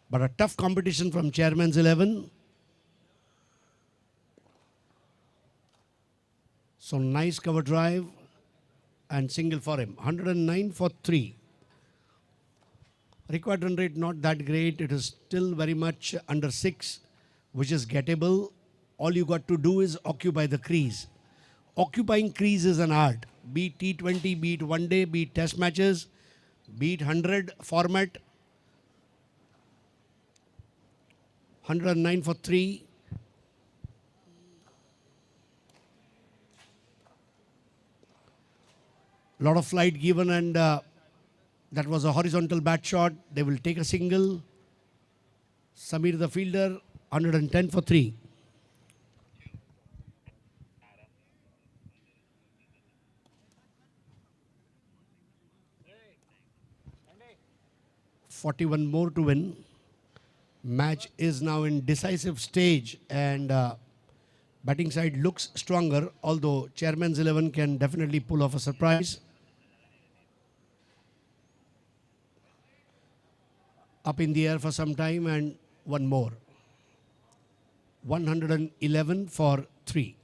But a tough competition from Chairman's 11. So nice cover drive and single for him. 109 for 3. Required run rate not that great. It is still very much under 6, which is gettable. All you got to do is occupy the crease. Occupying crease is an art. Be it T20, be it one day, be it test matches, be it 100 format. 109 for 3. Lot of flight given, and that was a horizontal bat shot. They will take a single. Samir the fielder, 110 for 3. "41 more to win." Match is now in decisive stage, and batting side looks stronger, although Chairman's 11 can definitely pull off a surprise. Up in the air for some time, and one more. 111 for 3.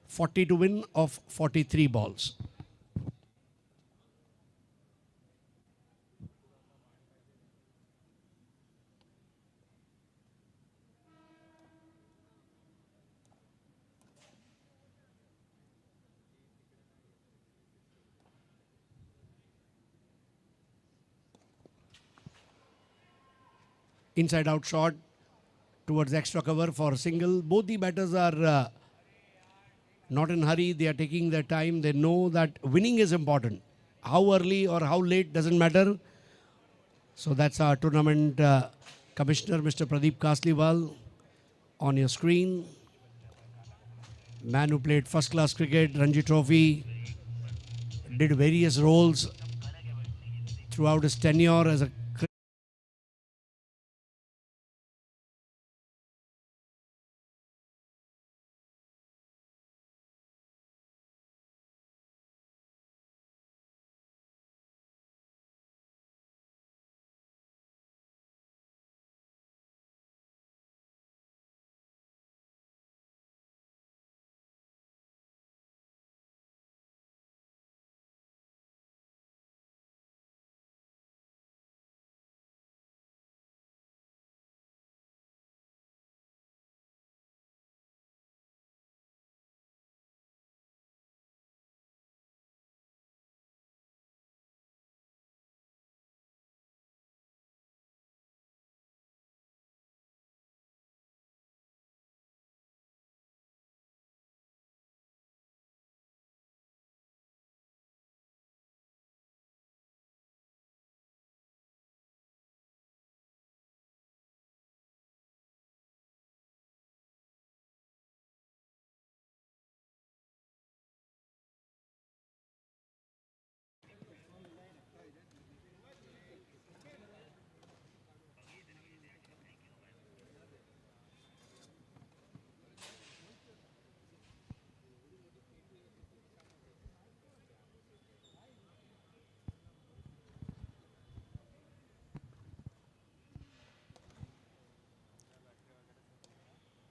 40 to win of 43 balls. Inside out shot towards extra cover for single. Both the batters are not in hurry. They are taking their time. They know that winning is important. How early or how late doesn't matter. So that's our tournament commissioner, Mr. Pradeep Kasliwal, on your screen. Man who played first class cricket, Ranji Trophy, did various roles throughout his tenure as a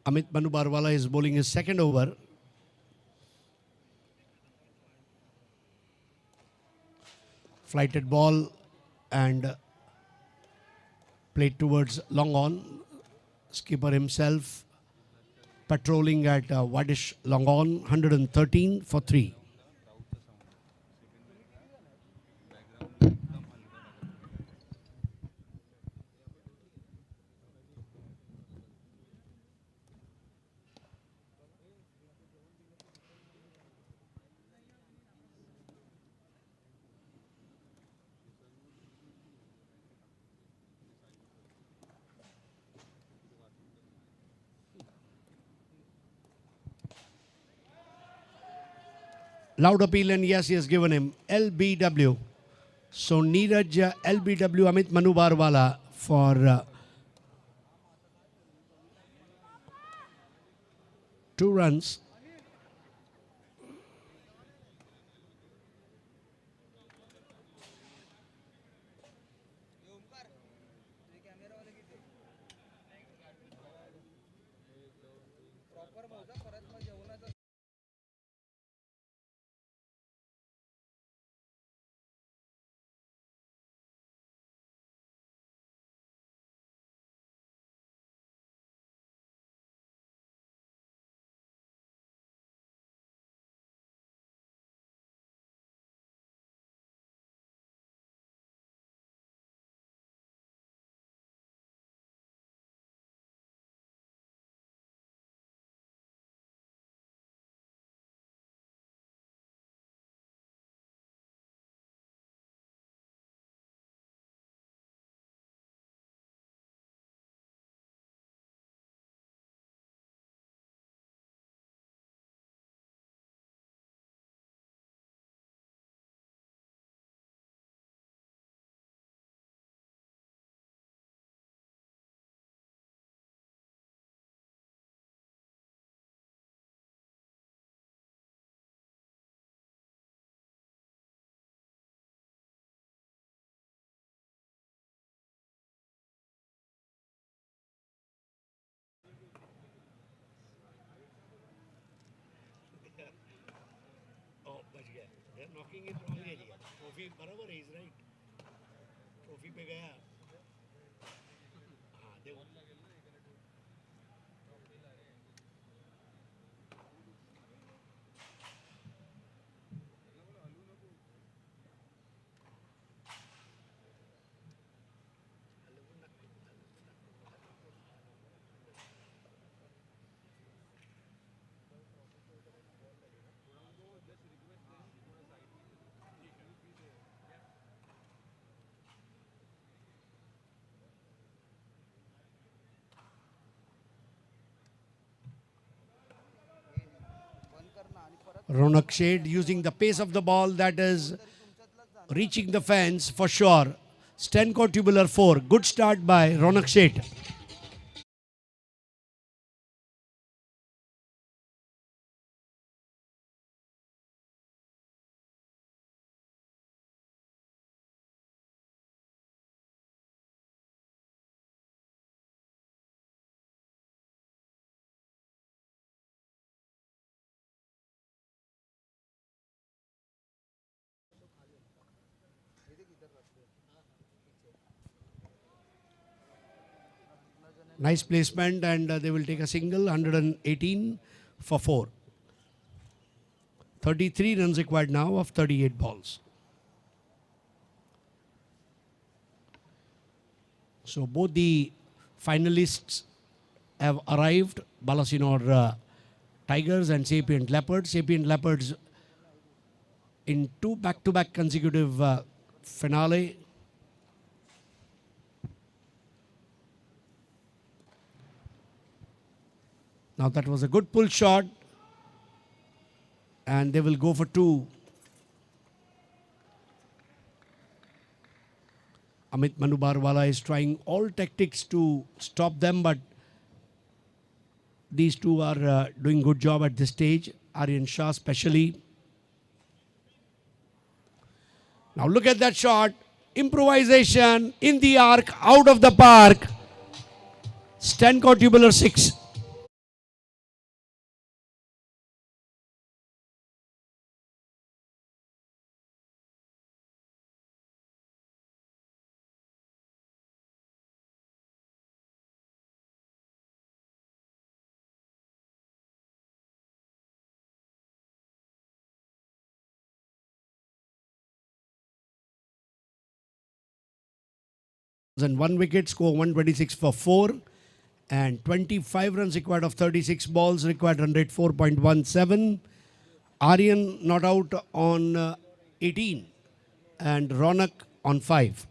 Amit Manu Barwala is bowling his second over. Flighted ball and played towards long on. Skipper himself patrolling at Wadish long on, 113 for 3. Loud appeal, and yes, he has given him LBW. So Neeraj LBW Amit Manu Barwala for 2 runs. They're knocking it wrong area. Trophy बराबर है, he's right. Trophy पे गया. हाँ, they Ronak Shade using the pace of the ball that is reaching the fence for sure. Stenko tubular 4. Good start by Ronak Shade. Nice placement and they will take a single, 118 for 4. 33 runs required now of 38 balls. So both the finalists have arrived, Balasinor Tigers and Sapient Leopards. Sapient Leopards in 2 back-to-back consecutive finale. Now that was a good pull shot and they will go for 2. Amit Manubarwala is trying all tactics to stop them, but these two are doing good job at this stage. Aryan Shah especially. Now look at that shot. Improvisation in the arc, out of the park. Stenko tubular 6. And 1 wicket, score 126 for 4 and 25 runs required of 36 balls, required 104.17. Aryan not out on 18 and Ronak on 5.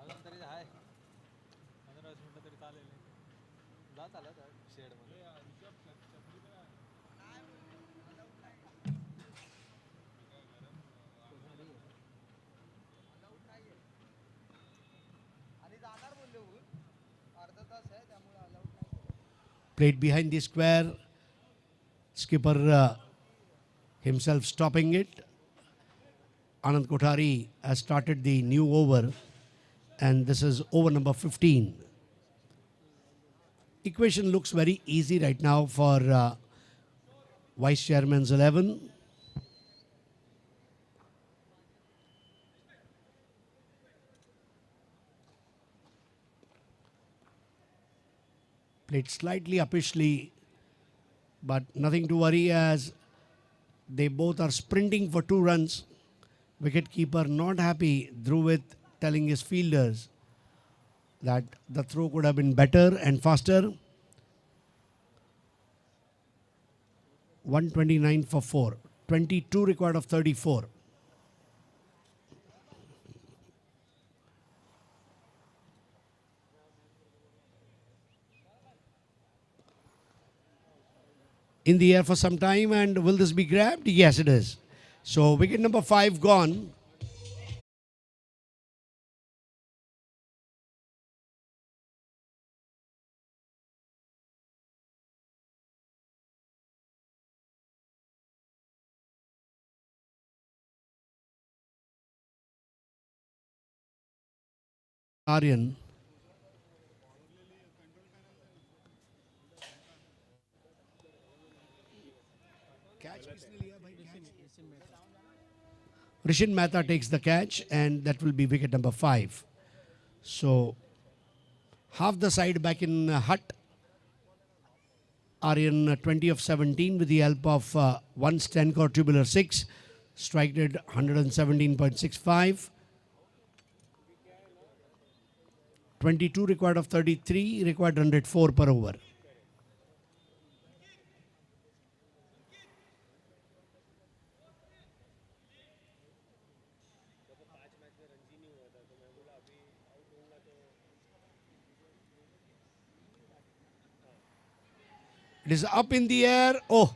अजून तरी आहे 15-20 मिनिटं तरी चालेल जा चालत शेडमध्ये आणि जाणार बोलले हो अर्धा तास आहे त्यामुळे अलाउड नाही. Played behind the square. Skipper himself stopping it. Anand Kothari has started the new over and this is over number 15. Equation looks very easy right now for Vice Chairman's 11. Played slightly uppishly, but nothing to worry as they both are sprinting for 2 runs. Wicketkeeper not happy, Dhruv telling his fielders that the throw could have been better and faster. 129 for 4. 22 required of 34. In the air for some time, and will this be grabbed? Yes, it is. So wicket number 5 gone. Aryan. Rishin Mehta takes the catch, and that will be wicket number 5. So half the side back in hut. Aryan 20 of 17 with the help of one Stencore tubular 6. Strike rate 117.65. 22 required of 33, required 104 per over. It is up in the air. Oh,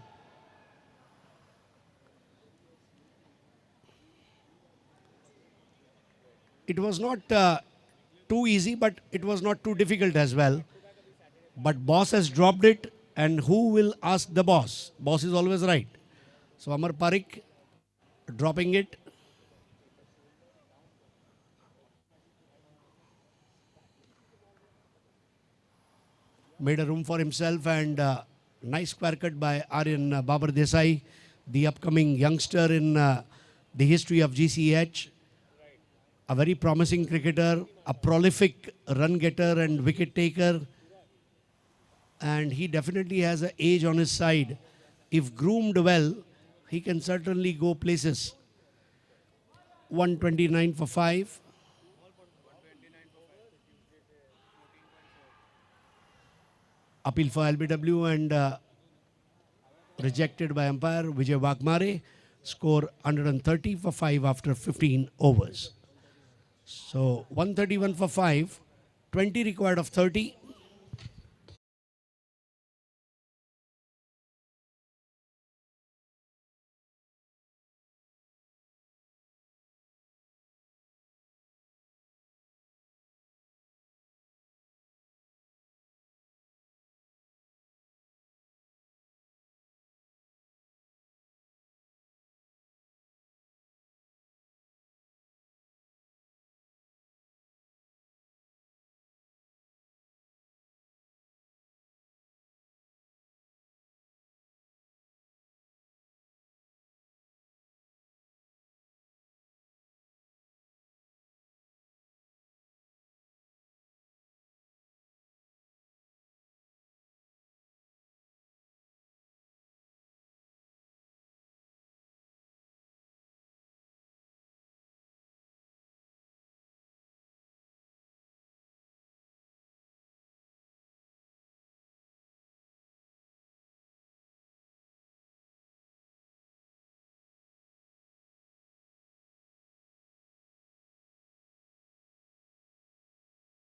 it was not too easy, but it was not too difficult as well. But boss has dropped it, and who will ask the boss? Boss is always right. So Amar Parikh dropping it. Made a room for himself, and nice square cut by Aryan Babar Desai, the upcoming youngster in the history of GCH. A very promising cricketer, a prolific run getter and wicket taker, and he definitely has an age on his side. If groomed well, he can certainly go places. 129 for 5. Appeal for LBW and rejected by umpire Vijay Wagmare. Score 130 for 5 after 15 overs. So 131 for 5, 20 required of 30.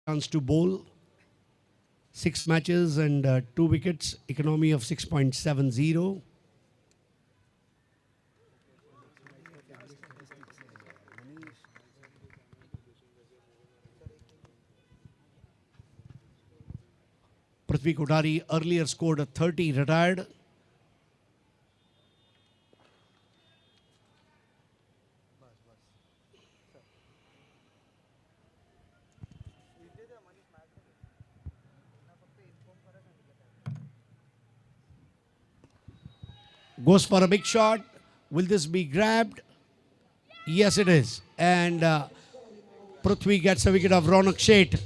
Chance to bowl. 6 matches and 2 wickets. Economy of 6.70. Prithvi Kothari earlier scored a 30, retired. Goes for a big shot. Will this be grabbed? Yes, it is. And Prithvi gets a wicket of Ronak Sheth.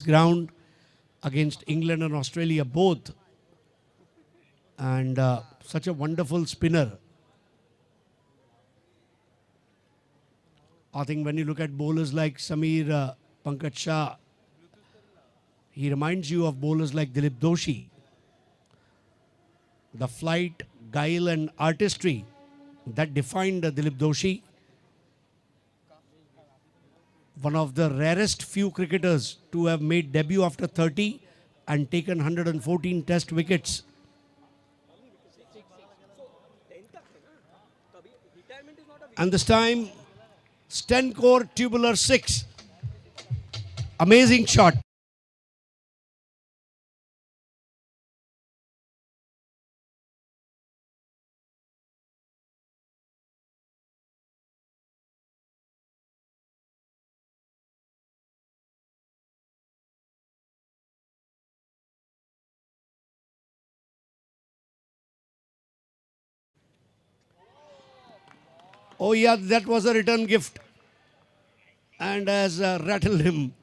ground against England and Australia both. And such a wonderful spinner. I think when you look at bowlers like Samir Pankaj Shah, he reminds you of bowlers like Dilip Doshi. The flight, guile and artistry that defined Dilip Doshi. One of the rarest few cricketers to have made debut after 30 and taken 114 test wickets. And this time, Stencore tubular 6. Amazing shot. Oh yeah, that was a return gift. And has rattled him.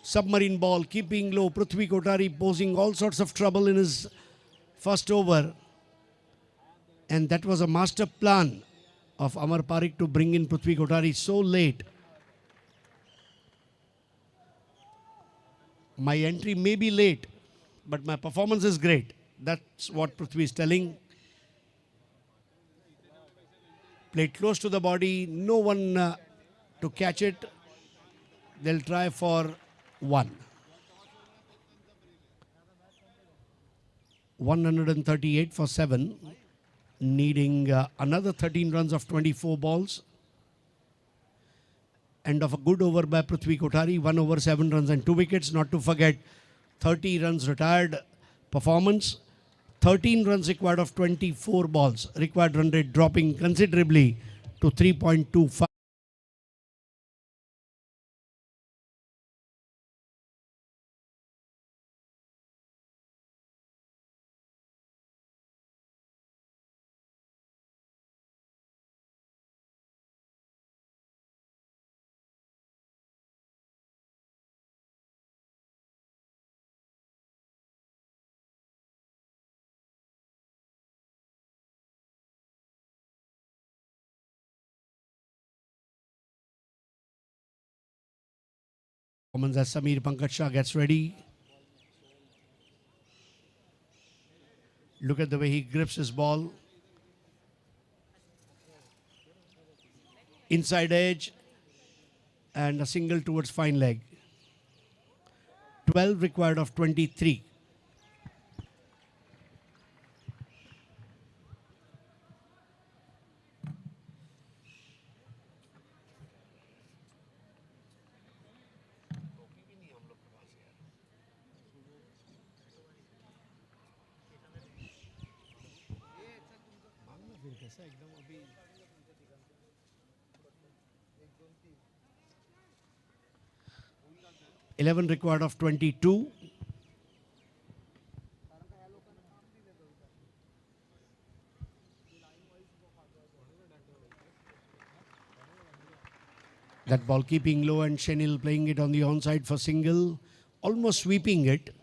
Submarine ball, keeping low. Prithvi Kotari posing all sorts of trouble in his first over. And that was a master plan of Amar Parikh to bring in Prithvi Kotari so late. My entry may be late, but my performance is great. That's what Prithvi is telling. Played close to the body, no one to catch it. They'll try for one. 138 for 7, needing another 13 runs of 24 balls. And of a good over by Prithvi Kotari, 1 over 7 runs and 2 wickets. Not to forget 30 runs retired performance. 13 runs required of 24 balls. Required run rate dropping considerably to 3.25. As Samir Pankaj Shah gets ready. Look at the way he grips his ball. Inside edge and a single towards fine leg. 12 required of 23. कैसा एकदम अभी 11 required of 22. That ball keeping low and Shenil playing it on the onside for single. Almost sweeping it.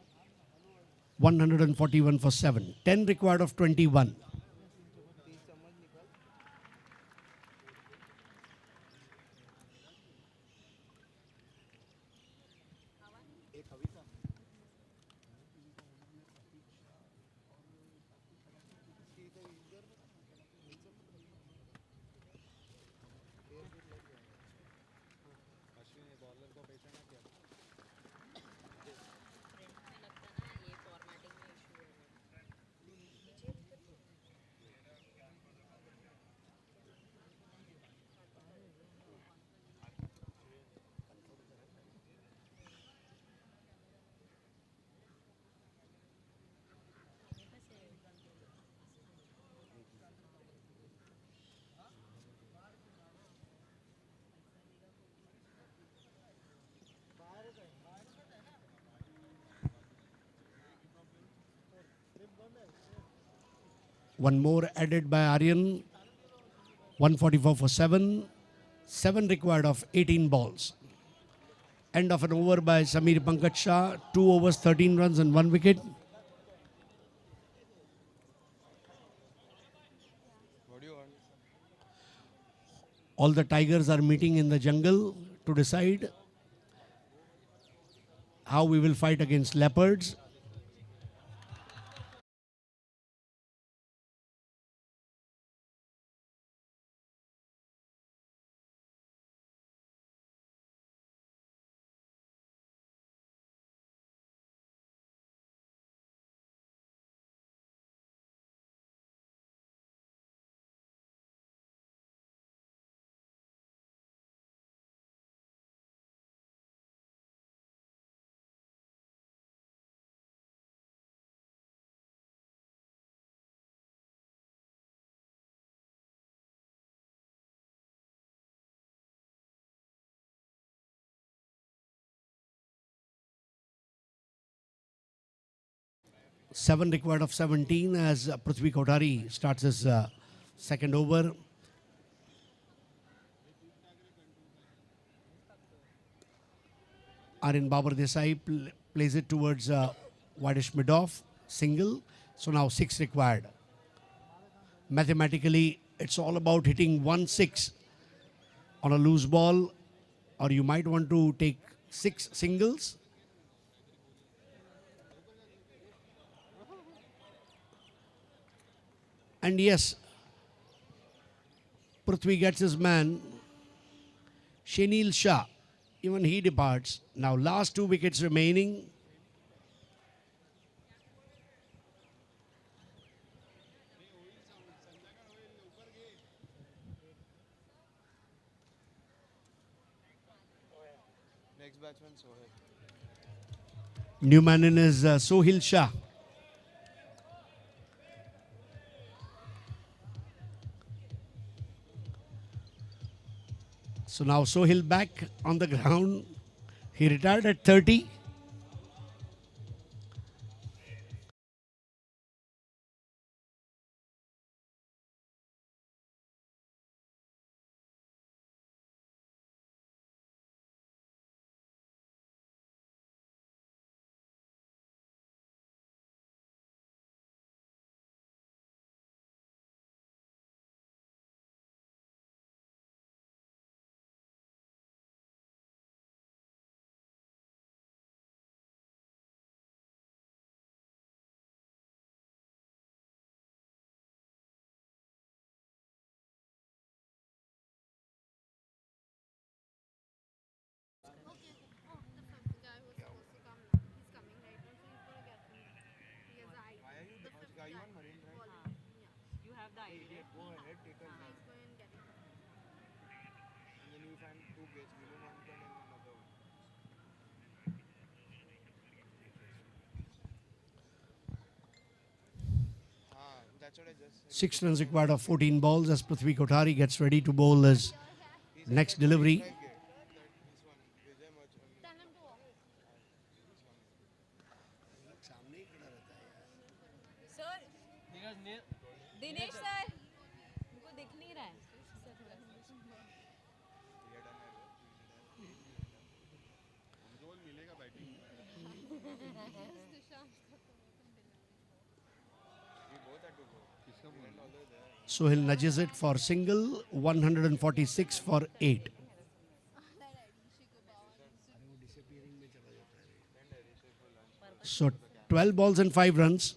141 for 7. 10 required of 21. One more added by Aryan. 144 for 7. 7 required of 18 balls. End of an over by Samir Pankaj Shah. 2 overs, 13 runs and 1 wicket. All the tigers are meeting in the jungle to decide how we will fight against leopards. Seven required of 17 as Prithvi Kothari starts his second over. Aryan Babar Desai plays it towards Wadish Midoff, single. So now 6 required. Mathematically, it's all about hitting 1-6 on a loose ball, or you might want to take 6 singles. And yes, Prithvi gets his man, Shenil Shah. Even he departs. Now last 2 wickets remaining. Next batsman Sohail. New man in is Sohil Shah. So now Sohil back on the ground. He retired at 30. That's what I just said. 6 runs required of 14 balls as Prithvi Kothari gets ready to bowl his next delivery. Sir Dinesh sir उनको दिख नहीं रहा है Sohail nudges it for single, 146 for 8. So 12 balls and 5 runs.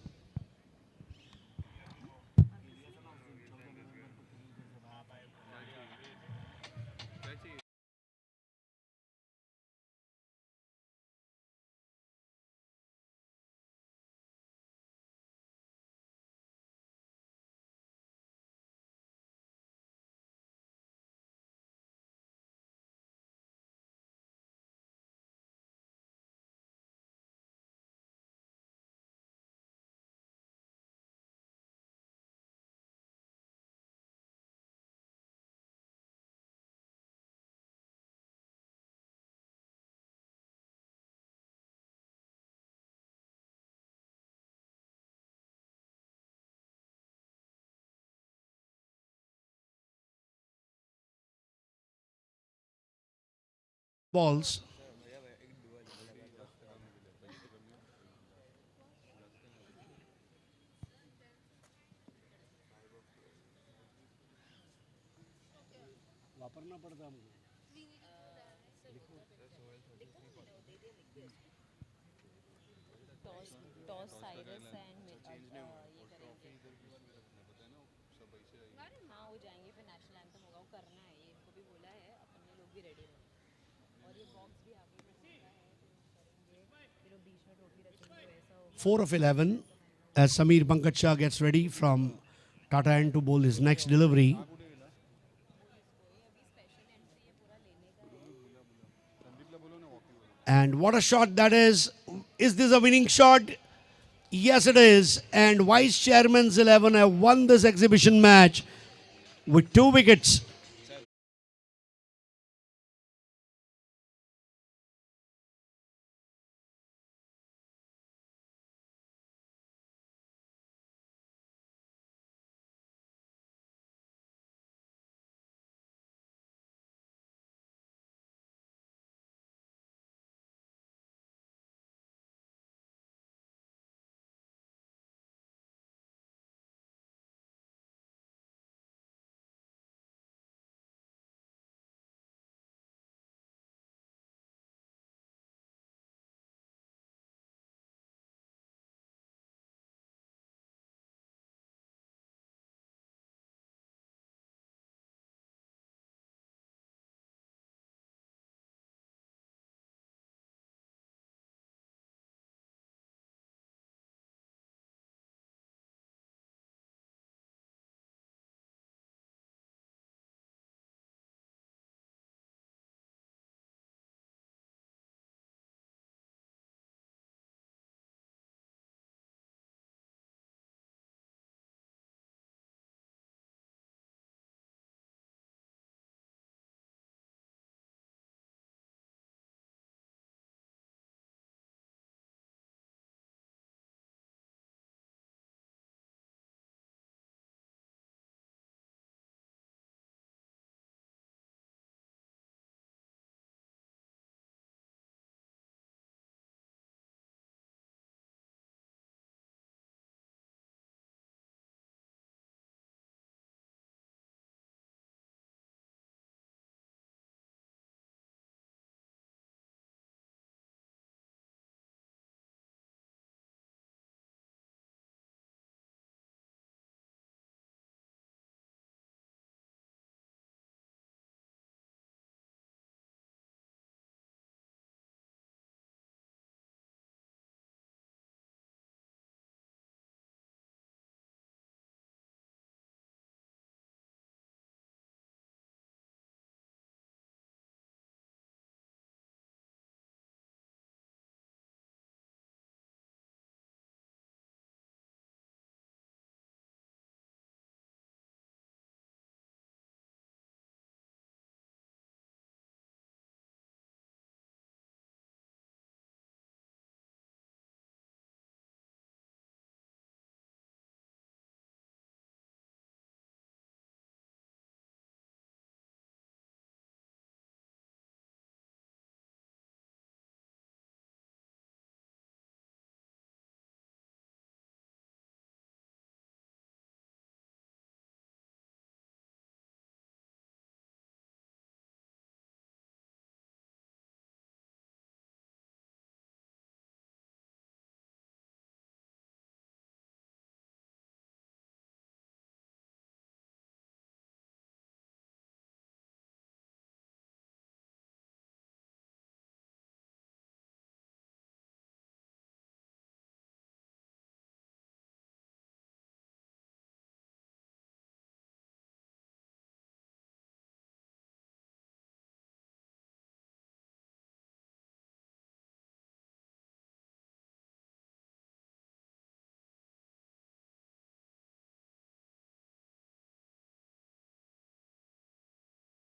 Balls. Toss Cyrus and ये करेंगे हाँ हो जाएंगे फिर नेशनल एंथम होगा वो करना है ये इनको भी बोला है अपने लोग भी रेडी रहो और ये बॉक्स भी आगे में होता है फिर करेंगे फिर वो बीच में ट्रॉफी रखेंगे तो ऐसा होगा 4 of 11 as Sameer Pankaj Shah gets ready from Tata End to bowl his next delivery. And what a shot that is. Is this a winning shot? Yes, it is. And Vice Chairman's 11 have won this exhibition match with 2 wickets.